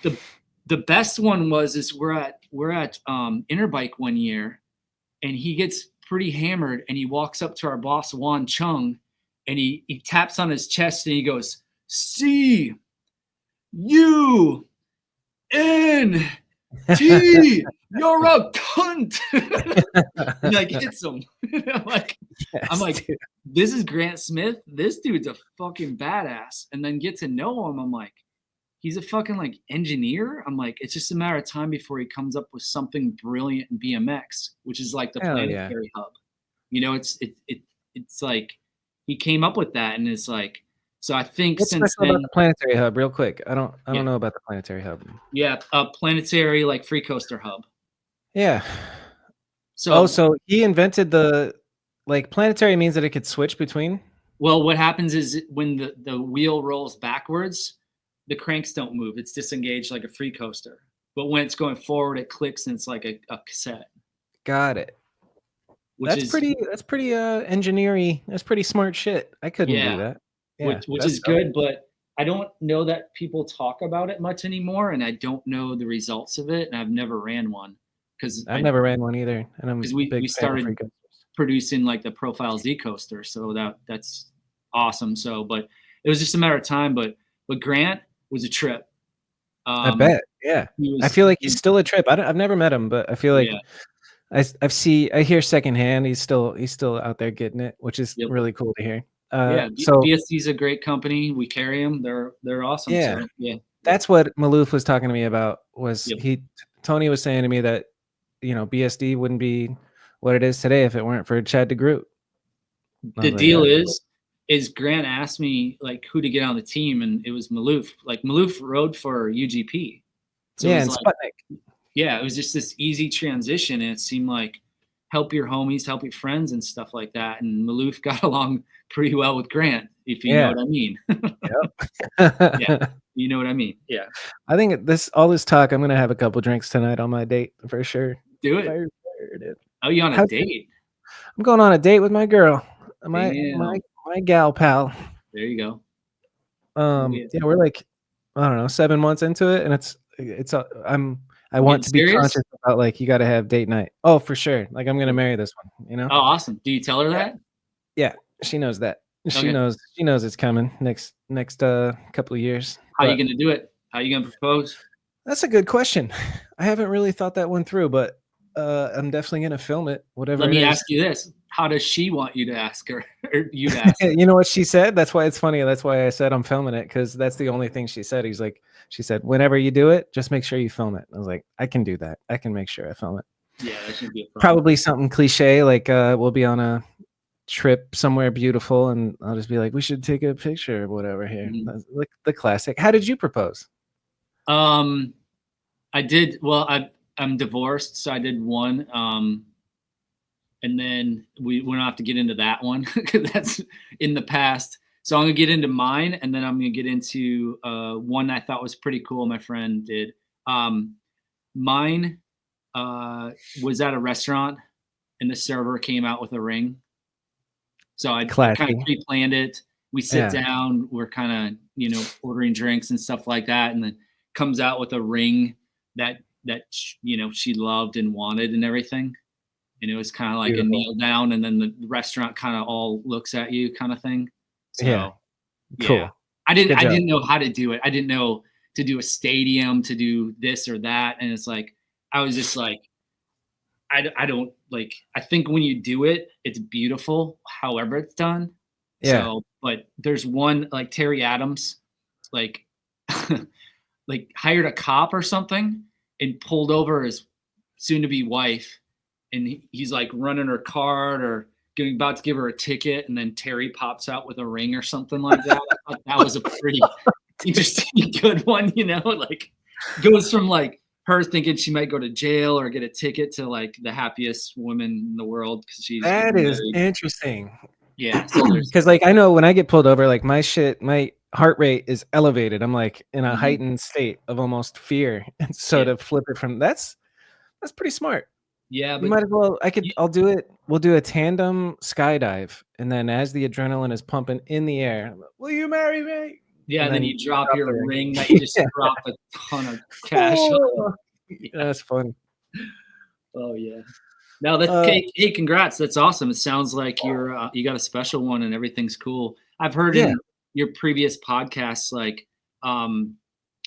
the best one is we're at Interbike one year, and he gets pretty hammered, and he walks up to our boss, Wan Chung, and he taps on his chest, and he goes, C-U-N-T. You're a cunt. And like hits him. I'm like, dude, this is Grant Smith. This dude's a fucking badass. And then get to know him. I'm like, he's a fucking like engineer. I'm like, it's just a matter of time before he comes up with something brilliant in BMX, which is like the planetary hub. You know, it's like he came up with that, and it's like, so I think what's since then, about the planetary hub, real quick. I don't know about the planetary hub. Yeah, a planetary like free coaster hub. Yeah. So he invented the planetary means that it could switch between. Well, what happens is when the wheel rolls backwards, the cranks don't move. It's disengaged like a free coaster. But when it's going forward, it clicks, and it's like a cassette. Got it. That's pretty engineering. That's pretty smart shit. I couldn't do that. Yeah, which is good, but I don't know that people talk about it much anymore, and I don't know the results of it, and I've never ran one because I've never ran one either. And I'm we started producing like the Profile Z coaster, so that's awesome. So, but it was just a matter of time. But Grant was a trip. I bet. Yeah, I feel like he's still a trip. I've never met him, but I feel like I hear secondhand. He's still out there getting it, which is really cool to hear. So BSD's a great company. We carry them. They're awesome. Yeah. So, that's what Maloof was talking to me about. Was Tony was saying to me that BSD wouldn't be what it is today if it weren't for Chad Degroot. The deal is Grant asked me like who to get on the team, and it was Maloof. Like Maloof rode for UGP. So yeah, it and was Sputnik. Yeah, it was just this easy transition, and it seemed like help your homies, help your friends, and stuff like that. And Maloof got along pretty well with Grant, if you know what I mean. Yep. Yeah, you know what I mean. Yeah. I think all this talk, I'm gonna have a couple drinks tonight on my date for sure. Do it. Oh, you on a date? I'm going on a date with my girl, my gal pal. There you go. Yeah, we're like, I don't know, 7 months into it, and I want to be conscious about like you got to have date night. Oh, for sure. Like I'm gonna marry this one. Oh, awesome. Do you tell her that? Yeah, she knows that. She knows it's coming next couple of years. How are you gonna do it? How are you gonna propose? That's a good question. I haven't really thought that one through, but I'm definitely gonna film it. Whatever. Let me ask you this: how does she want you to ask her, or you to ask her? You know what she said? That's why it's funny. That's why I said I'm filming it, because that's the only thing she said. She said, whenever you do it, just make sure you film it. I was like, I can do that. I can make sure I film it. Yeah, that should be a problem. Probably something cliche, like we'll be on a trip somewhere beautiful, and I'll just be like, we should take a picture or whatever here. Mm-hmm. Like the classic. How did you propose? I did. Well, I'm divorced, so I did one. And then we don't have to get into that one because that's in the past. So I'm gonna get into mine, and then I'm gonna get into one I thought was pretty cool. My friend did. Mine was at a restaurant, and the server came out with a ring. So I kind of pre-planned it. We sit down. We're kind of ordering drinks and stuff like that, and then comes out with a ring that she loved and wanted and everything. And it was kind of like a kneel down, and then the restaurant kind of all looks at you kind of thing. So, cool. I didn't know how to do it. I didn't know to do a stadium, to do this or that. And it's like, I was just like, I don't like, I think when you do it, it's beautiful, however it's done. Yeah. So, but there's one like Terry Adams, like, like hired a cop or something and pulled over his soon to be wife. And he's like running her card or about to give her a ticket, and then Terry pops out with a ring or something like that. I thought that was a pretty interesting, good one, like goes from like her thinking she might go to jail or get a ticket to like the happiest woman in the world because she's is interesting. Yeah, because like I know when I get pulled over, like my heart rate is elevated. I'm like in a heightened state of almost fear, and so to flip it from that's pretty smart. Yeah, but you might as well. I'll do it. We'll do a tandem skydive, and then as the adrenaline is pumping in the air, will you marry me? Yeah, and then you drop your ring that you just drop a ton of cash. That's fun. Oh yeah. Now hey, congrats. That's awesome. It sounds like you got a special one and everything's cool. I've heard in your previous podcasts, like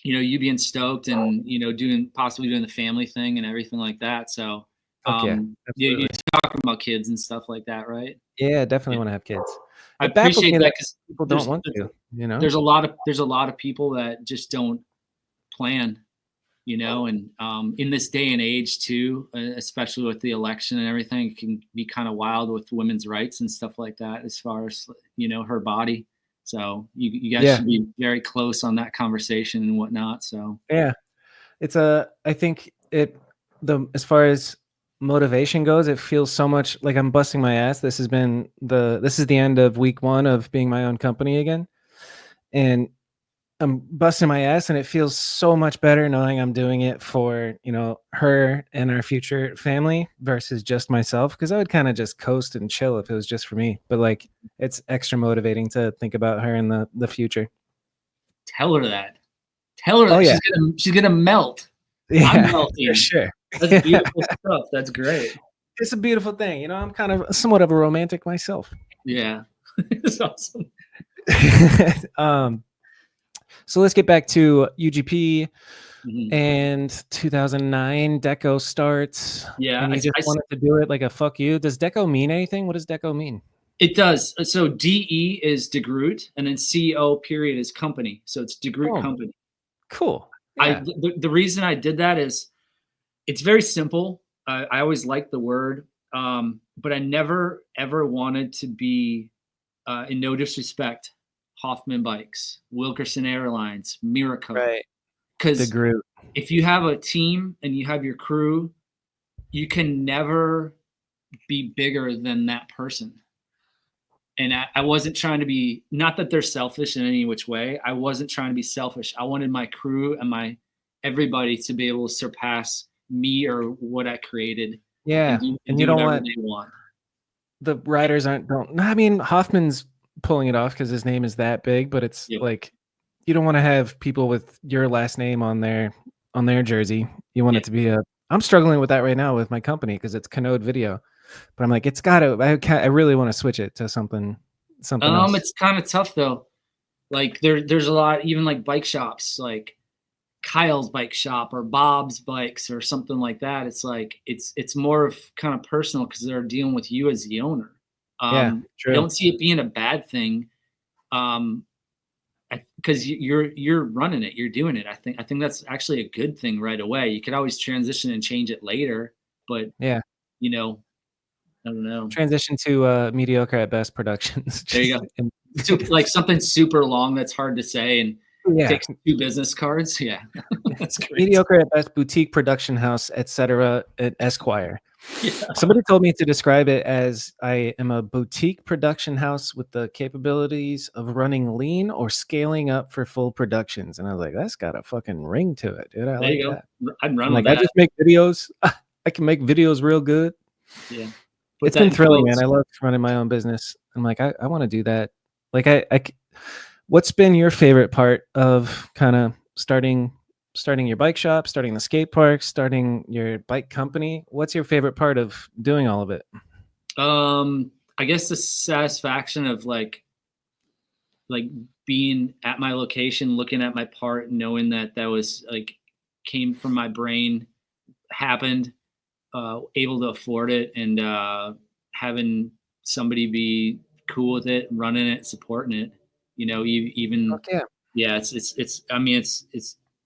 you being stoked and possibly doing the family thing and everything like that. So you're talking about kids and stuff like that, right? Yeah, definitely want to have kids. I appreciate that because people don't want to. There's a lot of people that just don't plan, and in this day and age too, especially with the election and everything, it can be kind of wild with women's rights and stuff like that as far as her body. So you guys should be very close on that conversation and whatnot. So it's I think as far as motivation goes, it feels so much like I'm busting my ass. This is the end of week 1 of being my own company again, and I'm busting my ass, and it feels so much better knowing I'm doing it for her and our future family versus just myself, because I would kind of just coast and chill if it was just for me, but like it's extra motivating to think about her in the future. Tell her that she's gonna melt. I'm melting. For sure. That's beautiful stuff. That's great. It's a beautiful thing. I'm kind of somewhat of a romantic myself. Yeah. It's awesome. So let's get back to UGP and 2009 Deco starts. Yeah. And you just wanted to do it like a fuck you. Does Deco mean anything? What does Deco mean? It does. So DE is Degroot, and then CO period is company. So it's Degroot Company. Cool. Yeah. The reason I did that is it's very simple. I always liked the word, but I never ever wanted to be, in no disrespect, Hoffman Bikes, Wilkerson Airlines, Miracle. Right. Because Degroot. if you have a team and you have your crew, you can never be bigger than that person. And I wasn't trying to be, not that they're selfish in any which way. I wasn't trying to be selfish. I wanted my crew and everybody to be able to surpass me or what I created. Yeah. And you don't want, they want. The riders don't. I mean, Hoffman's pulling it off because his name is that big, but it's like, you don't want to have people with your last name on their jersey. You want it to be I'm struggling with that right now with my company because it's Kanode Video, but I'm like, it's gotta. I really want to switch it to something else. It's kind of tough though. Like there's a lot, even like bike shops, like Kyle's bike shop or Bob's Bikes or something like that. It's like it's more of kind of personal because they're dealing with you as the owner. True. I don't see it being a bad thing. Because you're running it, you're doing it. I think that's actually a good thing right away. You could always transition and change it later, but I don't know. Transition to mediocre at best productions. There you go. Like something super long that's hard to say and takes 2 business cards. Yeah, that's great. Mediocre at best boutique production house, etc. At Esquire. Yeah. Somebody told me to describe it as I am a boutique production house with the capabilities of running lean or scaling up for full productions. And I was like, that's got a fucking ring to it, dude. I there you go. that. I'd run with that. I just make videos. I can make videos real good. Yeah. It's been thrilling, man. I love running my own business. I'm like, I want to do that. Like, what's been your favorite part of kind of starting your bike shop, starting the skate park, starting your bike company? What's your favorite part of doing all of it? I guess the satisfaction of like being at my location, looking at my part, knowing that was like came from my brain, happened, able to afford it, and having somebody be cool with it, running it, supporting it. You know, even it's I mean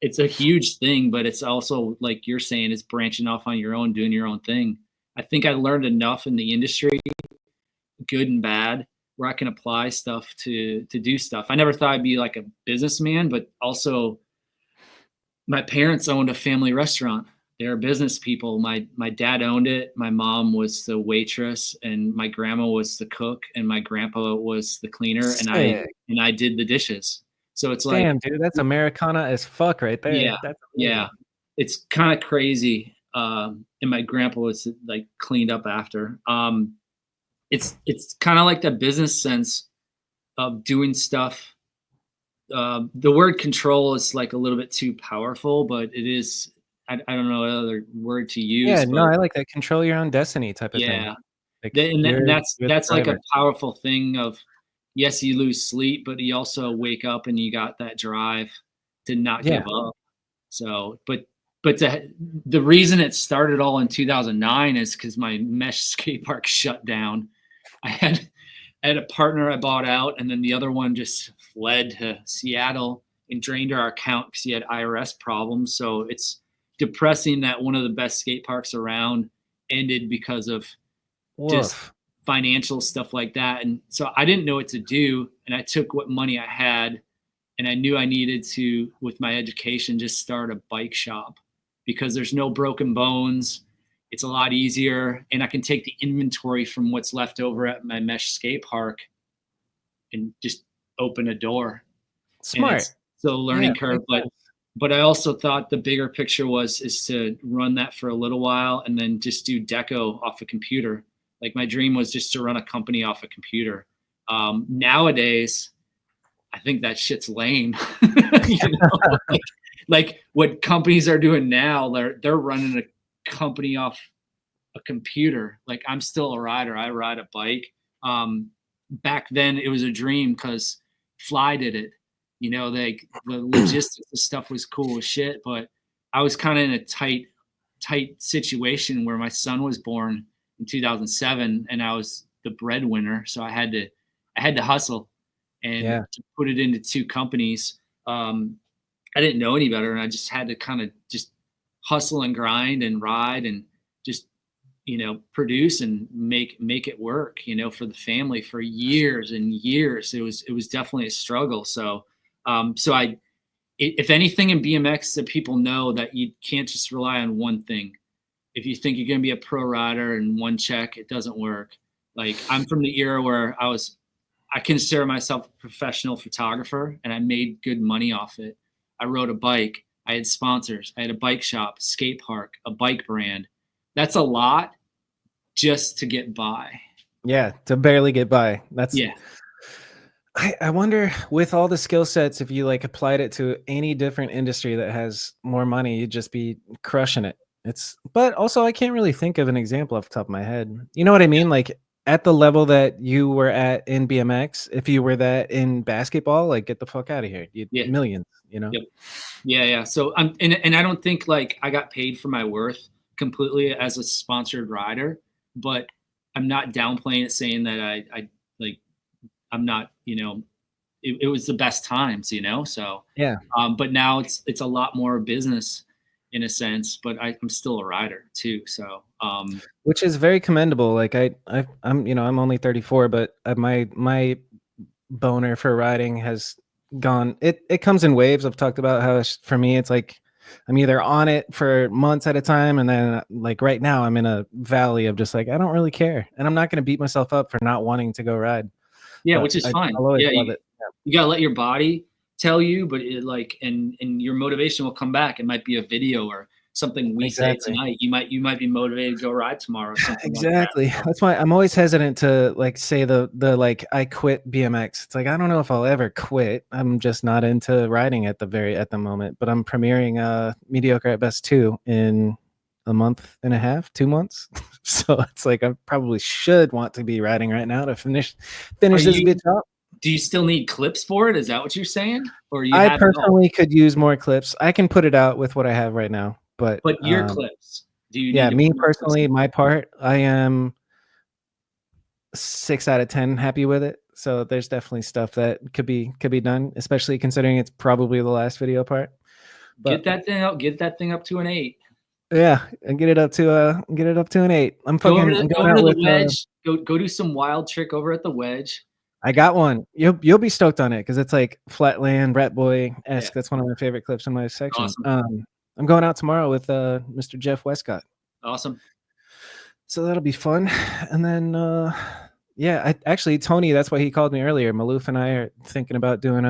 it's a huge thing, but it's also like you're saying, it's branching off on your own, doing your own thing. I think I learned enough in the industry, good and bad, where I can apply stuff to do stuff. I never thought I'd be like a businessman, but also my parents owned a family restaurant. They're business people. My dad owned it. My mom was the waitress, and my grandma was the cook, and my grandpa was the cleaner, and I did the dishes. So it's like, damn, dude, that's Americana as fuck right there. Yeah. It's kind of crazy. And my grandpa was like cleaned up after. It's kind of like the business sense of doing stuff. The word control is like a little bit too powerful, but it is. I don't know another word to use. Yeah, no, I like that. Control your own destiny type of thing. Yeah, and that's like a powerful thing of. Yes, you lose sleep, but you also wake up and you got that drive to not give up. So, but the reason it started all in 2009 is because my mesh skate park shut down. I had a partner I bought out, and then the other one just fled to Seattle and drained our account because he had IRS problems. So it's depressing that one of the best skate parks around ended because of just financial stuff like that. And so I didn't know what to do. And I took what money I had, and I knew I needed to, with my education, just start a bike shop because there's no broken bones. It's a lot easier. And I can take the inventory from what's left over at my mesh skate park and just open a door. Smart. It's still a learning curve, but I also thought the bigger picture is to run that for a little while and then just do deco off a computer. Like my dream was just to run a company off a computer. Nowadays, I think that shit's lame. You know? like what companies are doing now, they're running a company off a computer. Like I'm still a rider. I ride a bike. Back then it was a dream because Fly did it. You know, the logistics of stuff was cool as shit, but I was kind of in a tight situation where my son was born in 2007 and I was the breadwinner. So I had to hustle and to put it into 2 companies. I didn't know any better. And I just had to kind of just hustle and grind and ride. And just, produce and make it work, for the family for years and years. It was definitely a struggle. So, if anything in BMX, that people know that you can't just rely on one thing. If you think you're going to be a pro rider and one check, it doesn't work. Like, I'm from the era where I consider myself a professional photographer, and I made good money off it. I rode a bike. I had sponsors. I had a bike shop, skate park, a bike brand. That's a lot just to get by. Yeah, to barely get by. That's yeah. I wonder, with all the skill sets, if you like applied it to any different industry that has more money, you'd just be crushing it. But also I can't really think of an example off the top of my head. You know what I mean? Like, at the level that you were at in BMX, if you were that in basketball, like, get the fuck out of here. Millions, Yep. Yeah. So and I don't think like I got paid for my worth completely as a sponsored rider, but I'm not downplaying it, saying that I'm not, it was the best times, so yeah. But now it's a lot more business in a sense, but I'm still a rider too. So which is very commendable. Like, I'm only 34, but my boner for riding has gone, it comes in waves. I've talked about how for me it's like I'm either on it for months at a time, and then like right now I'm in a valley of just like, I don't really care, and I'm not going to beat myself up for not wanting to go ride. Yeah, which is fine. Yeah, you gotta let your body tell you, but and your motivation will come back. It might be a video or something we say tonight. You might be motivated to go ride tomorrow. Or something exactly. Like that. That's why I'm always hesitant to like say the like I quit BMX. It's like, I don't know if I'll ever quit. I'm just not into riding at the moment. But I'm premiering Mediocre at Best 2 in a month and a half, 2 months. So it's like I probably should want to be riding right now to finish this bitch up. Do you still need clips for it? Is that what you're saying? Or I personally could use more clips. I can put it out with what I have right now, but your clips. Do you? Yeah, me personally, my part, I am 6 out of 10 happy with it. So there's definitely stuff that could be done, especially considering it's probably the last video part. But get that thing up to an 8. Yeah, and get it up to an 8. I'm go over to the wedge. Go do some wild trick over at the wedge. I got one. You'll be stoked on it because it's like Flatland Rat Boy-esque. That's one of my favorite clips in my section. Awesome. I'm going out tomorrow with Mr. Jeff Westcott. Awesome. So that'll be fun. And then actually Tony, that's why he called me earlier. Maloof and I are thinking about doing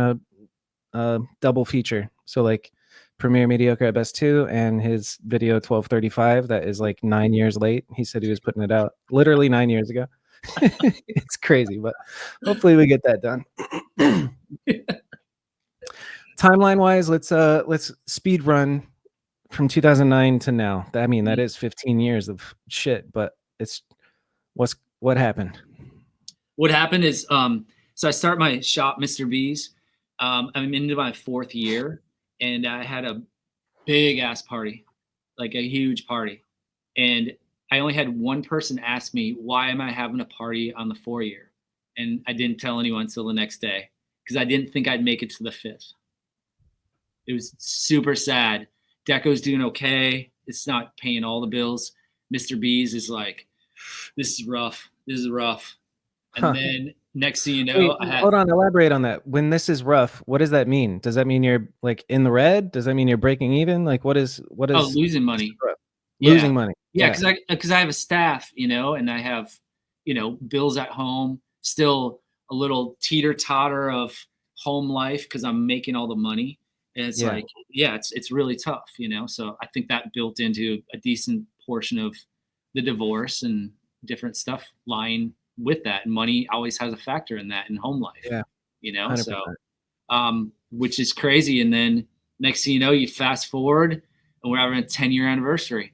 a double feature. So like Premiere Mediocre at Best 2 and his video 1235 that is like 9 years late. He said he was putting it out literally 9 years ago. It's crazy, but hopefully we get that done. Timeline wise, let's speed run from 2009 to now. I mean, that is 15 years of shit, but what happened? What happened is so I start my shop, Mr. B's. I'm into my 4th year, and I had a big ass party, like a huge party, and I only had one person ask me, why am I having a party on the 4 year? And I didn't tell anyone until the next day because I didn't think I'd make it to the 5th. It was super sad. Deco's doing okay. It's not paying all the bills. Mr. B's is like, this is rough. And then next thing you know, hold on, elaborate on that. When this is rough, what does that mean? Does that mean you're like in the red? Does that mean you're breaking even? Like what is losing money. Losing money. Yeah, because I have a staff, and I have, bills at home, still a little teeter-totter of home life because I'm making all the money. And it's it's really tough, So I think that built into a decent portion of the divorce and different stuff lying with that. And money always has a factor in that in home life. Yeah. 100%. So which is crazy. And then next thing you know, you fast forward and we're having a 10-year anniversary.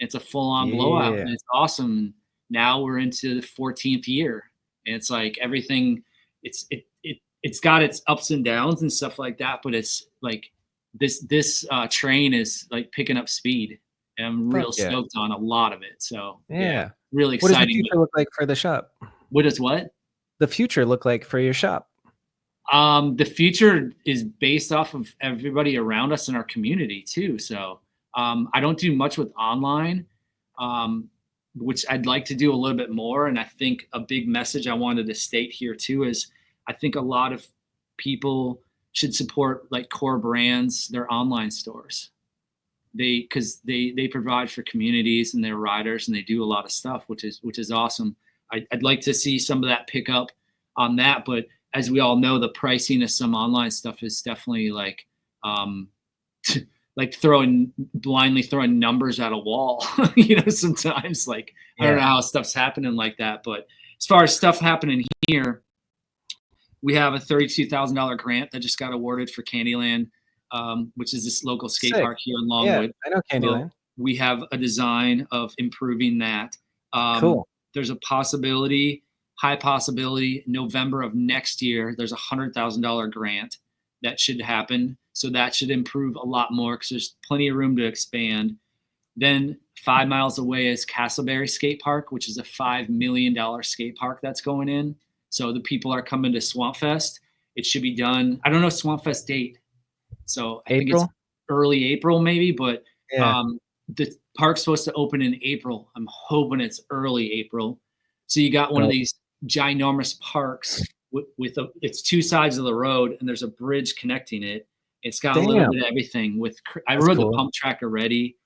It's a full-on blowout, and it's awesome. Now we're into the 14th year, and it's like everything. It's got its ups and downs and stuff like that, but it's like this train is like picking up speed, and I'm real stoked on a lot of it. So really exciting. What does the future look like for the shop? What does what? The future look like for your shop? The future is based off of everybody around us in our community too. So. I don't do much with online. which I'd like to do a little bit more. And I think a big message I wanted to state here too is I think a lot of people should support like core brands, their online stores. Because they provide for communities and their riders, and they do a lot of stuff, which is awesome. I'd like to see some of that pick up on that, but as we all know, the pricing of some online stuff is definitely like like blindly throwing numbers at a wall. Sometimes I don't know how stuff's happening like that. But as far as stuff happening here, we have a $32,000 grant that just got awarded for Candyland, which is this local skate park here in Longwood. Yeah, I know Candyland. So we have a design of improving that. Cool. There's a high possibility, November of next year, there's a $100,000 grant that should happen. So that should improve a lot more because there's plenty of room to expand. Then 5 miles away is Castleberry Skate Park, which is a $5 million skate park that's going in. So the people are coming to Swamp Fest. It should be done. I don't know Swamp Fest date. So I think it's early April maybe, but the park's supposed to open in April. I'm hoping it's early April. So you got one of these ginormous parks with it's two sides of the road and there's a bridge connecting it. It's got a little bit of everything I rode the pump track already.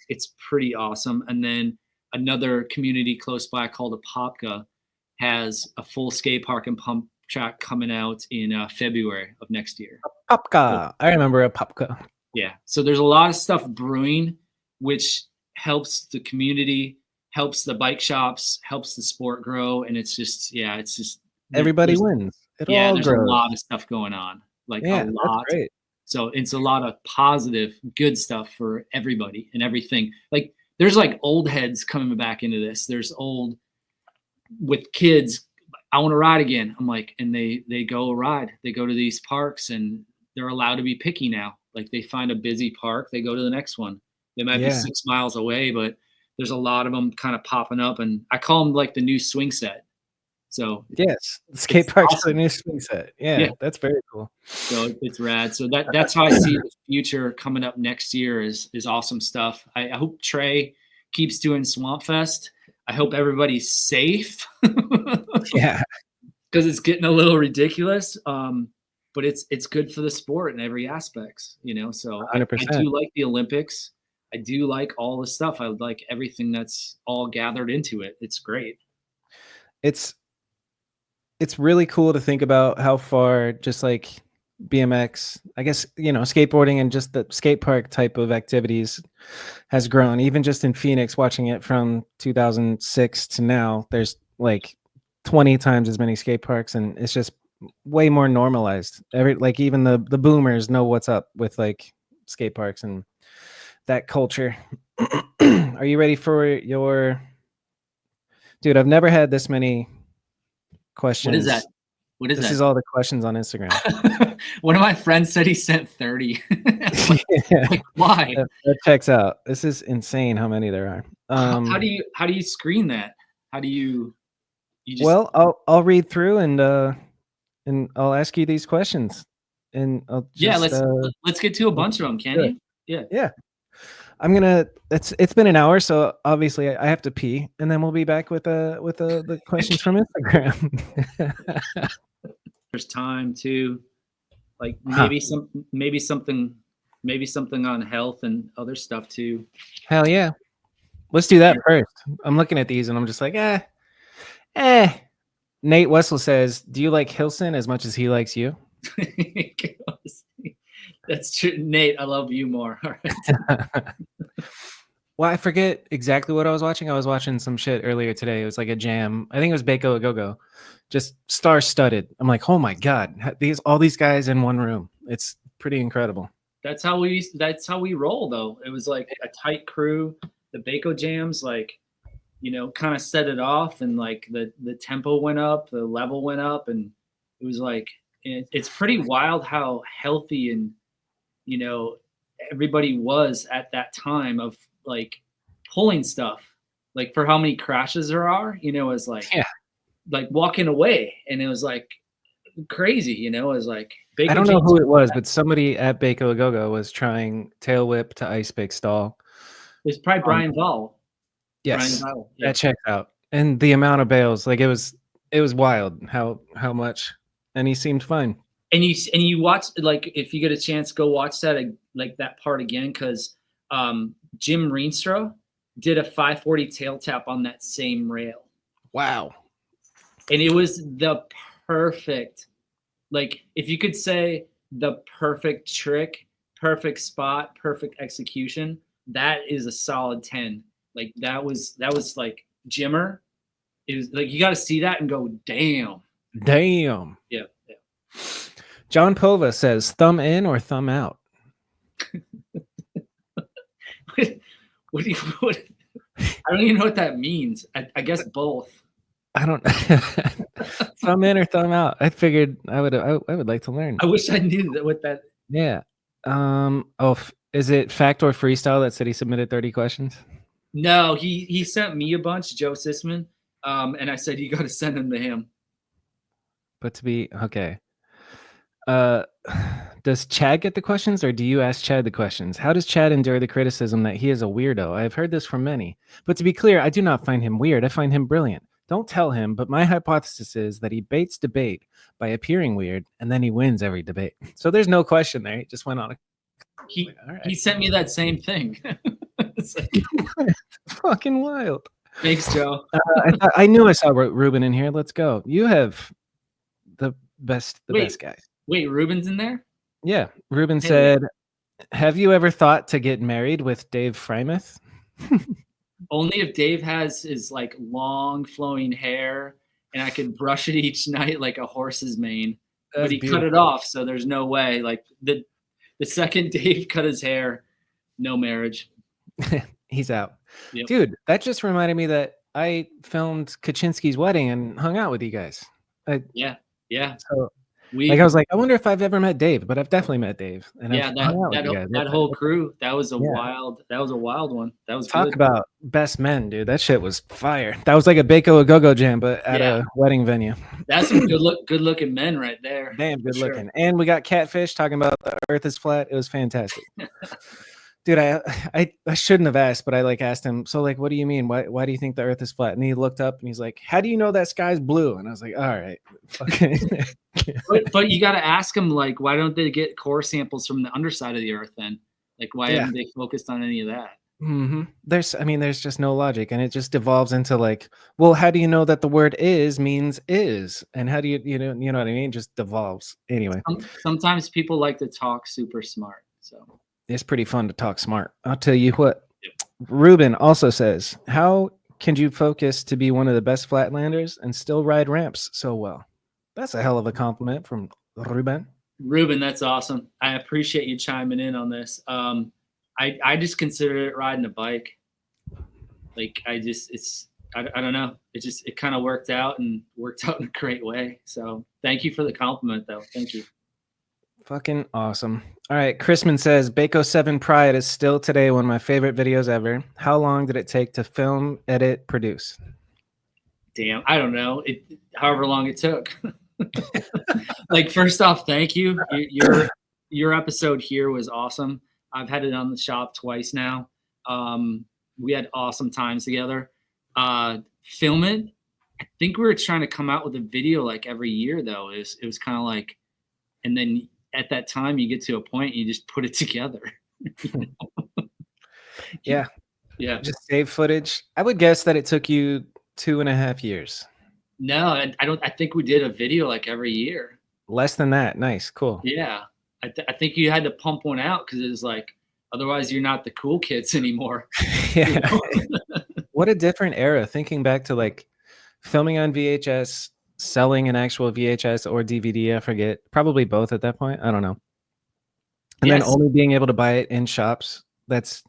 It's pretty awesome. And then another community close by called Apopka has a full skate park and pump track coming out in February of next year. Apopka. I remember Apopka. Yeah. So there's a lot of stuff brewing, which helps the community, helps the bike shops, helps the sport grow. And it's just everybody wins. There's a lot of stuff going on. A lot. That's great. So it's a lot of positive, good stuff for everybody and everything. Like there's like old heads coming back into this. There's old with kids. I want to ride again. I'm like, and they go ride. They go to these parks and they're allowed to be picky now. Like they find a busy park, they go to the next one. They might be 6 miles away, but there's a lot of them kind of popping up. And I call them like the new swing set. So yes, skate park's awesome. The new swing set. Yeah, that's very cool. So it's rad. So that's how I see the future coming up next year is awesome stuff. I hope Trey keeps doing Swamp Fest. I hope everybody's safe. Yeah, because it's getting a little ridiculous. But it's good for the sport in every aspect, So I do like the Olympics. I do like all the stuff. I would like everything that's all gathered into it. It's great. It's really cool to think about how far just like BMX, I guess, skateboarding and just the skate park type of activities has grown. Even just in Phoenix, watching it from 2006 to now, there's like 20 times as many skate parks, and it's just way more normalized. Even the boomers know what's up with like skate parks and that culture. Are you ready for your dude? I've never had this many questions. What is that? This is all the questions on Instagram. One of my friends said he sent 30. Like, why? That checks out. This is insane how many there are. How do you screen that? How do you just... Well, I'll read through and I'll ask you these questions. And I'll just, let's get to a bunch of them, can you? Yeah. It's been an hour, so obviously I have to pee, and then we'll be back with the questions from Instagram. There's time to like maybe something on health and other stuff too. Hell yeah. Let's do that first. I'm looking at these and I'm just like, Nate Wessel says, do you like Hilson as much as he likes you? That's true. Nate, I love you more. All right. Well, I forget exactly what I was watching. I was watching some shit earlier today. It was like a jam. I think it was Bako a Go-Go. Just star-studded. I'm like, oh my God, all these guys in one room. It's pretty incredible. That's how we roll though. It was like a tight crew. The Bako jams, like, kind of set it off, and like the tempo went up, the level went up, and it was like, it's pretty wild how healthy and, everybody was at that time of like pulling stuff, like for how many crashes there are, is like, like walking away. And it was like crazy, it was like, I don't know who it was, but somebody at Bako a Go-Go was trying tail whip to ice pick stall. It's probably Brian Vall. Yes, that checks out. And the amount of bails, like it was wild how much, and he seemed fine. And you watch, like, if you get a chance, go watch that, like that part again, because Jim Reenstra did a 540 tail tap on that same rail. Wow. And it was the perfect, like, if you could say the perfect trick, perfect spot, perfect execution, that is a solid 10. Like that was like Jimmer. It was like, you got to see that and go, damn. Yeah. John Pova says, thumb in or thumb out? What I don't even know what that means. I guess both. I don't thumb in or thumb out. I figured I would like to learn. I wish I knew what that. Yeah. Is it fact or freestyle that said he submitted 30 questions? No, he sent me a bunch, Joe Sisman, and I said you got to send them to him. But to be okay. Does Chad get the questions, or do you ask Chad the questions? How does Chad endure the criticism that he is a weirdo? I have heard this from many. But to be clear, I do not find him weird. I find him brilliant. Don't tell him, but my hypothesis is that he baits debate by appearing weird, and then he wins every debate. So there's no question there. He just went on. He sent me that same thing. It's like, fucking wild. Thanks, Joe. I knew I saw Ruben in here. Let's go. You have the best guys. Wait, Ruben's in there? Yeah. Ruben said, have you ever thought to get married with Dave Frymouth? Only if Dave has his like long flowing hair and I could brush it each night like a horse's mane. That's but he beautiful. cut it off, so there's no way. Like the second Dave cut his hair, no marriage. He's out. Yep. Dude, that just reminded me that I filmed Kaczynski's wedding and hung out with you guys. Yeah. So I was like, I wonder if I've ever met Dave, but I've definitely met Dave. And that whole crew, that was a wild one. That was talk good. About best men, dude. That shit was fire. That was like a Bako a go-go jam, but at a wedding venue. That's some good looking men right there. Damn good looking. Sure. And we got Catfish talking about the earth is flat. It was fantastic. Dude, I shouldn't have asked, but I like asked him, so like, what do you mean? Why do you think the earth is flat? And he looked up and he's like, how do you know that sky's blue? And I was like, all right. Okay. but you got to ask him, like, why don't they get core samples from the underside of the earth then? Like, why haven't they focused on any of that? Mm-hmm. There's just no logic, and it just devolves into like, well, how do you know that the word is means is? And how do you know what I mean? It just devolves. Anyway. Sometimes people like to talk super smart, so. It's pretty fun to talk smart. I'll tell you what. Yep. Ruben also says, how can you focus to be one of the best flatlanders and still ride ramps so well? That's a hell of a compliment from Ruben. Ruben, that's awesome. I appreciate you chiming in on this. I just consider it riding a bike. Like I don't know. It kind of worked out in a great way. So thank you for the compliment though. Thank you. Fucking awesome. All right. Chrisman says, Bako 7 Pride is still today one of my favorite videos ever. How long did it take to film, edit, produce? Damn, I don't know. However long it took. Like, first off, thank you. Your episode here was awesome. I've had it on the shop twice now. We had awesome times together. Film it. I think we were trying to come out with a video like every year though. It was kind of like, and then at that time you get to a point you just put it together. Yeah. Just save footage. I would guess that it took you 2.5 years. No, I think we did a video like every year. Less than that. Nice. Cool. Yeah. I think you had to pump one out because it was like, otherwise you're not the cool kids anymore. Yeah. What a different era. Thinking back to like filming on VHS, selling an actual VHS or DVD, I forget. Probably both at that point. I don't know. And then only being able to buy it in shops. It's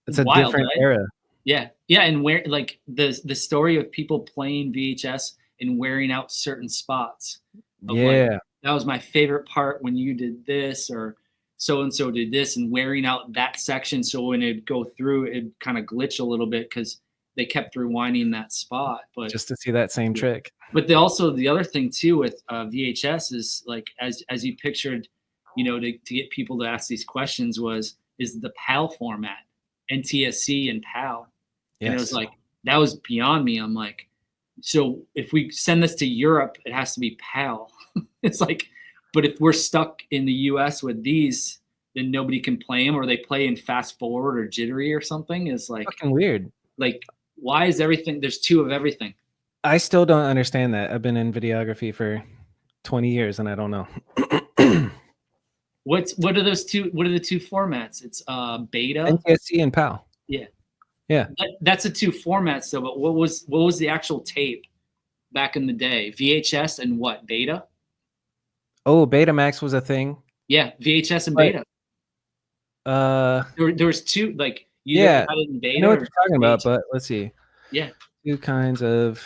a wild, different era. Yeah. And where like the story of people playing VHS and wearing out certain spots. Yeah. Like, that was my favorite part when you did this or so-and-so did this and wearing out that section. So when it'd go through, it'd kind of glitch a little bit because they kept rewinding that spot. But just to see that same trick. But the other thing too with VHS is like, as you pictured, to get people to ask these questions is the PAL format, NTSC and PAL. And it was like, that was beyond me. I'm like, so if we send this to Europe, it has to be PAL. It's like, but if we're stuck in the US with these, then nobody can play them, or they play in fast forward or jittery or something. Is like fucking weird. Like, why is everything, there's 2 of everything? I still don't understand that. I've been in videography for 20 years and I don't know. What are those 2? What are the 2 formats? It's beta, NTSC and PAL. Yeah. That's the 2 formats though. But what was the actual tape back in the day? VHS and what? Beta? Oh, Betamax was a thing. Yeah, VHS and beta. There was 2, like, you yeah, had it in beta. I know what you're talking about, but let's see. Yeah. 2 kinds of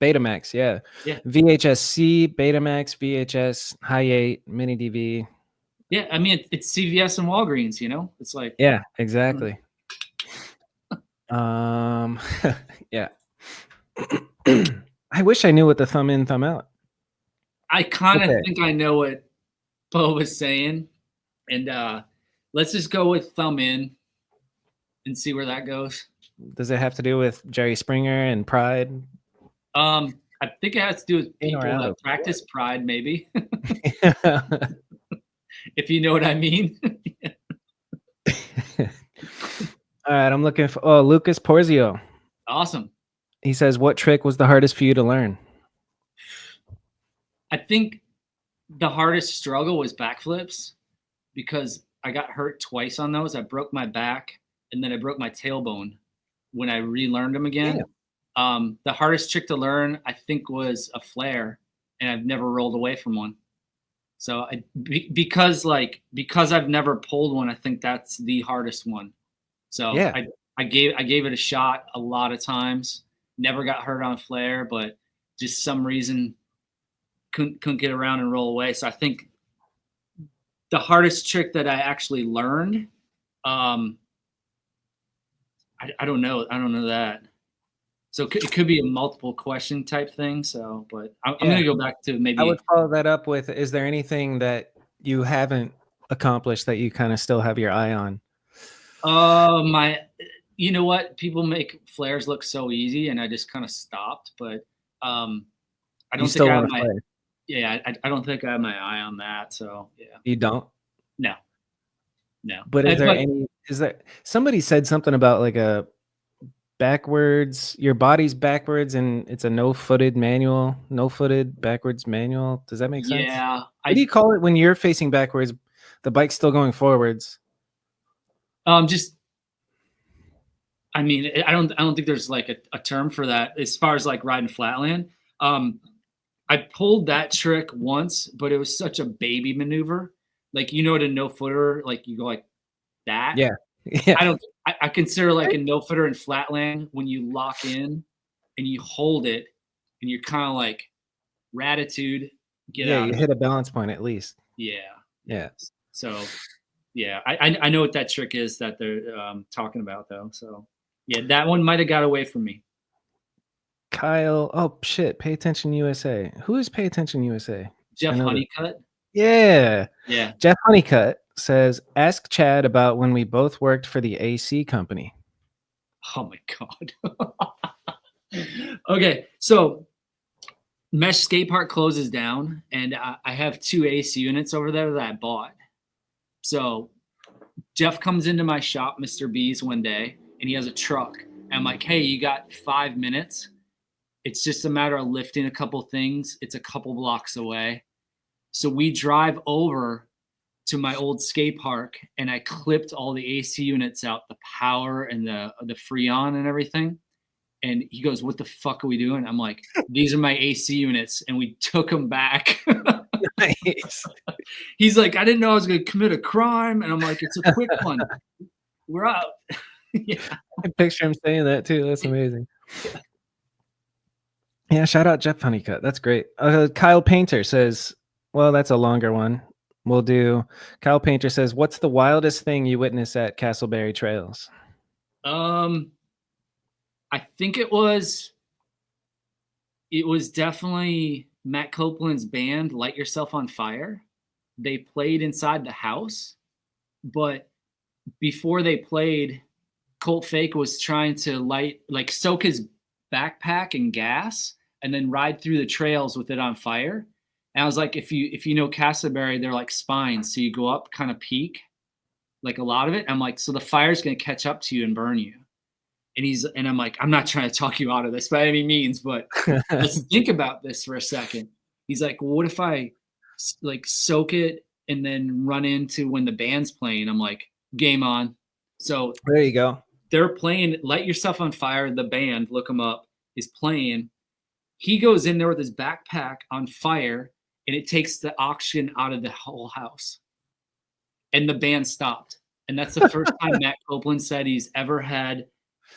Betamax, yeah. VHS-C, Betamax, VHS, High 8, Mini DV. Yeah, I mean, it's CVS and Walgreens, you know? It's like... Yeah, exactly. Yeah. I wish I knew what the thumb in, thumb out. I kind of think I know what Bo was saying. And let's just go with thumb in and see where that goes. Does it have to do with Jerry Springer and Pride? I think it has to do with people that practice Pride, maybe. If you know what I mean. All right, I'm looking for Lucas Porzio. Awesome. He says, what trick was the hardest for you to learn? I think the hardest struggle was backflips, because I got hurt twice on those. I broke my back and then I broke my tailbone when I relearned them again. The hardest trick to learn, I think, was a flare, and I've never rolled away from one. So because I've never pulled one, I think that's the hardest one. So I gave it a shot a lot of times. Never got hurt on a flare, but just some reason couldn't get around and roll away. So I think the hardest trick that I actually learned, I don't know. I don't know that. So it could be a multiple question type thing. So, but I'm going to go back to maybe. I would follow that up with, is there anything that you haven't accomplished that you kind of still have your eye on? You know what? People make flares look so easy, and I just kind of stopped. But I don't think I have my. Yeah, I don't think I have my eye on that. So yeah. You don't? No. But is there somebody said something about like a backwards, your body's backwards and it's a no-footed backwards manual? Does that make sense? Yeah. What do you call it when you're facing backwards, the bike's still going forwards? I mean, I don't think there's like a term for that as far as like riding flatland. I pulled that trick once, but it was such a baby maneuver. Like, you know, at a no footer, like you go like that. Yeah. I consider like a no footer in flatland when you lock in and you hold it and you're kind of like ratitude. You hit a balance point at least. Yeah. So yeah, I know what that trick is that they're talking about though. So yeah, that one might have got away from me. Kyle, oh shit, Pay Attention USA. Who is Pay Attention USA? Jeff Honeycutt. Yeah. Jeff Honeycutt says, ask Chad about when we both worked for the AC company. Oh my God. Okay, so Mesh Skate Park closes down, and I have 2 AC units over there that I bought. So Jeff comes into my shop, Mr. B's, one day, and he has a truck. And I'm like, hey, you got 5 minutes? It's just a matter of lifting a couple things. It's a couple blocks away. So we drive over to my old skate park, and I clipped all the AC units out, the power and the Freon and everything. And he goes, what the fuck are we doing? I'm like, these are my AC units. And we took them back. Nice. He's like, I didn't know I was going to commit a crime. And I'm like, it's a quick one. We're out. Yeah. I picture him saying that too. That's amazing. Yeah, shout out Jeff Honeycutt. That's great. Kyle Painter says, well, that's a longer one. We'll do. Kyle Painter says, what's the wildest thing you witnessed at Castleberry Trails? I think it was definitely Matt Copeland's band, Light Yourself on Fire. They played inside the house, but before they played, Colt Fake was trying to soak his backpack in gas and then ride through the trails with it on fire. And I was like, if you know Castleberry, they're like spines. So you go up kind of peak, like a lot of it. I'm like, so the fire's going to catch up to you and burn you. And I'm like, I'm not trying to talk you out of this by any means, but let's think about this for a second. He's like, well, what if I like soak it and then run into when the band's playing? I'm like, game on. So there you go. They're playing Light Yourself on Fire. The band, look them up, is playing. He goes in there with his backpack on fire, and it takes the oxygen out of the whole house. And the band stopped. And that's the first time Matt Copeland said he's ever had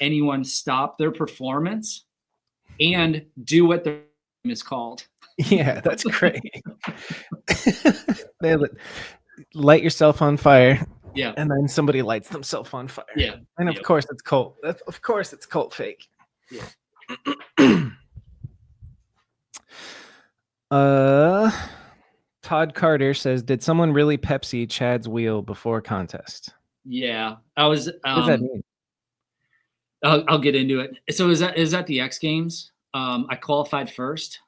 anyone stop their performance and do what the is called. Yeah, that's great. They light yourself on fire. Yeah. And then somebody lights themselves on fire. Yeah. And of course it's Colt. Of course it's Colt Fake. Yeah. Todd Carter says, did someone really Pepsi Chad's wheel before contest? Yeah. I was what does that mean? I'll get into it. So is that the X Games? I qualified first.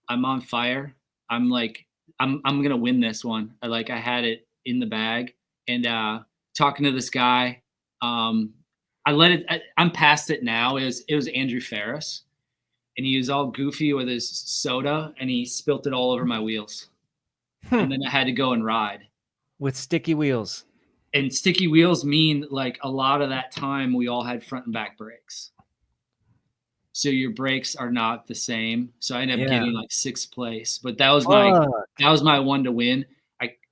I'm on fire. I'm like, I'm gonna win this one. I had it in the bag, and talking to this guy, I'm past it now. It was Andrew Ferris, and he was all goofy with his soda, and he spilt it all over my wheels. And then I had to go and ride with sticky wheels. And sticky wheels mean like a lot of that time we all had front and back brakes. So your brakes are not the same. So I ended up getting like 6th place, but that was my one to win.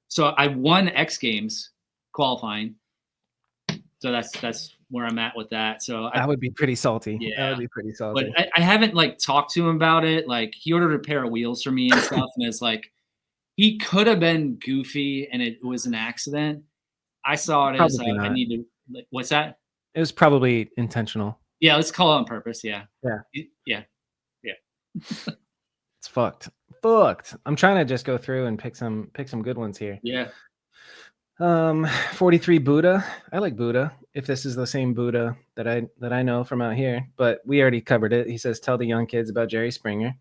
So I won X Games qualifying. So that's where I'm at with that. So that would be pretty salty. Yeah, that would be pretty salty. But I haven't like talked to him about it. Like he ordered a pair of wheels for me and stuff, and it's like he could have been goofy and it was an accident. I saw it as I need to. Like, what's that? It was probably intentional. Yeah, let's call it on purpose. Yeah. Yeah. It's fucked. I'm trying to just go through and pick some good ones here. Yeah. 43 Buddha. I like Buddha. If this is the same Buddha that I know from out here, but we already covered it. He says, tell the young kids about Jerry Springer.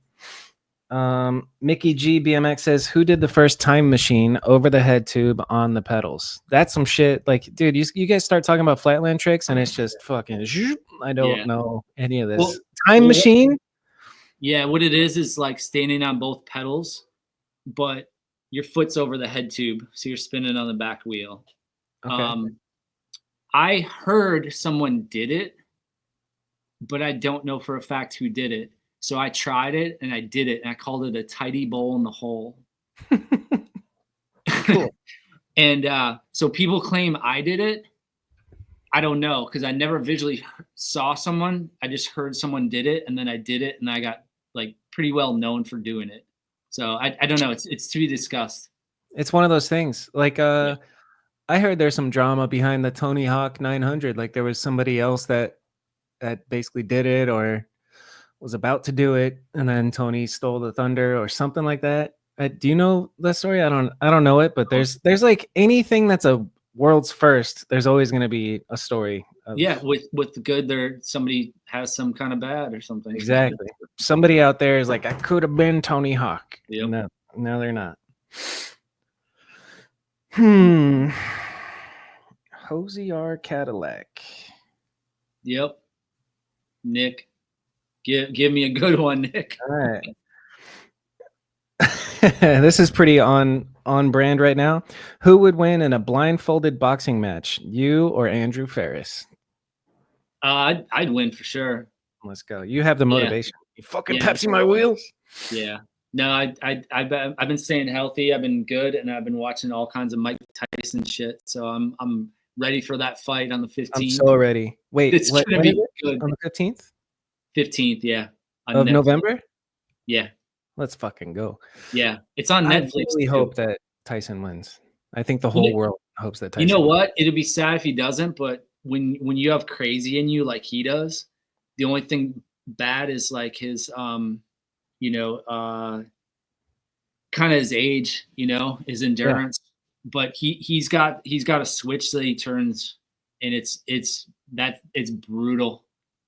Mickey G BMX says, who did the first time machine over the head tube on the pedals? That's some shit. Like, dude, you guys start talking about flatland tricks and it's just fucking I don't know any of this. Machine? Yeah, what it is like standing on both pedals, but your foot's over the head tube, so you're spinning on the back wheel. Okay. I heard someone did it, but I don't know for a fact who did it. So I tried it and I did it, and I called it a tidy bowl in the hole. Cool. And so people claim I did it. I don't know, because I never visually saw someone. I just heard someone did it, and then I did it, and I got like pretty well known for doing it. So I don't know. It's to be discussed. It's one of those things. Like I heard there's some drama behind the Tony Hawk 900. Like there was somebody else that basically did it or was about to do it, and then Tony stole the thunder or something like that. Do you know that story? I don't know it, but there's like anything that's a world's first, there's always going to be a story. With the good, somebody has some kind of bad or something. Exactly. Somebody out there is like, I could have been Tony Hawk. Yep. No, they're not. Hosier Cadillac. Yep. Nick. Give me a good one, Nick. All right. This is pretty on brand right now. Who would win in a blindfolded boxing match, you or Andrew Ferris? I'd win for sure. Let's go. You have the motivation. You fucking Pepsi my wheels. Yeah. No, I've been staying healthy. I've been good, and I've been watching all kinds of Mike Tyson shit. So I'm ready for that fight on the 15th. I'm so ready. Wait, it's gonna be good on the 15th. 15th, yeah. Of Netflix. November? Yeah. Let's fucking go. Yeah. It's on Netflix. I really hope that Tyson wins. I think the whole world hopes that Tyson wins. What? It'd be sad if he doesn't, but when you have crazy in you like he does, the only thing bad is like his kind of his age, his endurance. Yeah. But he's got a switch that he turns and it's brutal.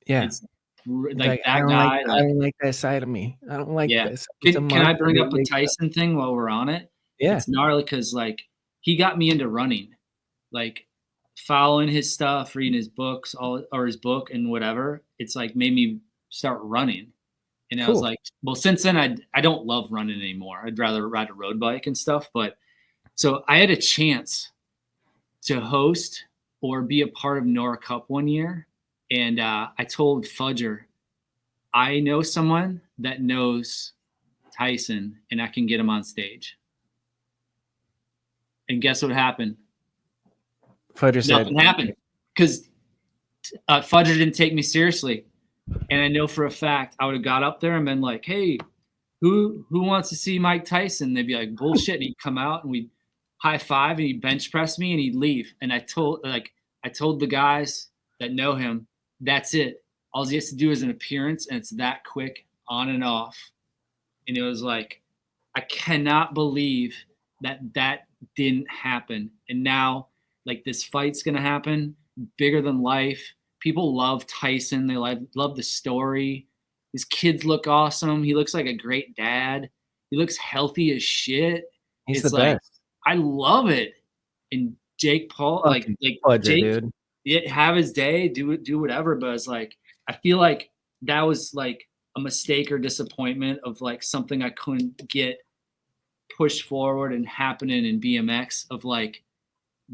Yeah. It's like that guy. I don't like that side of me. I don't like this. Can I bring up a Tyson thing while we're on it? Yeah. It's gnarly because like he got me into running, like following his stuff, reading his books, or his book and whatever. It's like made me start running. And I was like, well, since then I don't love running anymore. I'd rather ride a road bike and stuff. But so I had a chance to host or be a part of Nora Cup one year. And I told Fudger, I know someone that knows Tyson and I can get him on stage. And guess what happened? Fudger said nothing happened because Fudger didn't take me seriously. And I know for a fact I would have got up there and been like, hey, who wants to see Mike Tyson? They'd be like, bullshit. And he'd come out and we'd high five and he'd bench press me and he'd leave. And I told the guys that know him, that's it. All he has to do is an appearance and it's that quick on and off. And it was like, I cannot believe that didn't happen. And now like this fight's going to happen, bigger than life. People love Tyson. They love the story. His kids look awesome. He looks like a great dad. He looks healthy as shit. He's the best. I love it. And Jake Paul, Fudger, Jake, dude. Have his day, do whatever. But it's like I feel like that was like a mistake or disappointment of like something I couldn't get pushed forward and happening in BMX of like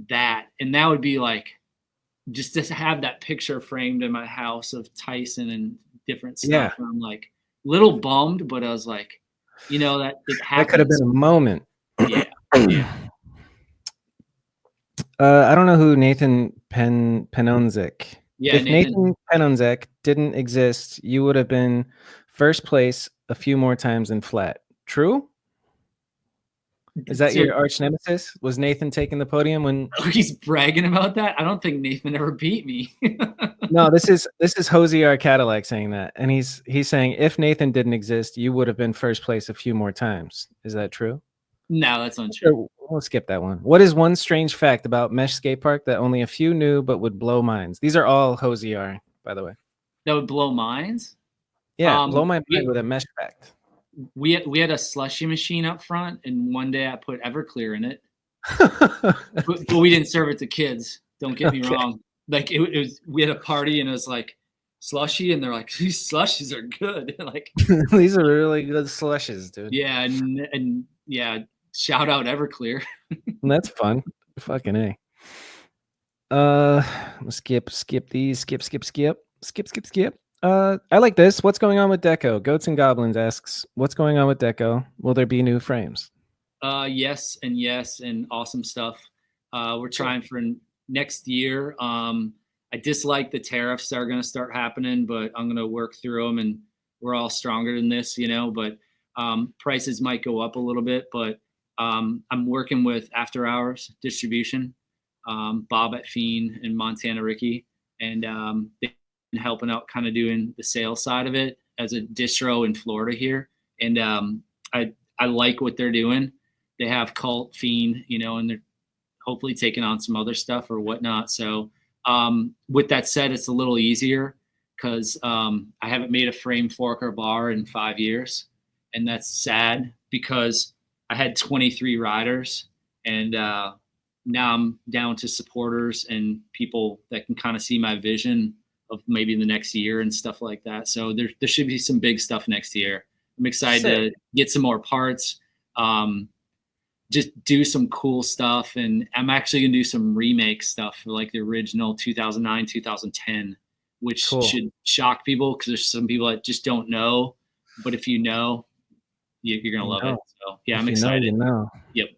that. And that would be like just to have that picture framed in my house of Tyson and different stuff. Yeah. And I'm like little bummed, but I was like, that it happened. That could have been a moment. Yeah. I don't know who Nathan Penonzik. Yeah, if Nathan Penonzik didn't exist, you would have been first place a few more times in flat. True? Is that your arch nemesis? Was Nathan taking the podium when he's bragging about that? I don't think Nathan ever beat me. No, this is Hosier Cadillac saying that. And he's saying if Nathan didn't exist, you would have been first place a few more times. Is that true? No, that's not true. We'll skip that one. What is one strange fact about Mesh Skate Park that only a few knew but would blow minds? These are all Hosier, by the way. That would blow minds? Yeah, blow my mind with a mesh fact. We had a slushy machine up front, and one day I put Everclear in it, but we didn't serve it to kids. Don't get me wrong. Like it was, we had a party, and it was like slushy, and they're like, these slushies are good. Like these are really good slushes, dude. Yeah, and yeah, shout out Everclear. That's fun. Fucking A. Skip these. Skip. I like this. What's going on with Deco? Goats and Goblins asks, what's going on with Deco? Will there be new frames? Yes, and awesome stuff. We're trying for next year. I dislike the tariffs that are going to start happening, but I'm going to work through them, and we're all stronger than this, but prices might go up a little bit, but I'm working with After Hours Distribution, Bob at Fiend and Montana Ricky, and they've been helping out kind of doing the sales side of it as a distro in Florida here. And I like what they're doing. They have Cult, Fiend, and they're hopefully taking on some other stuff or whatnot. So with that said, it's a little easier because I haven't made a frame, fork, or bar in 5 years. And that's sad because I had 23 riders, and now I'm down to supporters and people that can kind of see my vision of maybe the next year and stuff like that. So there should be some big stuff next year. I'm excited to get some more parts, just do some cool stuff. And I'm actually going to do some remake stuff for like the original 2009, 2010, which should shock people because there's some people that just don't know. But if you know, you're going to love it. So yeah, I'm excited. Yep.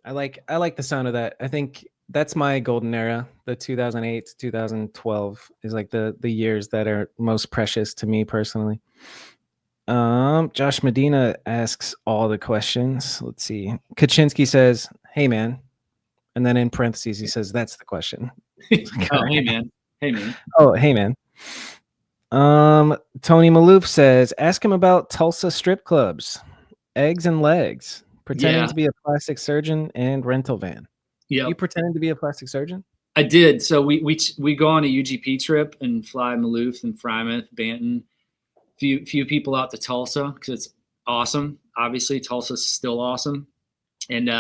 I like the sound of that. I think that's my golden era. The 2008 to 2012 is like the years that are most precious to me personally. Josh Medina asks all the questions. Let's see. Kaczynski says, "Hey man," and then in parentheses he says, "That's the question." Oh, hey man. Hey man. Oh, hey man. Tony Maloof says, "Ask him about Tulsa strip clubs, eggs and legs, pretending to be a plastic surgeon and rental van." Yeah. You pretending to be a plastic surgeon? I did. So we go on a UGP trip and fly Maloof and Frymouth, Banton, few people out to Tulsa because it's awesome. Obviously, Tulsa's still awesome. And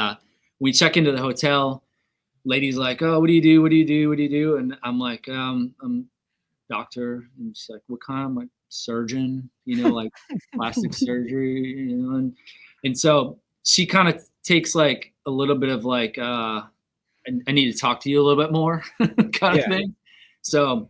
we check into the hotel. Lady's like, "Oh, what do you do? What do you do? What do you do?" And I'm like, I'm doctor. And she's like, "What kind?" I'm like, "Surgeon, like plastic surgery, And so she kind of takes like a little bit of like, I need to talk to you a little bit more kind of thing. So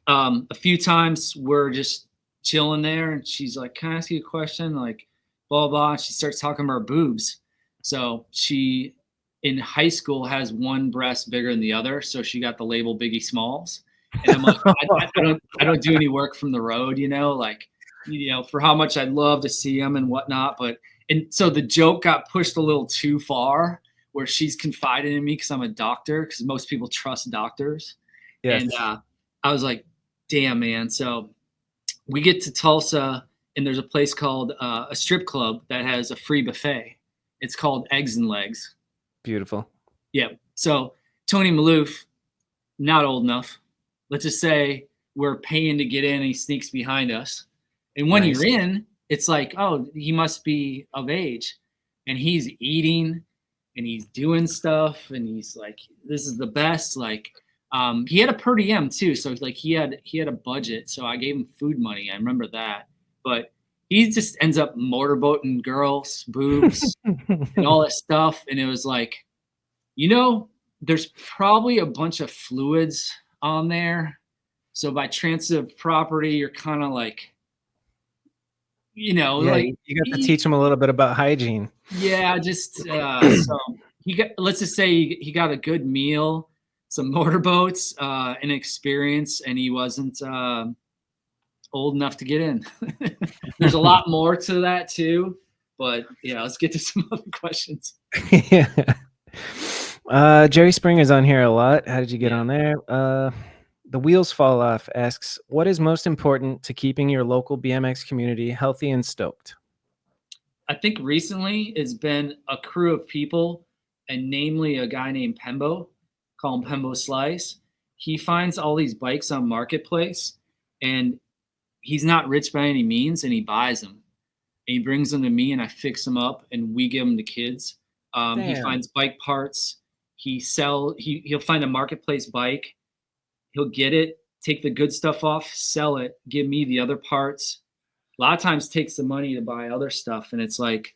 a few times we're just chilling there and she's like, "Can I ask you a question?" Like, blah, blah. She starts talking about her boobs. So she in high school has one breast bigger than the other. So she got the label Biggie Smalls. And I'm like, I don't do any work from the road, like, for how much I'd love to see them and whatnot. And so the joke got pushed a little too far where she's confided in me because I'm a doctor, because most people trust doctors. Yes. And I was like, damn, man. So we get to Tulsa and there's a place called a strip club that has a free buffet. It's called Eggs and Legs. Beautiful. Yeah. So Tony Maloof, not old enough. Let's just say we're paying to get in and he sneaks behind us. And when you're in, it's like, oh, he must be of age. And he's eating and he's doing stuff. And he's like, this is the best. Like, he had a per diem too. So like he had a budget. So I gave him food money. I remember that. But he just ends up motorboating girls, boobs, and all that stuff. And it was like, there's probably a bunch of fluids on there. So by transitive property, you're kind of like, you got to teach him a little bit about hygiene. Yeah, just so let's just say he got a good meal, some motorboats, an experience, and he wasn't old enough to get in. There's a lot more to that too, but yeah, let's get to some other questions. Yeah. Jerry Springer's on here a lot. How did you get on there? The Wheels Fall Off asks, what is most important to keeping your local BMX community healthy and stoked? I think recently it's been a crew of people, and namely a guy named Pembo, call him Pembo Slice. He finds all these bikes on Marketplace, and he's not rich by any means, and he buys them. And he brings them to me, and I fix them up, and we give them to kids. He finds bike parts. He'll find a Marketplace bike. He'll get it, take the good stuff off, sell it, give me the other parts. A lot of times takes the money to buy other stuff. And it's like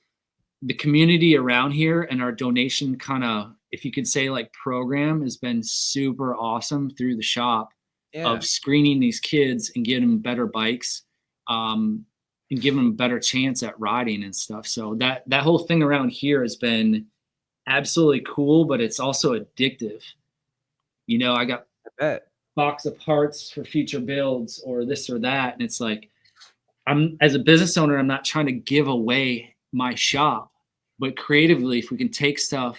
the community around here and our donation kind of, if you could say, like, program has been super awesome through the shop of screening these kids and getting them better bikes, and giving them a better chance at riding and stuff. So that whole thing around here has been absolutely cool, but it's also addictive. I got a box of parts for future builds or this or that. And it's like, as a business owner, I'm not trying to give away my shop, but creatively, if we can take stuff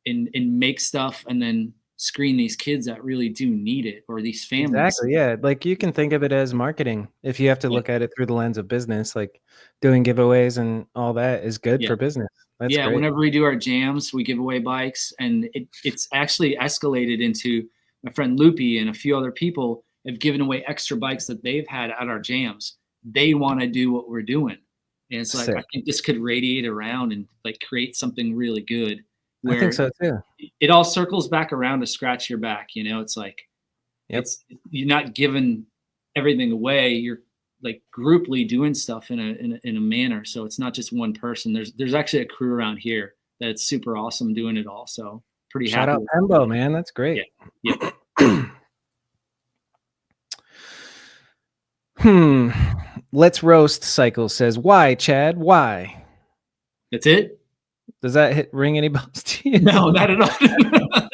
and make stuff and then screen these kids that really do need it, or these families. Exactly. Yeah. Like, you can think of it as marketing if you have to look at it through the lens of business. Like, doing giveaways and all that is good for business. That's great. Whenever we do our jams, we give away bikes, and it's actually escalated into my friend Loopy and a few other people have given away extra bikes that they've had at our jams. They want to do what we're doing. And it's like, I think this could radiate around and like create something really good. I think so too. It all circles back around to scratch your back. It's like, you're not giving everything away. You're like grouply doing stuff in a manner. So it's not just one person. There's actually a crew around here that's super awesome doing it all. So pretty happy. Shout out Pembo, man. That's great. Yeah. Let's Roast Cycle says, why, Chad? Why? That's it? Does that ring any bells to you? No, not at all.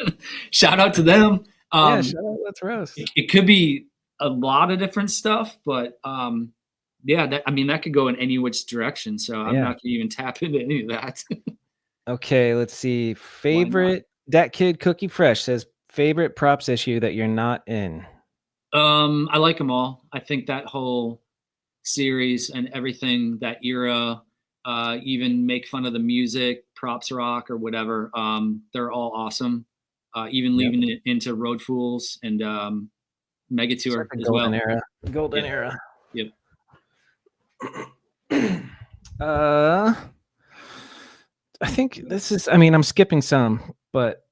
Shout out to them. Shout out Let's Roast. It could be a lot of different stuff, but that could go in any which direction. So I'm not gonna even tap into any of that. Okay, let's see. Favorite Dat Kid Cookie Fresh says, favorite props issue that you're not in. I like them all. I think that whole series and everything, that era, even make fun of the music, props rock or whatever. They're all awesome. even leaving it into Road Fools and Mega Tour as well. Golden era. Yep. I think this is, I mean, I'm skipping some, but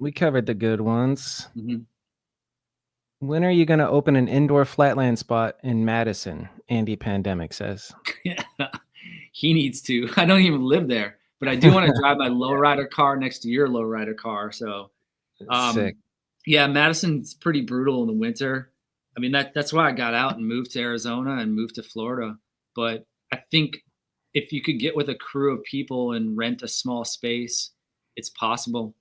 we covered the good ones. Mm-hmm. When are you going to open an indoor flatland spot in Madison? Andy Pandemic says. Yeah, he needs to. I don't even live there, but I do want to drive my lowrider car next to your lowrider car. So, sick. Yeah, Madison's pretty brutal in the winter. I mean, that's why I got out and moved to Arizona and moved to Florida. But I think if you could get with a crew of people and rent a small space, it's possible.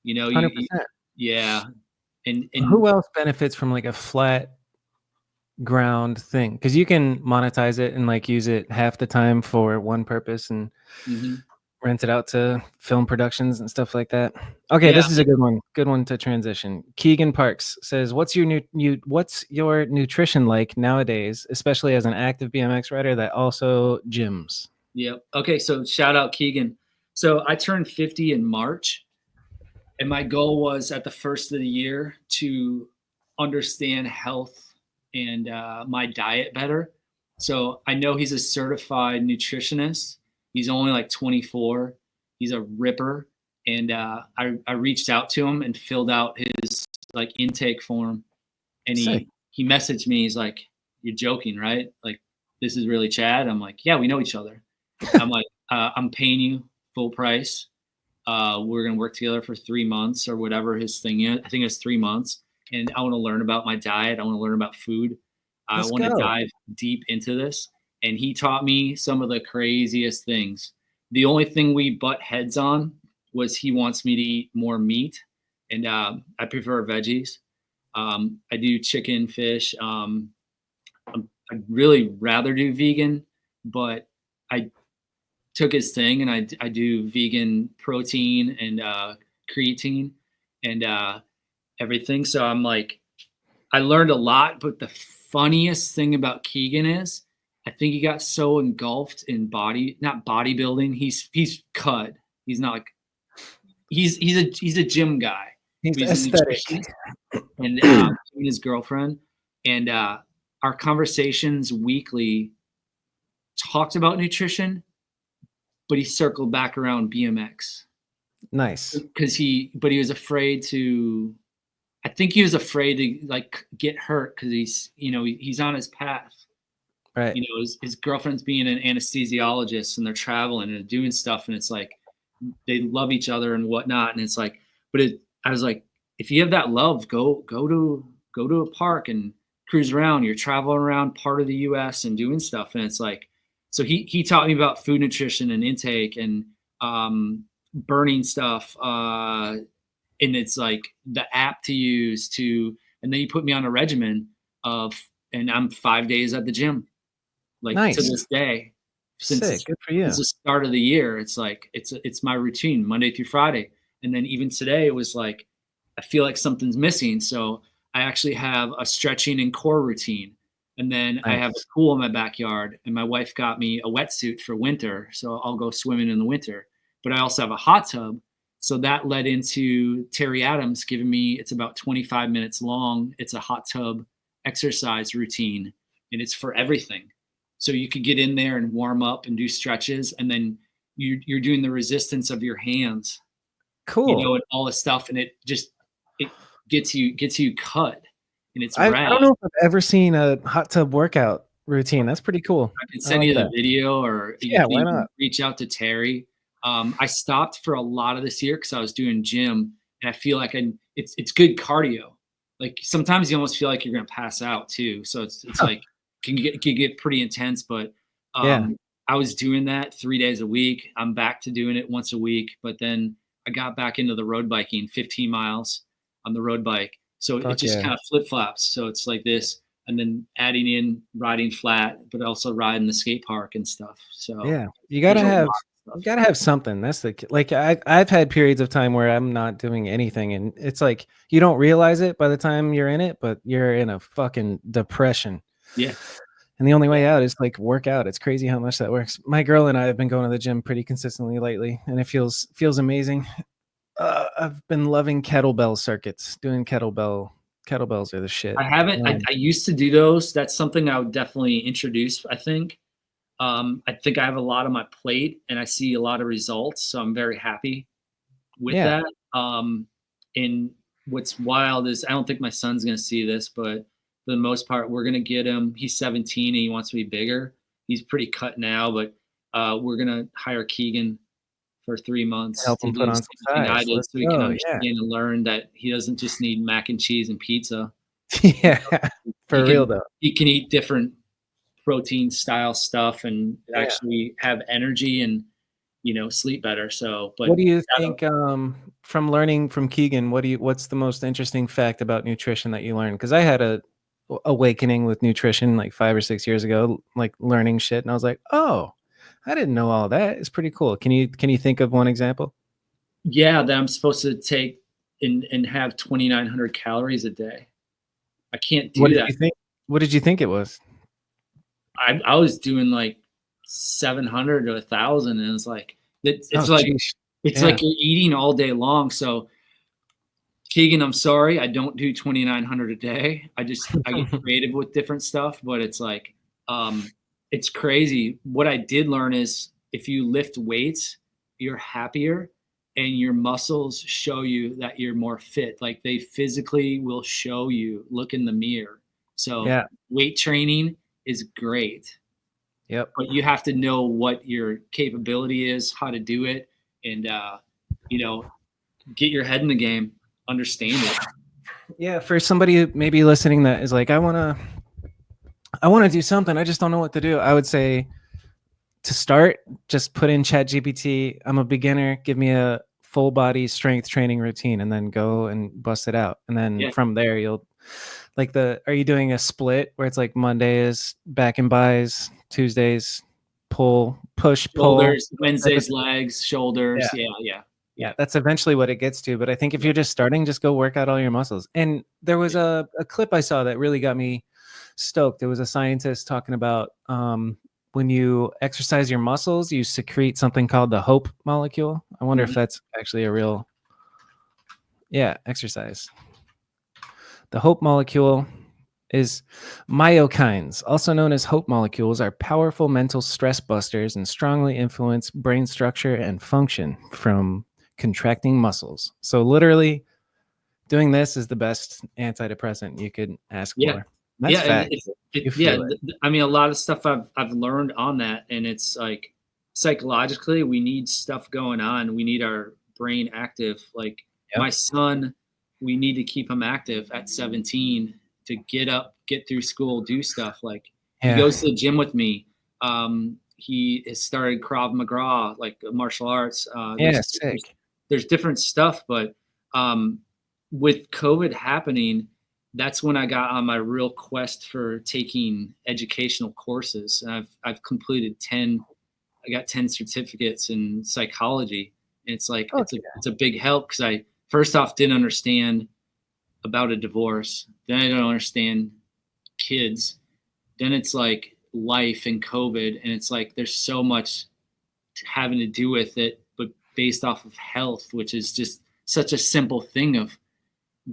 You know, 100%. Yeah. And who else benefits from like a flat ground thing? Because you can monetize it and like use it half the time for one purpose and rent it out to film productions and stuff like that. Okay, this is a good one. Good one to transition. Keegan Parks says, "What's your nutrition like nowadays, especially as an active BMX rider that also gyms?" Yep. Okay, so shout out Keegan. So I turned 50 in March. And my goal was at the first of the year to understand health and my diet better. So I know he's a certified nutritionist. He's only like 24. He's a ripper. And I reached out to him and filled out his like intake form. And he messaged me. He's like, "You're joking, right? Like, this is really Chad?" I'm like, "Yeah, we know each other." I'm like, "I'm paying you full price. We're going to work together for 3 months," or whatever his thing is. I think it's 3 months. And I want to learn about my diet. I want to learn about food. I want to dive deep into this. And he taught me some of the craziest things. The only thing we butt heads on was he wants me to eat more meat. And I prefer veggies. I do chicken, fish. I'd really rather do vegan, but I took his thing and I do vegan protein and creatine and everything. So I'm like, I learned a lot, but the funniest thing about Keegan is I think he got so engulfed in not bodybuilding. He's cut. He's not like, he's a gym guy. He's aesthetic. And his girlfriend and our conversations weekly talked about nutrition, but he circled back around BMX. Nice. But he was afraid to, I think he was afraid to like get hurt because he's on his path. Right. You know, his girlfriend's being an anesthesiologist and they're traveling and doing stuff. And it's like, they love each other and whatnot. And it's like, I was like, if you have that love, go to a park and cruise around. You're traveling around part of the US and doing stuff. And it's like, so he taught me about food nutrition and intake and burning stuff. And it's like the app to use and then he put me on a regimen and I'm 5 days at the gym. Like nice. To this day. Sick. Good for you. Since the start of the year, it's like, it's my routine Monday through Friday. And then even today it was like, I feel like something's missing. So I actually have a stretching and core routine. And then nice. I have a pool in my backyard and my wife got me a wetsuit for winter. So I'll go swimming in the winter, but I also have a hot tub. So that led into Terry Adams giving me, it's about 25 minutes long. It's a hot tub exercise routine and it's for everything. So you could get in there and warm up and do stretches. And then you're doing the resistance of your hands. Cool. You know, and all this stuff. And it gets you cut. And it's I don't know if I've ever seen a hot tub workout routine. That's pretty cool. I can send you the video or why not? Reach out to Terry. I stopped for a lot of this year because I was doing gym and I feel like it's good cardio. Like sometimes you almost feel like you're going to pass out too. So it's like, can get pretty intense, but I was doing that 3 days a week. I'm back to doing it once a week, but then I got back into the road biking 15 miles on the road bike. So it just kind of flip flops. So it's like this, and then adding in riding flat, but also riding the skate park and stuff. So yeah, you gotta have something. That's like I've had periods of time where I'm not doing anything, and it's like you don't realize it by the time you're in it, but you're in a fucking depression. Yeah. And the only way out is like work out. It's crazy how much that works. My girl and I have been going to the gym pretty consistently lately, and it feels amazing. I've been loving kettlebell circuits. Doing kettlebells are the shit. I haven't. I used to do those. That's something I would definitely introduce. I think I have a lot on my plate, and I see a lot of results, so I'm very happy with that. And what's wild is I don't think my son's gonna see this, but for the most part, we're gonna get him. He's 17 and he wants to be bigger. He's pretty cut now, but we're gonna hire Keegan for 3 months Help to him do put the on same some thing I size. did, Let's so he go, can yeah. understand and learn that he doesn't just need mac and cheese and pizza. Yeah, for real though. He can eat different protein style stuff and actually have energy and sleep better. So, but What do you think from learning from Keegan? What's the most interesting fact about nutrition that you learned? Because I had a awakening with nutrition like 5 or 6 years ago, like learning shit, and I was like, oh, I didn't know all that. It's pretty cool. Can you think of one example? Yeah, that I'm supposed to take and have 2,900 calories a day. I can't do that. What did you think it was? I was doing like 700 to 1,000, and it's like it's like you're eating all day long. So Keegan, I'm sorry, I don't do 2,900 a day. I get creative with different stuff, but it's like it's crazy. What I did learn is if you lift weights, you're happier and your muscles show you that you're more fit. Like they physically will show you, look in the mirror. So weight training is great. Yep. But you have to know what your capability is, how to do it, and get your head in the game, understand it. Yeah, for somebody maybe listening that is like, I want to do something, I just don't know what to do. I would say to start, just put in ChatGPT, I'm a beginner, give me a full body strength training routine, and then go and bust it out. And then from there, you'll are you doing a split where it's like Monday is back and buys, Tuesdays pull, push, shoulders, pull, Wednesdays legs, shoulders. Yeah. That's eventually what it gets to. But I think if you're just starting, just go work out all your muscles. And there was a clip I saw that really got me stoked. There was a scientist talking about when you exercise your muscles, you secrete something called the hope molecule. I wonder if that's actually a real exercise. The hope molecule is myokines, also known as hope molecules, are powerful mental stress busters and strongly influence brain structure and function from contracting muscles. So literally doing this is the best antidepressant you could ask for. That's fact. I mean, a lot of stuff I've learned on that, and it's like psychologically we need stuff going on. We need our brain active. Like my son, we need to keep him active at 17 to get up, get through school, do stuff. Like he goes to the gym with me. He has started Krav Maga, like martial arts. There's different stuff, but with COVID happening, that's when I got on my real quest for taking educational courses. And I've completed 10. I got 10 certificates in psychology. And it's like it's a big help because I first off didn't understand about a divorce. Then I don't understand kids. Then it's like life and COVID, and it's like there's so much having to do with it, but based off of health, which is just such a simple thing of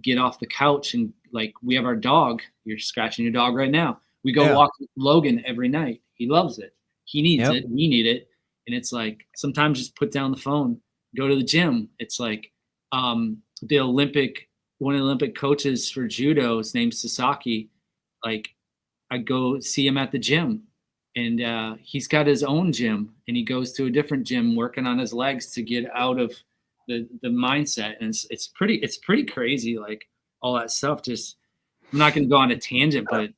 get off the couch and like we have our dog. You're scratching your dog right now. We go walk with Logan every night. He loves it. He needs it. We need it. And it's like sometimes just put down the phone, go to the gym. It's like one of the Olympic coaches for judo, his name's Sasaki. Like I go see him at the gym, and he's got his own gym, and he goes to a different gym working on his legs to get out of the mindset. And it's pretty crazy. Like all that stuff. Just I'm not going to go on a tangent, but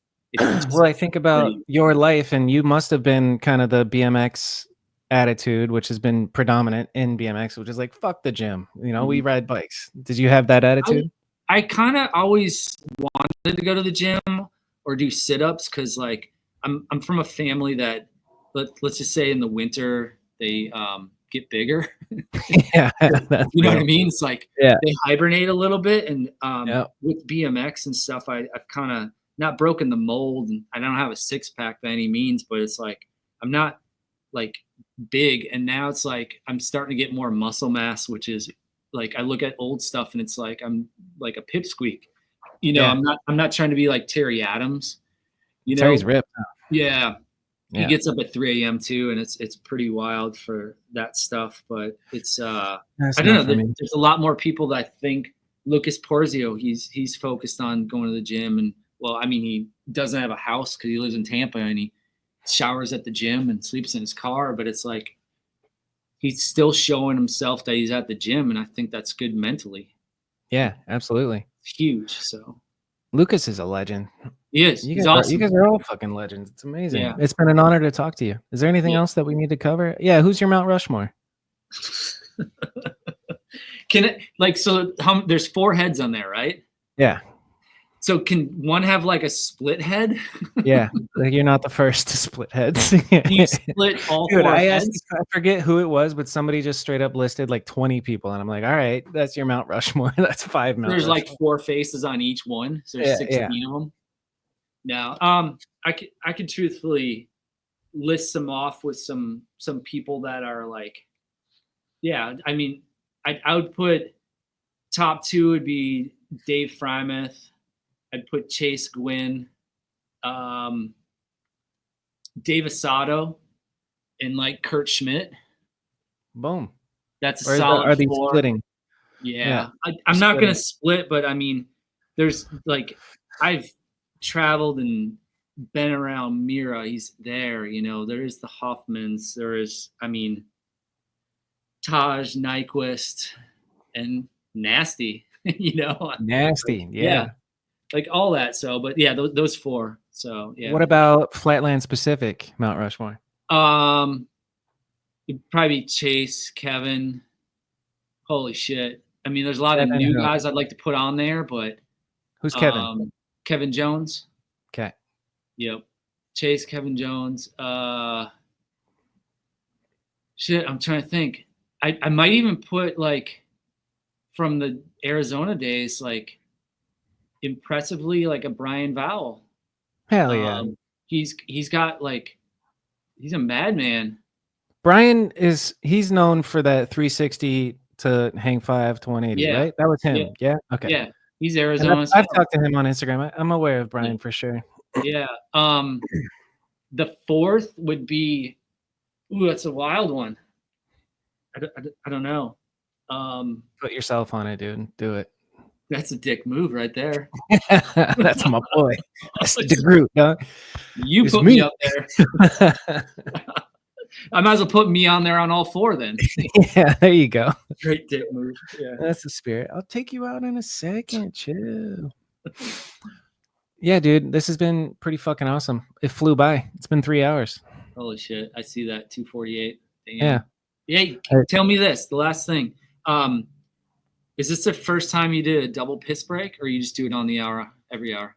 well, I think about your life, and you must have been kind of the BMX attitude, which has been predominant in BMX, which is like, fuck the gym. We ride bikes. Did you have that attitude? I kind of always wanted to go to the gym or do sit-ups because like I'm from a family that let's just say in the winter they get bigger. Yeah, you know what I mean? It's like they hibernate a little bit, and with BMX and stuff, I've kind of not broken the mold, and I don't have a six-pack by any means, but it's like I'm not like big, and now it's like I'm starting to get more muscle mass, which is like I look at old stuff and it's like I'm like a pipsqueak. You know, I'm not trying to be like Terry Adams. You know, Terry's ripped. Yeah. He gets up at 3 a.m. too, and it's pretty wild for that stuff. But it's I don't know. There's a lot more people that I think. Lucas Porzio, he's focused on going to the gym, and well, I mean, he doesn't have a house because he lives in Tampa, and he showers at the gym and sleeps in his car. But it's like he's still showing himself that he's at the gym, and I think that's good mentally. Yeah, absolutely. It's huge. So Lucas is a legend. He is. He's awesome. You guys are all fucking legends. It's amazing. Yeah. It's been an honor to talk to you. Is there anything else that we need to cover? Yeah. Who's your Mount Rushmore? Can it so there's 4 heads on there, right? Yeah. So can one have like a split head? Yeah. Like you're not the first to split heads. You split all Dude, 4 I heads? I forget who it was, but somebody just straight up listed like 20 people. And I'm like, all right, that's your Mount Rushmore. That's 5 Mount There's Rushmore. like 4 faces on each one. So there's 16 of them. No. I could truthfully list them off with some people that are like, yeah, I mean, I would put top 2 would be Dave Frymouth. I'd put Chase Gwynn, Dave Asado, and like Kurt Schmidt. Boom. That's a solid are they 4. splitting? Yeah. I'm not going to split, but I mean, there's like, I've traveled and been around Mira. He's there, you know, there is the Hoffmans. There is, I mean, Taj Nyquist and Nasty, you know. Nasty. Yeah. Like all that. So, but yeah, those 4. So yeah. What about Flatland specific Mount Rushmore? It'd probably be Chase, Kevin. Holy shit. I mean, there's a lot of new guys I'd like to put on there, but who's Kevin? Kevin Jones. Okay. Yep. Chase, Kevin Jones. Shit, I'm trying to think. I might even put like from the Arizona days, like impressively like a Brian Vowell. Hell yeah. He's got like he's a madman. Brian he's known for that 360 to hang 5 to 180, right? That was him. Yeah. Okay. Yeah. He's Arizona. I've talked to him on Instagram. I'm aware of Brian for sure. Yeah. The 4th would be that's a wild one. I don't know. Put yourself on it, dude. Do it. That's a dick move right there. That's my boy. That's Degroot, huh? You it's put me up there. I might as well put me on there on all 4 then. Yeah, there you go. Great dick move. Yeah. That's the spirit. I'll take you out in a second. Chill. Yeah, dude. This has been pretty fucking awesome. It flew by. It's been 3 hours. Holy shit. I see that. 2:48. Yeah. Yeah. Tell me this. The last thing. Is this the first time you did a double piss break, or you just do it on the hour every hour?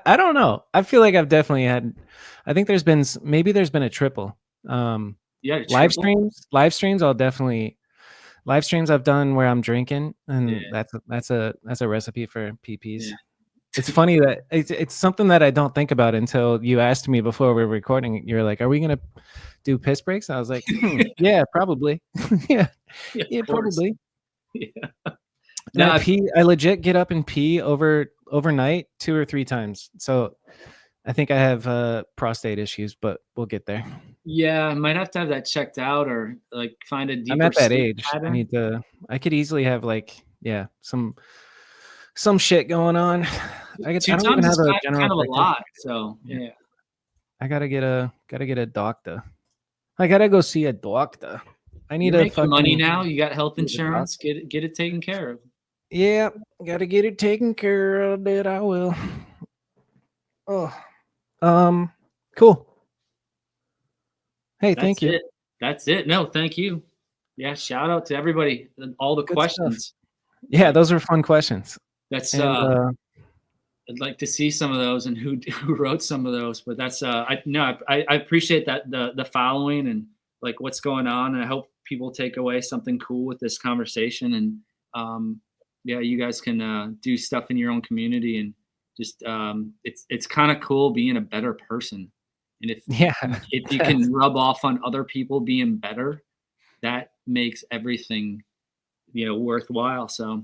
I don't know. I feel like I've definitely had. I think there's been a triple. Live streams. I'll definitely live streams I've done where I'm drinking, and that's a recipe for PPs. Yeah. It's funny that it's something that I don't think about until you asked me before we were recording. You're like, "Are we gonna do piss breaks?" And I was like, "Yeah, probably. yeah, probably." Yeah. Now I legit get up and pee overnight 2 or 3 times. So I think I have prostate issues, but we'll get there. Yeah, I might have to have that checked out or like find a deeper. I'm at that age. Pattern. I could easily have like some shit going on. I don't even have a general kind of a lot. So yeah. I gotta get a doctor. I gotta go see a doctor. I need money now. You got health insurance. Get it taken care of. Yeah, gotta get it taken care of. That I will. Oh, cool. Hey, thank you. That's it. No, thank you. Yeah, shout out to everybody. All the questions. Stuff. Yeah, those were fun questions. That's I'd like to see some of those and who wrote some of those. But that's I appreciate that the following and like what's going on, and I hope people take away something cool with this conversation. And you guys can do stuff in your own community and just it's kind of cool being a better person. And if you can rub off on other people being better, that makes everything worthwhile. So.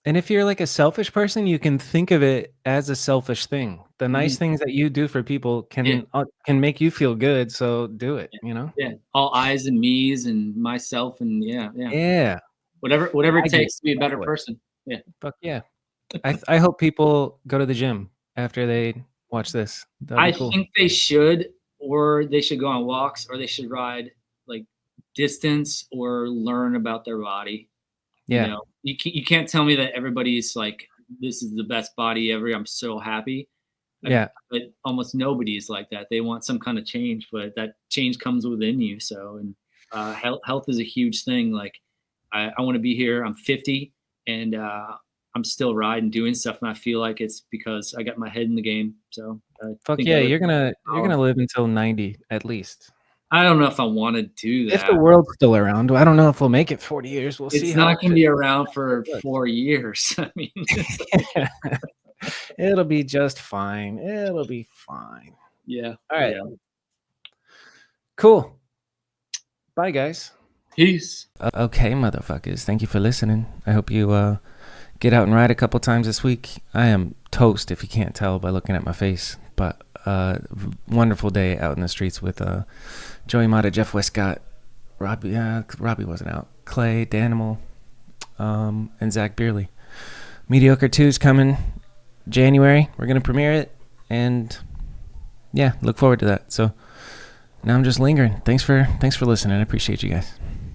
And if you're like a selfish person, you can think of it as a selfish thing. The nice things that you do for people can make you feel good. So do it, Yeah. All eyes and me's and myself and yeah. Yeah. Whatever it takes to be a better person. Yeah. Fuck yeah. I hope people go to the gym after they watch this. I think they should, or they should go on walks, or they should ride like distance or learn about their body. Yeah. You can't tell me that everybody's like, this is the best body ever. I'm so happy. Yeah. But almost nobody is like that. They want some kind of change, but that change comes within you. So, and health is a huge thing. Like I want to be here. I'm 50 and I'm still riding, doing stuff. And I feel like it's because I got my head in the game. So fuck yeah. You're going to live until 90 at least. I don't know if I want to do that. If the world's still around, I don't know if we'll make it 40 years. We'll see. It's not going to be around for 4 years. I mean, it'll be just fine. It'll be fine. Yeah. All right. Yeah. Cool. Bye, guys. Peace. Okay, motherfuckers. Thank you for listening. I hope you get out and ride a couple times this week. I am toast, if you can't tell by looking at my face. But wonderful day out in the streets with Joey Mata, Jeff Westcott, Robbie wasn't out, Clay, Danimal, and Zach Beerley. Mediocre 2's coming January. We're going to premiere it, and yeah, look forward to that. So now I'm just lingering. Thanks for listening. I appreciate you guys.